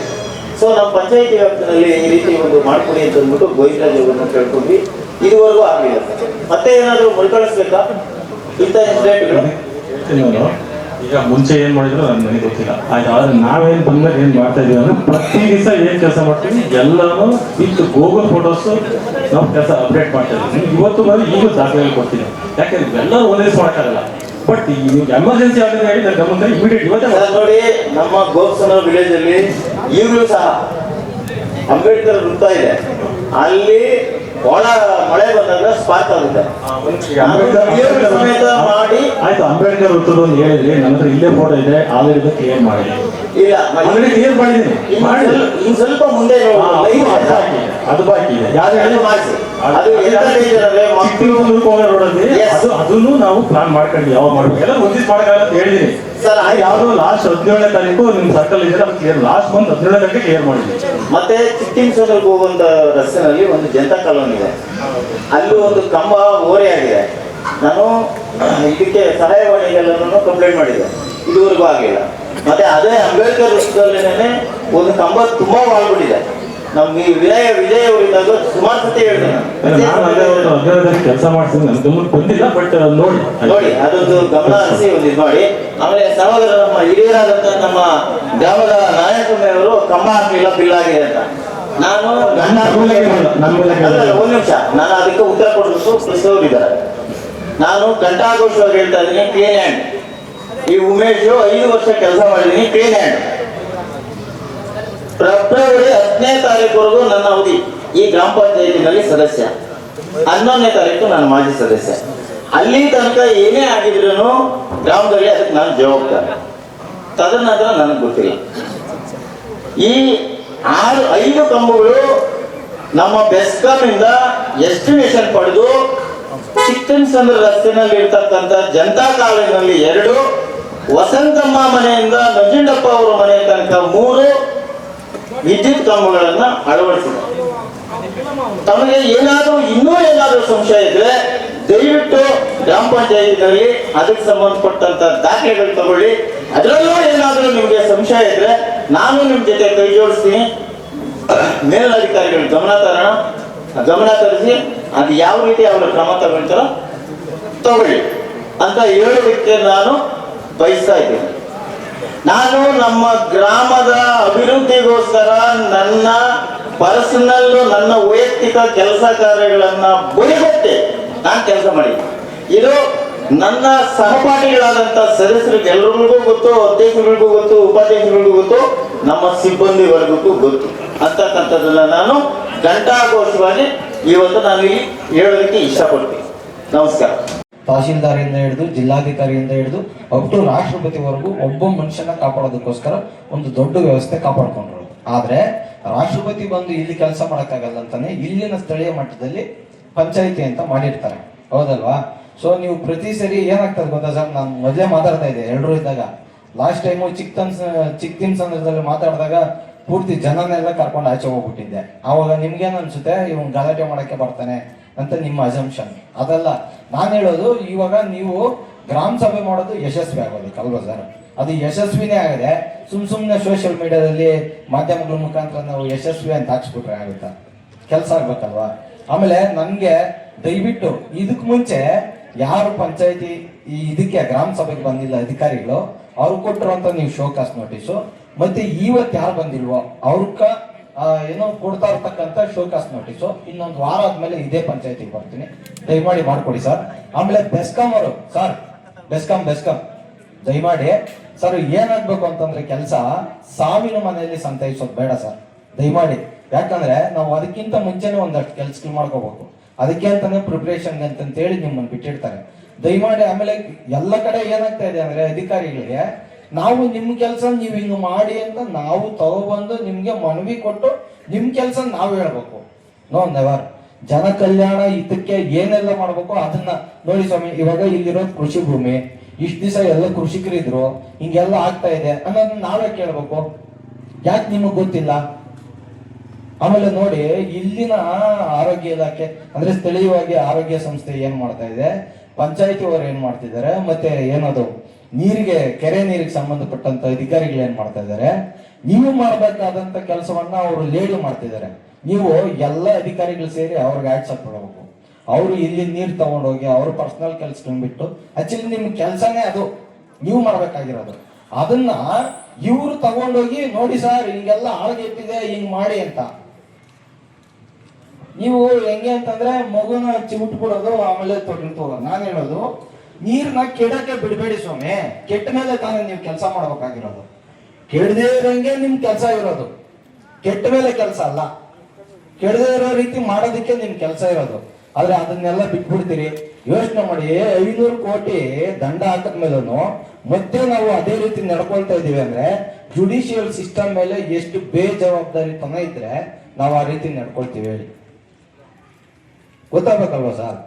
ಸೊ ನಮ್ಮ ಪಂಚಾಯತಿ ವ್ಯಾಪ್ತಿನಲ್ಲಿ ಈ ರೀತಿ ಒಂದು ಮಾಡ್ಕೊಡಿ ಅಂತ ಅಂದ್ಬಿಟ್ಟು ಗೋವಿಂದರಾಜ್ ಅವ್ರನ್ನ ಕೇಳ್ಕೊಂಡ್ವಿ. ಇದುವರೆಗೂ ಆಗಲಿಲ್ಲ. ಮತ್ತೆ ಏನಾದರೂ ಮರುಕಳಿಸ್ಬೇಕಾ ಇಂಥ ಇನ್ಸಿಡೆಂಟ್ಗಳು? ಈಗ ಮುಂಚೆ ಏನ್ ಮಾಡಿದ್ರು ನನಗೆ ಗೊತ್ತಿಲ್ಲ. ಆದ್ರೆ ನಾವೇನ್ ಬಂದಾಗ ಏನ್ ಮಾಡ್ತಾ ಇದೀವಿ ಅಂದ್ರೆ ಪ್ರತಿ ದಿವಸ ಏನ್ ಕೆಲಸ ಮಾಡ್ತೀವಿ ಎಲ್ಲಾನು ವಿತ್ ಗೂಗಲ್ ಫೋಟೋಸ್ ನಾವು ಕೆಲಸ ಅಪ್ಡೇಟ್ ಮಾಡ್ತಾ ಇದೀವಿ. ಇವತ್ತು ಬಂದು ಈಗ ದಾಖಲೆ ಕೊಡ್ತೀನಿ, ಯಾಕೆಂದ್ರೆ ಎಲ್ಲರೂ ಒಂದೇ ದಿವಸ ಮಾಡೋಕ್ಕಾಗಲ್ಲ. ಬಟ್ ಎಮರ್ಜೆನ್ಸಿ ಆಗಿದೆ ಹೇಳಿ ನನ್ನ ಗಮನ ಇಮಿಡಿಯೇಟ್ ಇವತ್ತೇ ನೋಡಿ. ನಮ್ಮ ಗೋಪ್ಸನ ವಿಲೇಜ್ ಅಲ್ಲಿ ಈಗಲೂ ಸಹ ಅಂಬೇಡ್ಕರ್ ವೃತ್ತ ಇದೆ, ಅಲ್ಲಿ ಬಹಳ ಮಳೆ ಬಂದಾಗ ಸ್ಪಾರ್ಕ್ ಆಗುತ್ತೆ. ಮಾಡಿ ಆಯ್ತು, ಅಂಬೇಡ್ಕರ್ ವೃತ್ತದ ಒಂದು ಹೇಳಿದ್ರಿ, ನನ್ನ ಹತ್ರ ಇಲ್ಲೇ ಫೋಟೋ ಇದೆ, ಆಲ್ರೆಡಿ ಕ್ಲಿಯರ್ ಮಾಡಿ ಇಲ್ಲ ಕ್ಲಿಯರ್ ಮಾಡಿದ್ದೀನಿ. ಇನ್ನು ಸ್ವಲ್ಪ ಮುಂದೆ ಅದು ಬಾಕಿ ಇದೆ, ಮಾಡಿಸಿ. ಅದು ಅದನ್ನು ನಾವು ಪ್ಲಾನ್ ಮಾಡ್ಕೊಂಡ್ವಿ, ಯಾವಾಗ ಮಾಡ್ಬೇಕು ಎಲ್ಲ ಒಂದಿಸ್ ಮಾಡಕ್ಕಾಗಲ್ಲ ಅಂತ ಹೇಳಿದೀನಿ. ಯಾವ್ದು ಲಾಸ್ಟ್ 17ನೇ ತಾರೀಕು ನಿಮ್ ಸರ್ಕಲ್ ಇದೆ, ಕ್ಲಿಯರ್ ಲಾಸ್ಟ್ ಮಂತ್ 17ನೇ ತಾರೀಕು ಕ್ಲಿಯರ್ ಮಾಡಿದ್ವಿ. ಮತ್ತೆ ಚಿಕ್ಕಿಂಗ್ಸೋನಲ್ಲಿ ಹೋಗುವಂತ ರಸ್ತೆನಲ್ಲಿ ಒಂದು ಜನತಾ ಕಾಲೋನಿ ಇದೆ, ಅಲ್ಲಿ ಒಂದು ಕಂಬ ಓರೆ ಆಗಿದೆ. ನಾನು ಇದಕ್ಕೆ ಸಹಾಯವಾಣಿಗೆಲ್ಲನೂ ಕಂಪ್ಲೇಂಟ್ ಮಾಡಿದೆ, ಇದುವರೆಗೂ ಆಗಿಲ್ಲ. ಮತ್ತೆ ಅದೇ ಅಂಬೇಡ್ಕರ್ ವೃತ್ತದಲ್ಲೇನೆ ಒಂದು ಕಂಬ ತುಂಬಾ ಬಾಳ್ಬಿಟ್ಟಿದೆ. ನಮ್ಗೆ ವಿಜಯ್ ಅವರಿದ್ದಾಗ ಸುಮಾರು ಸತಿ ಹೇಳಿದೆ ಕೆಲಸ ಮಾಡ್ತೀನಿ, ನನ್ ಗಮನಕ್ಕೆ ಬಂದಿಲ್ಲ. ಬಟ್ ನೋಡಿ ಅದೊಂದು ಗಮನ ಹರಿಸಿ ಒಂದು ಇದು ಮಾಡಿ. ಆಮೇಲೆ ಸಹೋದರ ನಮ್ಮ ಹಿರಿಯರಾದಂತ ನಮ್ಮ ಗ್ರಾಮದ ನಾರಾಯಣಸ್ವಾಮಿ ಅವರು ಕಂಬ ಹಾಕಲಿಲ್ಲ, ಬಿಲ್ ಆಗಿದೆ ಅಂತ. ನಾನು ಒಂದ್ ನಿಮಿಷ, ನಾನು ಅದಕ್ಕೆ ಉತ್ತರ ಕೊಡಬೇಕು. ಪ್ರಸ್ತವರಿದ್ದಾರೆ, ನಾನು ಘಂಟಾಘೋಷವಾಗಿ ಹೇಳ್ತಾ ಇದ್ದೀನಿ, ಕ್ಲೀನ್ ಹ್ಯಾಂಡ್. ಈ ಉಮೇಶ್ 5 ವರ್ಷ ಕೆಲಸ ಮಾಡಿದ್ದೀನಿ, ಕ್ಲೀನ್ ಹ್ಯಾಂಡ್. ಫೆಬ್ರವರಿ 10ನೇ ತಾರೀಕುವರೆಗೂ ನನ್ನ ಅವಧಿ ಈ ಗ್ರಾಮ ಪಂಚಾಯತಿನಲ್ಲಿ ಸದಸ್ಯ, 11ನೇ ತಾರೀಕು ನಾನು ಮಾಜಿ ಸದಸ್ಯ. ಅಲ್ಲಿ ತನಕ ಏನೇ ಆಗಿದ್ರು ಗ್ರಾಮದಲ್ಲಿ ಅದಕ್ಕೆ ನಾನು ಜವಾಬ್ದಾರಿ. ತದನಂತರ ನನಗೆ ಗೊತ್ತಿಲ್ಲ. ಈ 5 ಕಂಬಗಳು ನಮ್ಮ ಬೆಸ್ಕಾಂ ಇಂದ ಎಸ್ಟಿಮೇಷನ್ ಪಡೆದು ಚಿಕ್ಕನ್ಸಂದ್ರ ರಸ್ತೆನಲ್ಲಿ ಇರ್ತಕ್ಕಂಥ ಜನತಾ ಕಾಲೋನಿನಲ್ಲಿ 2, ವಸಂತಮ್ಮ ಮನೆಯಿಂದ ನಂಜುಂಡಪ್ಪ ಅವರ ಮನೆ ತನಕ 3 ವಿದ್ಯುತ್ ಕಂಬಗಳನ್ನ ಅಳವಡಿಸಿದೆ. ತಮಗೆ ಇನ್ನೂ ಏನಾದರೂ ಸಂಶಯ ಇದ್ರೆ ದಯವಿಟ್ಟು ಗ್ರಾಮ ಪಂಚಾಯತಿನಲ್ಲಿ ಅದಕ್ಕೆ ಸಂಬಂಧಪಟ್ಟಂತ ದಾಖಲೆಗಳು ತಗೊಳ್ಳಿ. ಅದರಲ್ಲೂ ಏನಾದರೂ ನಿಮಗೆ ಸಂಶಯ ಇದ್ರೆ ನಾನು ನಿಮ್ ಜೊತೆ ಕೈ ಜೋಡಿಸ್ತೀನಿ. ಮೇಲಧಿಕಾರಿಗಳು ಗಮನ ತರಿಸಿ ಅದು ಯಾವ ರೀತಿ ಅವರ ಕ್ರಮ ತಗೊಳ್ತಾರೋ ತಗೊಳ್ಳಿ ಅಂತ ಹೇಳೋದಕ್ಕೆ ನಾನು ಬಯಸ್ತಾ ಇದ್ದೀನಿ. ನಾನು ನಮ್ಮ ಗ್ರಾಮದ ಅಭಿವೃದ್ಧಿಗೋಸ್ಕರ ನನ್ನ ಪರ್ಸನಲ್, ನನ್ನ ವೈಯಕ್ತಿಕ ಕೆಲಸ ಕಾರ್ಯಗಳನ್ನ ಬದಿಗೊತ್ತಿ ನಾನು ಕೆಲಸ ಮಾಡಿದ್ದೀನಿ. ಇದು ನನ್ನ ಸಹಪಾಠಿಗಳಾದಂಥ ಸದಸ್ಯರಿಗೆ ಎಲ್ಲರಿಗೂ ಗೊತ್ತು, ಅಧ್ಯಕ್ಷರಿಗೂ ಗೊತ್ತು, ಉಪಾಧ್ಯಕ್ಷರಿಗೂ ಗೊತ್ತು, ನಮ್ಮ ಸಿಬ್ಬಂದಿ ವರ್ಗಕ್ಕೂ ಗೊತ್ತು ಅಂತಕ್ಕಂಥದ್ದನ್ನ ನಾನು ಘಂಟಾಘೋಷವಾಗಿ ಇವತ್ತು ನಾನು ಇಲ್ಲಿ ಹೇಳೋದಕ್ಕೆ ಇಷ್ಟಪಡ್ತೀನಿ. ನಮಸ್ಕಾರ. ತಹಶೀಲ್ದಾರಿಂದ ಹಿಡಿದು ಜಿಲ್ಲಾಧಿಕಾರಿಯಿಂದ ಹಿಡಿದು ಅಪ್ ಟು ರಾಷ್ಟ್ರಪತಿವರೆಗೂ ಒಬ್ಬ ಮನುಷ್ಯನ ಕಾಪಾಡೋದಕ್ಕೋಸ್ಕರ ಒಂದು ದೊಡ್ಡ ವ್ಯವಸ್ಥೆ ಕಾಪಾಡ್ಕೊಂಡ್ರು. ಆದ್ರೆ ರಾಷ್ಟ್ರಪತಿ ಬಂದು ಇಲ್ಲಿ ಕೆಲಸ ಮಾಡೋಕ್ಕಾಗಲ್ಲ ಅಂತಾನೆ ಇಲ್ಲಿನ ಸ್ಥಳೀಯ ಮಟ್ಟದಲ್ಲಿ ಪಂಚಾಯಿತಿ ಅಂತ ಮಾಡಿರ್ತಾರೆ, ಹೌದಲ್ವಾ? ಸೊ ನೀವು ಪ್ರತಿ ಸರಿ ಏನಾಗ್ತದೆ ಗೊತ್ತಾ ಸರ್, ನಾನು ಮೊದಲೇ ಮಾತಾಡ್ತಾ ಇದ್ದೆ ಎಲ್ಲರೂ ಇದ್ದಾಗ. ಲಾಸ್ಟ್ ಟೈಮು ಚಿಕ್ಕತಿಮ್ಸಂದ್ರದಲ್ಲಿ ಮಾತಾಡಿದಾಗ ಪೂರ್ತಿ ಜನನೆಲ್ಲ ಕರ್ಕೊಂಡು ಆಚೆ ಹೋಗ್ಬಿಟ್ಟಿದ್ದೆ. ಆವಾಗ ನಿಮ್ಗೇನು ಅನ್ಸುತ್ತೆ, ಇವನ್ ಗಲಾಟೆ ಮಾಡಕ್ಕೆ ಬರ್ತಾನೆ ಅಂತ ನಿಮ್ಮ ಅಸಂಪ್ಷನ್. ಅದಲ್ಲ ನಾನು ಹೇಳೋದು, ಇವಾಗ ನೀವು ಗ್ರಾಮ ಸಭೆ ಮಾಡೋದು ಯಶಸ್ವಿ ಆಗೋದಕ್ಕಲ್ವಾ ಸರ್? ಅದು ಯಶಸ್ವಿನೇ ಆಗದೆ ಸುಮ್ಮನೆ ಸೋಷಿಯಲ್ ಮೀಡಿಯಾದಲ್ಲಿ ಮಾಧ್ಯಮಗಳ ಮುಖಾಂತರ ನಾವು ಯಶಸ್ವಿ ಅಂತ ಹಾಕ್ಸ್ಬಿಟ್ರೆ ಆಗುತ್ತಾ? ಕೆಲಸ ಆಗ್ಬೇಕಲ್ವಾ? ಆಮೇಲೆ ನನಗೆ ದಯವಿಟ್ಟು ಇದಕ್ಕೆ ಮುಂಚೆ ಯಾರು ಪಂಚಾಯತಿ ಇದಕ್ಕೆ ಗ್ರಾಮ ಸಭೆಗೆ ಬಂದಿಲ್ಲ ಅಧಿಕಾರಿಗಳು, ಅವ್ರು ಕೊಟ್ಟಿರುವಂತ ನೀವು ಶೋಕಾಸ್ ನೋಟಿಸು, ಮತ್ತೆ ಇವತ್ತು ಯಾರು ಬಂದಿಲ್ವೋ ಅವ್ರಕ್ಕ ಏನೋ ಕೊಡ್ತಾ ಇರ್ತಕ್ಕಂಥ ಶೋಕಾಸ್ ನೋಟಿಸು ಇನ್ನೊಂದು ವಾರ ಆದ್ಮೇಲೆ ಇದೇ ಪಂಚಾಯತಿಗೆ ಬರ್ತೀನಿ, ದಯಮಾಡಿ ಮಾಡ್ಕೊಡಿ ಸರ್. ಆಮೇಲೆ ಬೆಸ್ಕಾಂ ಅವರು ಸರ್, ಬೆಸ್ಕಾಂ ದಯಮಾಡಿ ಸರ್, ಏನಾಗ್ಬೇಕು ಅಂತಂದ್ರೆ ಕೆಲಸ ಸಾವಿನ ಮನೆಯಲ್ಲಿ ಸಂತೈಸೋದು ಬೇಡ ಸರ್, ದಯಮಾಡಿ. ಯಾಕಂದ್ರೆ ನಾವು ಅದಕ್ಕಿಂತ ಮುಂಚೆನೆ ಒಂದಷ್ಟು ಕೆಲ್ಸಗಳು ಮಾಡ್ಕೋಬೇಕು. ಅದಕ್ಕೆ ಅಂತಾನೆ ಪ್ರಿಪ್ರೇಷನ್ ಅಂತಂತೇಳಿ ನಿಮ್ಮನ್ನು ಬಿಟ್ಟಿರ್ತಾರೆ. ದಯಮಾಡಿ ಆಮೇಲೆ ಎಲ್ಲ ಕಡೆ ಏನಾಗ್ತಾ ಇದೆ ಅಂದ್ರೆ ಅಧಿಕಾರಿಗಳಿಗೆ ನಾವು ನಿಮ್ಮ ಕೆಲಸ ನೀವು ಹಿಂಗೆ ಮಾಡಿ ಅಂತ ನಾವು ತಗೊಬಂದು ನಿಮ್ಗೆ ಮನವಿ ಕೊಟ್ಟು ನಿಮ್ ಕೆಲಸ ನಾವು ಹೇಳ್ಬೇಕು. No never. ಜನ ಕಲ್ಯಾಣ ಇದಕ್ಕೆ ಏನೆಲ್ಲ ಮಾಡ್ಬೇಕು ಅದನ್ನ ನೋಡಿ ಸ್ವಾಮಿ. ಇವಾಗ ಇಲ್ಲಿರೋದು ಕೃಷಿ ಭೂಮಿ, ಇಷ್ಟ ದಿವಸ ಎಲ್ಲ ಕೃಷಿಕರಿದ್ರು, ಹಿಂಗೆಲ್ಲ ಆಗ್ತಾ ಇದೆ ಅನ್ನೋದನ್ನ ನಾವೇ ಕೇಳ್ಬೇಕು. ಯಾಕೆ ನಿಮಗ್ ಗೊತ್ತಿಲ್ಲ? ಆಮೇಲೆ ನೋಡಿ, ಇಲ್ಲಿನ ಆರೋಗ್ಯ ಇಲಾಖೆ ಅಂದ್ರೆ ಸ್ಥಳೀಯವಾಗಿ ಆರೋಗ್ಯ ಸಂಸ್ಥೆ ಏನ್ ಮಾಡ್ತಾ ಇದೆ, ಪಂಚಾಯತಿ ಅವರು ಏನ್ ಮಾಡ್ತಿದ್ದಾರೆ, ಮತ್ತೆ ಏನದು ನೀರಿಗೆ, ಕೆರೆ ನೀರಿಗೆ ಸಂಬಂಧಪಟ್ಟಂತ ಅಧಿಕಾರಿಗಳು ಏನ್ ಮಾಡ್ತಾ ಇದ್ದಾರೆ, ನೀವು ಮಾಡಬೇಕಾದಂತ ಕೆಲಸವನ್ನ ಅವರು ಲೇಡಿ ಮಾಡ್ತಿದ್ದಾರೆ. ನೀವು ಎಲ್ಲ ಅಧಿಕಾರಿಗಳು ಸೇರಿ ಅವ್ರಿಗೆ ಆಡ್ಸಕ್ ಕೊಡಬೇಕು. ಅವರು ಇಲ್ಲಿ ನೀರು ತಗೊಂಡೋಗಿ ಅವ್ರ ಪರ್ಸನಲ್ ಕೆಲ್ಸಗಳನ್ನ ಬಿಟ್ಟು, ಆಕ್ಚುಲಿ ನಿಮ್ ಕೆಲ್ಸನೇ ಅದು, ನೀವು ಮಾಡ್ಬೇಕಾಗಿರೋದು. ಅದನ್ನ ಇವ್ರು ತಗೊಂಡೋಗಿ ನೋಡಿ ಸರ್ ಹಿಂಗೆಲ್ಲ ಆಳ್ಗೆಟ್ಟಿದೆ ಹಿಂಗ್ ಮಾಡಿ ಅಂತ. ನೀವು ಹೆಂಗೆ ಅಂತಂದ್ರೆ ಮಗುನ ಚಿವುಟ್ಬಿಡೋದು, ಆಮೇಲೆ ತೊಗೊಳೋದು. ನಾನು ಹೇಳೋದು, ನೀರ್ನ ಕೆಡಕ್ಕೆ ಬಿಡಬೇಡಿ ಸ್ವಾಮಿ. ಕೆಟ್ಟ ಮೇಲೆ ತಾನೇ ನೀವು ಕೆಲಸ ಮಾಡ್ಬೇಕಾಗಿರೋದು. ಕೆಡದೇ ಇರೋಂಗೆ ನಿಮ್ ಕೆಲಸ ಇರೋದು, ಕೆಟ್ಟ ಮೇಲೆ ಕೆಲಸ ಅಲ್ಲ. ಕೆಡದೇ ಇರೋ ರೀತಿ ಮಾಡೋದಕ್ಕೆ ನಿಮ್ ಕೆಲಸ ಇರೋದು. ಆದ್ರೆ ಅದನ್ನೆಲ್ಲ ಬಿಟ್ಬಿಡ್ತೀರಿ. ಯೋಚನೆ ಮಾಡಿ, 500 ಕೋಟಿ ದಂಡ ಹಾಕದ್ಮೇಲೂ ಮತ್ತೆ ನಾವು ಅದೇ ರೀತಿ ನಡ್ಕೊಳ್ತಾ ಇದೀವಿ ಅಂದ್ರೆ ಜುಡಿಷಿಯಲ್ ಸಿಸ್ಟಮ್ ಮೇಲೆ ಎಷ್ಟು ಬೇಜವಾಬ್ದಾರಿತನ ಇದ್ರೆ ನಾವು ಆ ರೀತಿ ನಡ್ಕೊಳ್ತೀವಿ ಹೇಳಿ? ಗೊತ್ತಾಗಬೇಕಲ್ವಾ ಸರ್?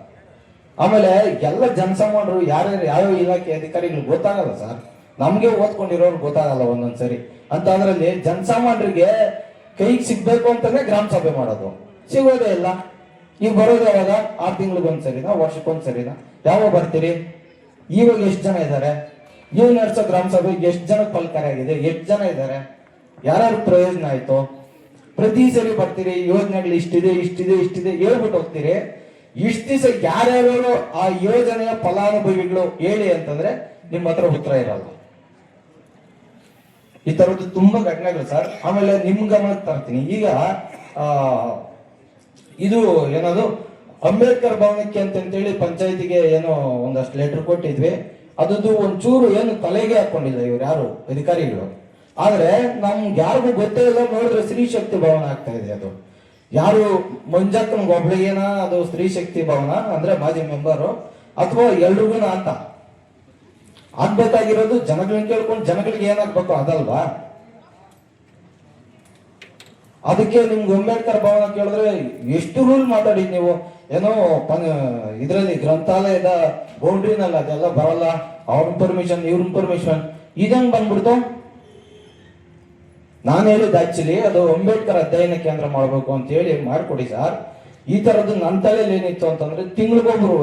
ಆಮೇಲೆ ಎಲ್ಲ ಜನಸಾಮಾನ್ಯರು ಯಾರ್ಯಾರು ಯಾವ್ಯಾವ ಇಲಾಖೆ ಅಧಿಕಾರಿಗಳು ಗೊತ್ತಾಗಲ್ಲ ಸರ್. ನಮ್ಗೆ ಓದ್ಕೊಂಡಿರೋರು ಗೊತ್ತಾಗಲ್ಲ ಒಂದೊಂದ್ಸರಿ. ಅಂತ ಅದ್ರಲ್ಲಿ ಜನಸಾಮಾನ್ಯರಿಗೆ ಕೈಗೆ ಸಿಗ್ಬೇಕು ಅಂತಾನೆ ಗ್ರಾಮ ಸಭೆ ಮಾಡೋದು, ಸಿಗೋದೇ ಇಲ್ಲ. ನೀವು ಬರೋದು ಯಾವಾಗ? 6 ತಿಂಗಳಿಗೊಂದ್ಸರಿನಾ, ವರ್ಷಕ್ಕೊಂದ್ಸರಿನಾ? ಯಾವಾಗ ಬರ್ತೀರಿ? ಇವಾಗ ಎಷ್ಟು ಜನ ಇದ್ದಾರೆ? ನೀವು ನಡೆಸೋ ಗ್ರಾಮ ಸಭೆಗೆ ಎಷ್ಟು ಜನ ಫಲಕಾರಿ ಆಗಿದೆ? ಎಷ್ಟು ಜನ ಇದ್ದಾರೆ? ಯಾರ್ಯಾರು ಪ್ರಯೋಜನ ಆಯ್ತು? ಪ್ರತಿ ಸರಿ ಬರ್ತೀರಿ, ಯೋಜನೆಗಳು ಇಷ್ಟಿದೆ ಇಷ್ಟಿದೆ ಇಷ್ಟಿದೆ ಹೇಳ್ಬಿಟ್ಟು ಹೋಗ್ತೀರಿ. ಇಷ್ಟ ದಿವಸ ಯಾರ್ಯಾರು ಆ ಯೋಜನೆಯ ಫಲಾನುಭವಿಗಳು ಹೇಳಿ ಅಂತಂದ್ರೆ ನಿಮ್ಮ ಹತ್ರ ಉತ್ತರ ಇರಲ್ಲ. ಈ ತರದ್ದು ತುಂಬಾ ಘಟನೆಗಳು ಸರ್. ಆಮೇಲೆ ನಿಮ್ ಗಮನಕ್ಕೆ ತರ್ತೀನಿ. ಈಗ ಇದು ಏನದು ಅಂಬೇಡ್ಕರ್ ಭವನಕ್ಕೆ ಅಂತೇಳಿ ಪಂಚಾಯತಿಗೆ ಏನೋ ಒಂದಷ್ಟು ಲೆಟರ್ ಕೊಟ್ಟಿದ್ವಿ. ಅದದ್ದು ಒಂಚೂರು ಏನು ತಲೆಗೆ ಹಾಕೊಂಡಿಲ್ಲ ಇವ್ರು ಯಾರು ಅಧಿಕಾರಿಗಳು. ಆದ್ರೆ ನಮ್ಗೆ ಯಾರಿಗೂ ಗೊತ್ತೇ ಇಲ್ಲ. ನೋಡಿದ್ರೆ ಸ್ತ್ರೀ ಶಕ್ತಿ ಭವನ ಆಗ್ತಾ ಇದೆ. ಅದು ಯಾರು ಮಂಜಕ್ಕನ ಒಬ್ಳಿಗೇನ ಅದು ಸ್ತ್ರೀ ಶಕ್ತಿ ಭವನ ಅಂದ್ರೆ ಮಾಜಿ ಮೆಂಬರು, ಅಥವಾ ಎಲ್ರಿಗೂನ ಅಂತ ಆಗ್ಬೇಕಾಗಿರೋದು? ಜನಗಳನ್ನ ಕೇಳ್ಕೊಂಡು ಜನಗಳಿಗೆ ಏನಾಗ್ಬೇಕು ಅದಲ್ವಾ? ಅದಕ್ಕೆ ನಿಮ್ಗೆ ಅಂಬೇಡ್ಕರ್ ಭವನ ಕೇಳಿದ್ರೆ ಎಷ್ಟು ರೂಲ್ ಮಾತಾಡಿದ್ ನೀವು. ಏನೋ ಇದ್ರಲ್ಲಿ ಗ್ರಂಥಾಲಯದ ಬೌಂಡ್ರಿನಲ್ಲ ಅದೆಲ್ಲ ಬರಲ್ಲ, ಅವ್ರ ಪರ್ಮಿಷನ್ ಇವ್ರ ಪರ್ಮಿಷನ್, ಇದಂಗ್ ಬಂದ್ಬಿಡ್ತು. ನಾನು ಹೇಳಿದ್ದು ಆಕ್ಚುಲಿ ಅದು ಅಂಬೇಡ್ಕರ್ ಅಧ್ಯಯನ ಕೇಂದ್ರ ಮಾಡ್ಬೇಕು ಅಂತ ಹೇಳಿ ಮಾಡ್ಕೊಡಿ ಸರ್. ಈ ತರದ್ದು ನನ್ನ ತಲೆಯಲ್ಲಿ ಏನಿತ್ತು ಅಂತಂದ್ರೆ, ತಿಂಗಳಿಗೊಬ್ರು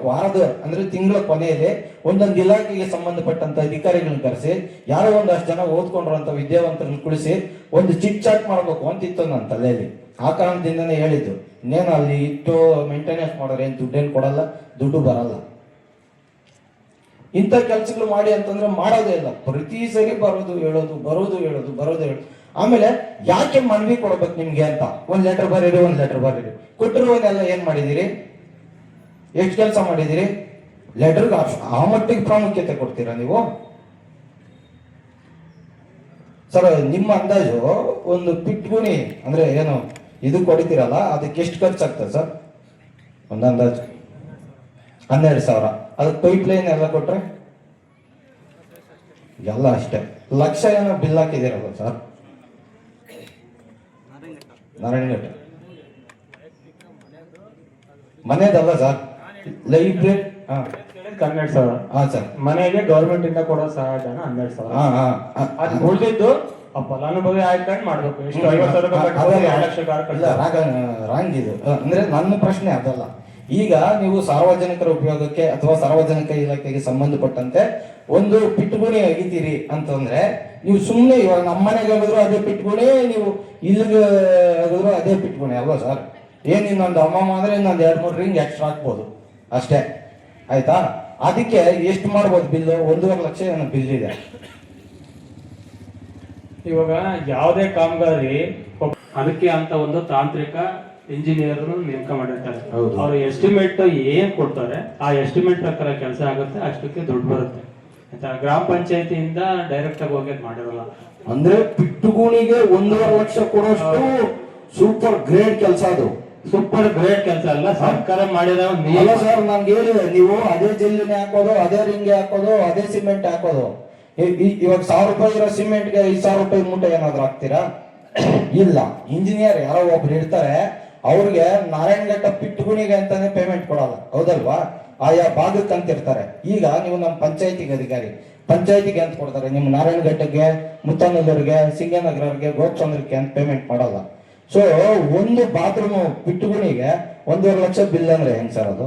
ವಾರದ ಅಂದ್ರೆ ತಿಂಗಳ ಕೊನೆಯಲ್ಲಿ ಒಂದೊಂದು ಇಲಾಖೆಗೆ ಸಂಬಂಧಪಟ್ಟಂತ ಅಧಿಕಾರಿಗಳನ್ನ ಕರೆಸಿ, ಯಾರೋ ಒಂದಷ್ಟು ಜನ ಓದ್ಕೊಂಡಿರೋಂಥ ವಿದ್ಯಾವಂತರನ್ನ ಕುಳಿಸಿ ಒಂದು ಚಿಟ್ ಚಾಟ್ ಮಾಡ್ಬೇಕು ಅಂತಿತ್ತು ನನ್ನ ತಲೆಯಲ್ಲಿ. ಆ ಕಾರಣದಿಂದನೇ ಹೇಳಿದ್ದು. ಇನ್ನೇನು ಅಲ್ಲಿ ಇಟ್ಟು ಮೇಂಟೆನೆನ್ಸ್ ಮಾಡೋರು ಏನ್ ದುಡ್ಡೇನು ಕೊಡಲ್ಲ, ದುಡ್ಡು ಬರಲ್ಲ. ಇಂಥ ಕೆಲ್ಸಗಳು ಮಾಡಿ ಅಂತಂದ್ರೆ ಮಾಡೋದೇ ಇಲ್ಲ. ಪ್ರತಿ ಸರಿ ಬರೋದು ಹೇಳೋದು, ಬರೋದು ಹೇಳೋದು, ಬರೋದು ಹೇಳೋದು. ಆಮೇಲೆ ಯಾಕೆ ಮನವಿ ಕೊಡ್ಬೇಕು ನಿಮ್ಗೆ ಅಂತ ಒಂದ್ ಲೆಟರ್ ಬರೀರಿ, ಒಂದ್ ಲೆಟರ್ ಬರೀರಿ. ಕೊಟ್ಟಿರುವನ್ನೆಲ್ಲ ಏನ್ ಮಾಡಿದಿರಿ? ಎಷ್ಟು ಕೆಲಸ ಮಾಡಿದಿರಿ? ಲೆಟರ್ಗೆ ಆ ಮಟ್ಟಿಗೆ ಪ್ರಾಮುಖ್ಯತೆ ಕೊಡ್ತೀರಾ ನೀವು? ಸರ್ ನಿಮ್ಮ ಅಂದಾಜು ಒಂದು ಪಿಟ್ಗುಣಿ ಅಂದ್ರೆ ಏನು ಇದು ಕೊಡ್ತೀರಲ್ಲ, ಅದಕ್ಕೆ ಎಷ್ಟು ಖರ್ಚಾಗ್ತದೆ ಸರ್? ಒಂದು ಅಂದಾಜು 12,000. ಅದಕ್ಕೆ ಪೈಪ್ ಲೈನ್ ಎಲ್ಲ ಕೊಟ್ರೆ ಎಲ್ಲ ಅಷ್ಟೇ. ಲಕ್ಷ ಏನೋ ಬಿಲ್ ಹಾಕಿದಿರಲ್ಲ ಸರ್? ನಾರಾಯಣಘಟ್ಟ ಮನೆದಲ್ಲ ಸರ್, ಲೈಬ್ರರಿ 12,000. ಹಾ ಸರ್. ಮನೆಗೆ ಗೌರ್ಮೆಂಟ್ ಇಂದ ಕೊಡೋ ಸಹಾಯಧನ 12,000. ಅದು ಉಳಿದಿದ್ದು ಆ ಫಲಾನುಭವಿ ಆಯ್ಕೊಂಡು ಮಾಡ್ಬೇಕು. ಎಷ್ಟು 50,000 ರಾಂಗ್ ಇದು. ಅಂದ್ರೆ ನನ್ನ ಪ್ರಶ್ನೆ ಅದಲ್ಲ. ಈಗ ನೀವು ಸಾರ್ವಜನಿಕರ ಉಪಯೋಗಕ್ಕೆ ಅಥವಾ ಸಾರ್ವಜನಿಕ ಇಲಾಖೆಗೆ ಸಂಬಂಧಪಟ್ಟಂತೆ ಒಂದು ಪಿಟ್ಗುಣಿ ಅಗಿತೀರಿ ಅಂತಂದ್ರೆ, ನೀವು ಸುಮ್ಮನೆ ಇವಾಗ ನಮ್ಮ ಮನೆಗೆ ಆಗಿದ್ರು ಅದೇ ಪಿಟ್ಗುಣಿ, ನೀವು ಇಲ್ಲಿಗೆ ಆಗಿದ್ರು ಅದೇ ಪಿಟ್ಗುಣಿ ಅಲ್ವಾ ಸರ್? ಏನ್ ಇನ್ನೊಂದು ಅಮ್ಮಮ್ಮ ಅಂದ್ರೆ ಇನ್ನೊಂದು 2-3 ರಿಂಗ್ ಎಕ್ಸ್ಟ್ರಾ ಹಾಕ್ಬೋದು ಅಷ್ಟೇ, ಆಯ್ತಾ? ಅದಕ್ಕೆ ಎಷ್ಟು ಮಾಡ್ಬೋದು ಬಿಲ್ಲು? 1.5 ಲಕ್ಷ ಏನೋ ಬಿಲ್ ಇದೆ. ಇವಾಗ ಯಾವುದೇ ಕಾಮಗಾರಿ ಅದಕ್ಕೆ ಅಂತ ಒಂದು ತಾಂತ್ರಿಕ ಇಂಜಿನಿಯರ್ ನೇಮಕ ಮಾಡಿರ್ತಾರೆ. ಅವ್ರು ಎಸ್ಟಿಮೇಟ್ ಏನ್ ಕೊಡ್ತಾರೆ ಆ ಎಸ್ಟಿಮೇಟ್ ಪ್ರಕಾರ ಕೆಲಸ ಆಗುತ್ತೆ, ಅಷ್ಟಕ್ಕೆ ದುಡ್ಡು ಬರುತ್ತೆ ಆಯ್ತಾ. ಗ್ರಾಮ ಪಂಚಾಯತಿಯಿಂದ ಡೈರೆಕ್ಟ್ ಆಗಿ ಹೋಗಿ ಮಾಡಿರಲ್ಲ. ಅಂದ್ರೆ ಪಿಟ್ಟುಗೂಣಿಗೆ 1.5 ಲಕ್ಷ ಕೊಡೋಷ್ಟು ಸೂಪರ್ ಗ್ರೇಟ್ ಕೆಲಸ ಅದು. ಸೂಪರ್ ಗ್ರೇಟ್ ಕೆಲಸ ಅಲ್ಲ, ಸರ್ಕಾರ ಮಾಡಿದ ಅಲ್ಲ ಸರ್, ನನ್ಗೆ ಹೇಳಿ, ನೀವು ಅದೇ ಜಲ್ಲಿನೇ ಹಾಕೋದು, ಅದೇ ರಿಂಗ್ ಹಾಕೋದು, ಅದೇ ಸಿಮೆಂಟ್ ಹಾಕೋದು. ಇವಾಗ 1000 ರೂಪಾಯಿ ಇರೋ ಸಿಮೆಂಟ್ಗೆ 5000 ರೂಪಾಯಿ ಮೂಟೆ ಏನಾದ್ರು ಹಾಕ್ತೀರಾ? ಇಲ್ಲ. ಇಂಜಿನಿಯರ್ ಯಾರೋ ಒಬ್ರು ಇರ್ತಾರೆ, ಅವ್ರಿಗೆ ನಾರಾಯಣಘಟ್ಟ ಪಿಟ್ಟುಗುಣಿಗೆ ಅಂತಾನೆ ಪೇಮೆಂಟ್ ಕೊಡಲ್ಲ, ಹೌದಲ್ವಾ? ಆಯಾ ಭಾಗಕ್ಕೆ ಅಂತ ಇರ್ತಾರೆ. ಈಗ ನೀವು ನಮ್ಮ ಪಂಚಾಯತಿಗೆ ಅಧಿಕಾರಿ, ಪಂಚಾಯತಿಗೆ ಅಂತ ಕೊಡ್ತಾರೆ, ನಿಮ್ಮ ನಾರಾಯಣಘಟ್ಟಕ್ಕೆ, ಮುತ್ತನಲ್ಲೂರಿಗೆ, ಸಿಂಗನಗರವ್ರಿಗೆ, ಗೋಪಚಂದ್ರಕ್ಕೆ ಅಂತ ಪೇಮೆಂಟ್ ಮಾಡಲ್ಲ. ಸೊ ಒಂದು ಬಾತ್ರೂಮ್ ಪಿಟ್ಟುಗುಣಿಗೆ 1.5 ಲಕ್ಷ ಬಿಲ್ ಅಂದ್ರೆ ಹೆಂಗ್ ಸರ್ ಅದು?